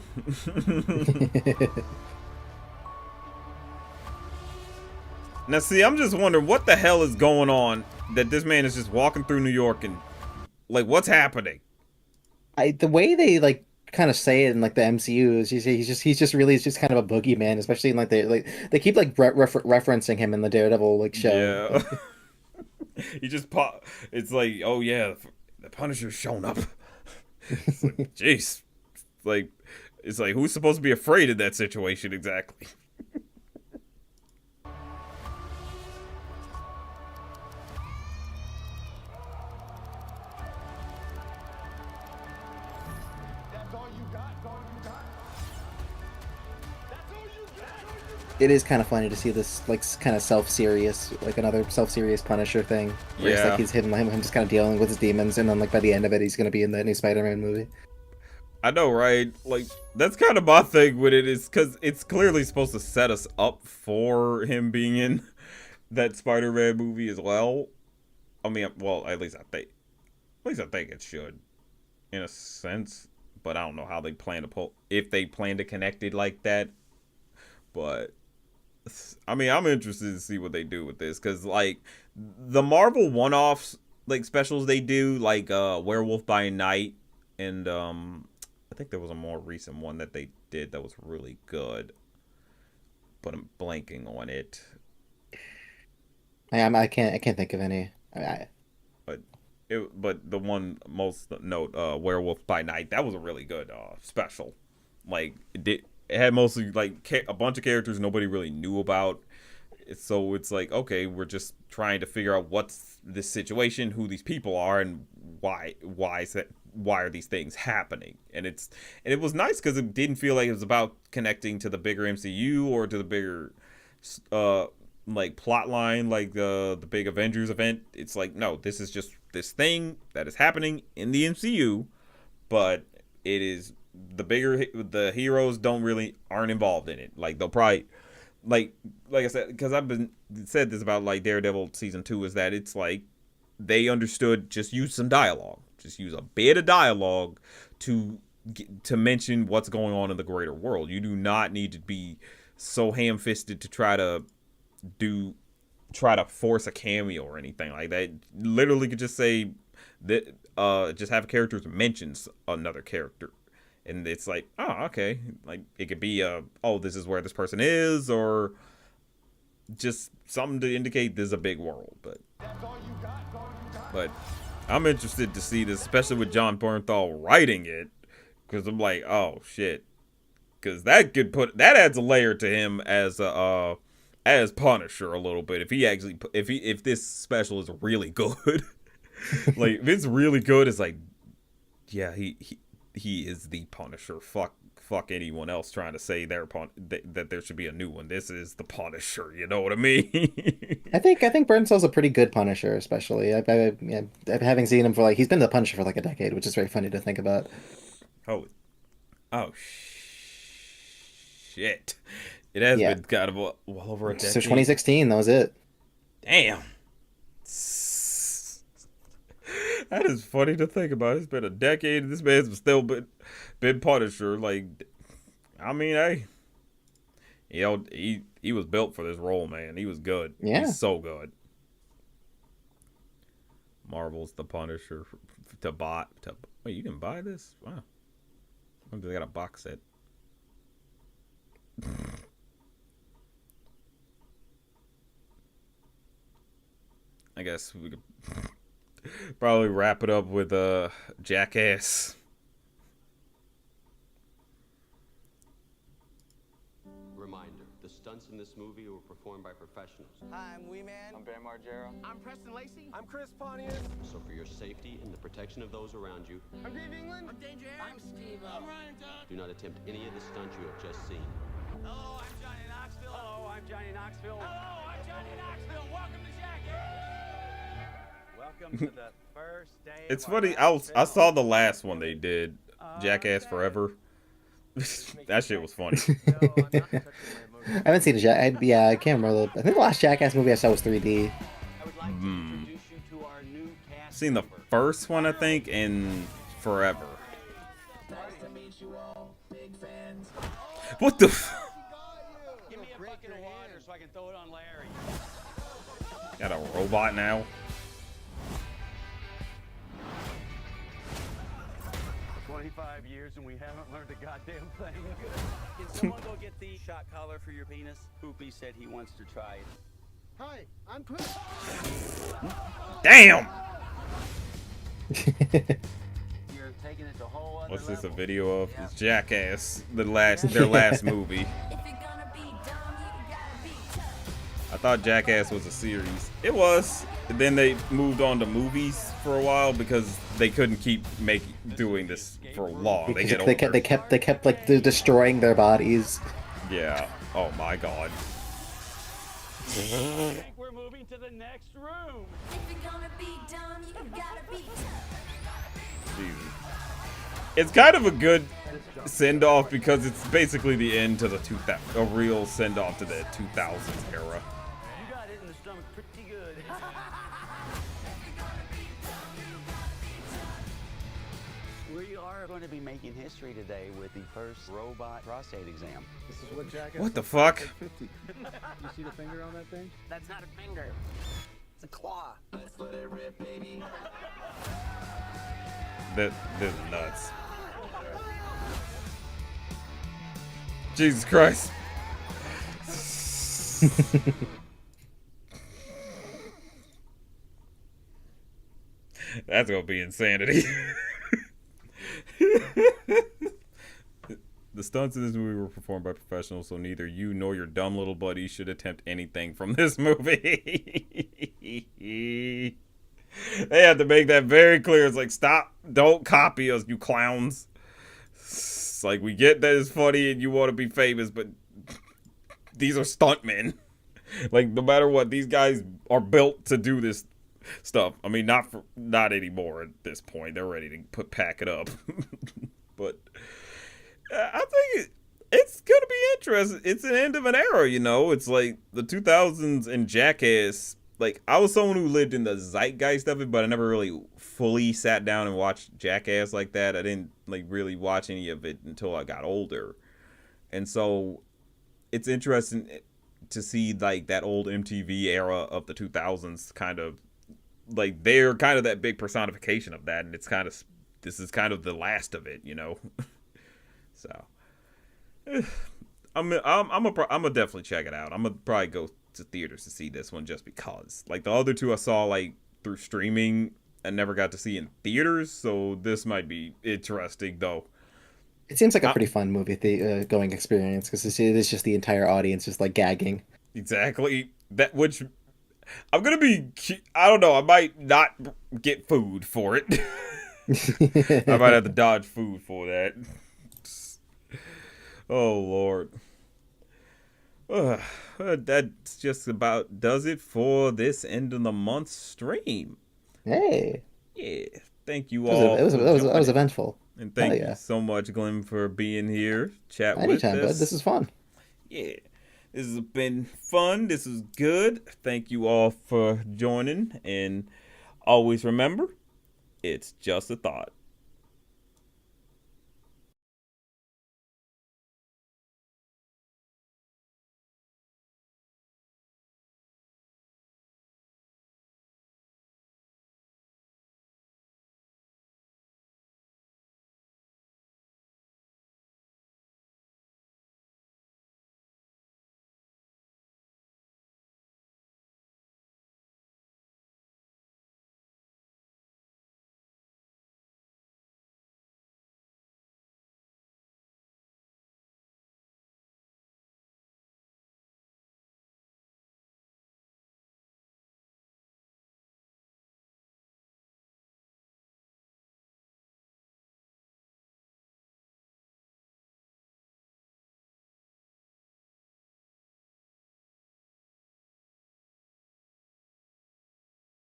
Now, see, I'm just wondering what the hell is going on that this man is just walking through New York and, like, what's happening? The way they like kind of say it in like the MCU is he's just really just kind of a boogeyman, especially in like they keep like referencing him in the Daredevil like show. Yeah. He just pop. It's like, oh yeah, the Punisher's shown up. It's like, jeez. It's like who's supposed to be afraid of that situation exactly? It is kind of funny to see this like kind of self-serious, like another self-serious Punisher thing. Where it's Yeah. like he's him just kind of dealing with his demons, and then like by the end of it, he's gonna be in the new Spider-Man movie. I know, right? Like, that's kind of my thing with it, is because it's clearly supposed to set us up for him being in that Spider-Man movie as well. I mean, well, at least I think it should, in a sense. But I don't know how they plan to if they plan to connect it like that. But I mean, I'm interested to see what they do with this, because like the Marvel one-offs, like specials they do, like Werewolf by Night, and I think there was a more recent one that they did that was really good, but I'm blanking on it. I can't think of any. But the one most note, Werewolf by Night, that was a really good special. Like it had mostly like a bunch of characters nobody really knew about. So it's like, okay, we're just trying to figure out what's this situation, who these people are, and why are these things happening. And it was nice because it didn't feel like it was about connecting to the bigger MCU or to the bigger like plot line, like the big Avengers event. It's like, no, this is just this thing that is happening in the MCU, but it is the heroes aren't involved in it. Like they'll probably like I said, because I've been said this about like Daredevil season 2, is that it's like they understood, just use some dialogue, just use a bit of dialogue to mention what's going on in the greater world. You do not need to be so ham-fisted to try to try to force a cameo or anything like that. Literally could just say that, just have characters mentions another character, and it's like, oh, okay, like it could be oh, this is where this person is, or just something to indicate there's a big world. But I'm interested to see this, especially with John Bernthal writing it, because I'm like, oh shit, because that adds a layer to him as Punisher a little bit. If this special is really good, like if it's really good, it's like, yeah, he is the Punisher. Fuck anyone else trying to say that there should be a new one. This is the Punisher. You know what I mean? I think Burnsall's a pretty good Punisher, especially. Having seen him for he's been the Punisher for like a decade, which is very funny to think about. Oh shit! It has been kind of well over a decade. So 2016, that was it. Damn. That is funny to think about. It's been a decade, and this man's still been Punisher. Like, I mean, hey, he was built for this role, man. He was good. Yeah, he's so good. Marvel's The Punisher wait, you can buy this? Wow. They got a box set. I guess we could probably wrap it up with Jackass. Reminder, the stunts in this movie were performed by professionals. Hi, I'm Wee Man. I'm Bam Margera. I'm Preston Lacey. I'm Chris Pontius. So for your safety and the protection of those around you, I'm Dave England. I'm Danger Aaron. I'm Steve. I'm Ryan Dunn. Do not attempt any of the stunts you have just seen. Hello, I'm Johnny Knoxville. Hello, I'm Johnny Knoxville. Hello, I'm Johnny Knoxville. Welcome to Jackass. Welcome to the first day. It's funny. I saw the last one they did, Jackass Forever. That shit was funny. I haven't seen I can't remember. I think the last Jackass movie I saw was 3D. Seen the first one, I think, in Forever. Nice to meet you all. Big fans. What the? Give me a bucket of water so I can throw it on Larry. Got a robot now. 25 years and we haven't learned a goddamn thing. Can someone go get the shot collar for your penis? Poopy said he wants to try it. Hi, I'm Puss. Damn! You're taking it to a whole other What's this a level. video of? It's Jackass, their last movie. I thought Jackass was a series. It was. And then they moved on to movies for a while because they couldn't keep doing this for long. They kept like destroying their bodies. Yeah. Oh my god. I think we're moving to the next room. If you're gonna be dumb, you gotta be tough. Jesus. It's kind of a good send off because it's basically the end to the a real send off to the 2000s era. You got it in the stomach pretty good. We are going to be making history today with the first robot prostate exam. This is what Jackass. What the fuck? 50. You see the finger on that thing? That's not a finger. It's a claw. Let's let it rip, baby. This is nuts. Jesus Christ. That's gonna be insanity. The stunts in this movie were performed by professionals, so neither you nor your dumb little buddy should attempt anything from this movie. They have to make that very clear. It's like, stop, don't copy us, you clowns. It's like, we get that it's funny and you want to be famous, but these are stuntmen. Like, no matter what, these guys are built to do this stuff. I mean, not anymore at this point. They're ready to pack it up. But I think it's gonna be interesting. It's an end of an era, you know. It's like the 2000s and Jackass. Like, I was someone who lived in the zeitgeist of it, but I never really fully sat down and watched Jackass like that. I didn't like really watch any of it until I got older, and so it's interesting to see like that old MTV era of the 2000s kind of like they're kind of that big personification of that, and it's kind of this is kind of the last of it, you know. So I'm gonna definitely check it out. I'm gonna probably go to theaters to see this one just because like the other two I saw like through streaming and never got to see in theaters, so this might be interesting though. It seems like a pretty fun movie going experience because it's just the entire audience just like gagging. Exactly. That which I'm gonna be. I don't know. I might not get food for it. I might have to dodge food for that. Oh Lord. That's just about does it for this end of the month stream. Hey. Yeah. Thank you all. That was eventful. And thank you so much, Glenn, for being here. Chat Anytime, with us. bud. This is fun. Yeah. This has been fun. This is good. Thank you all for joining. And always remember, it's just a thought.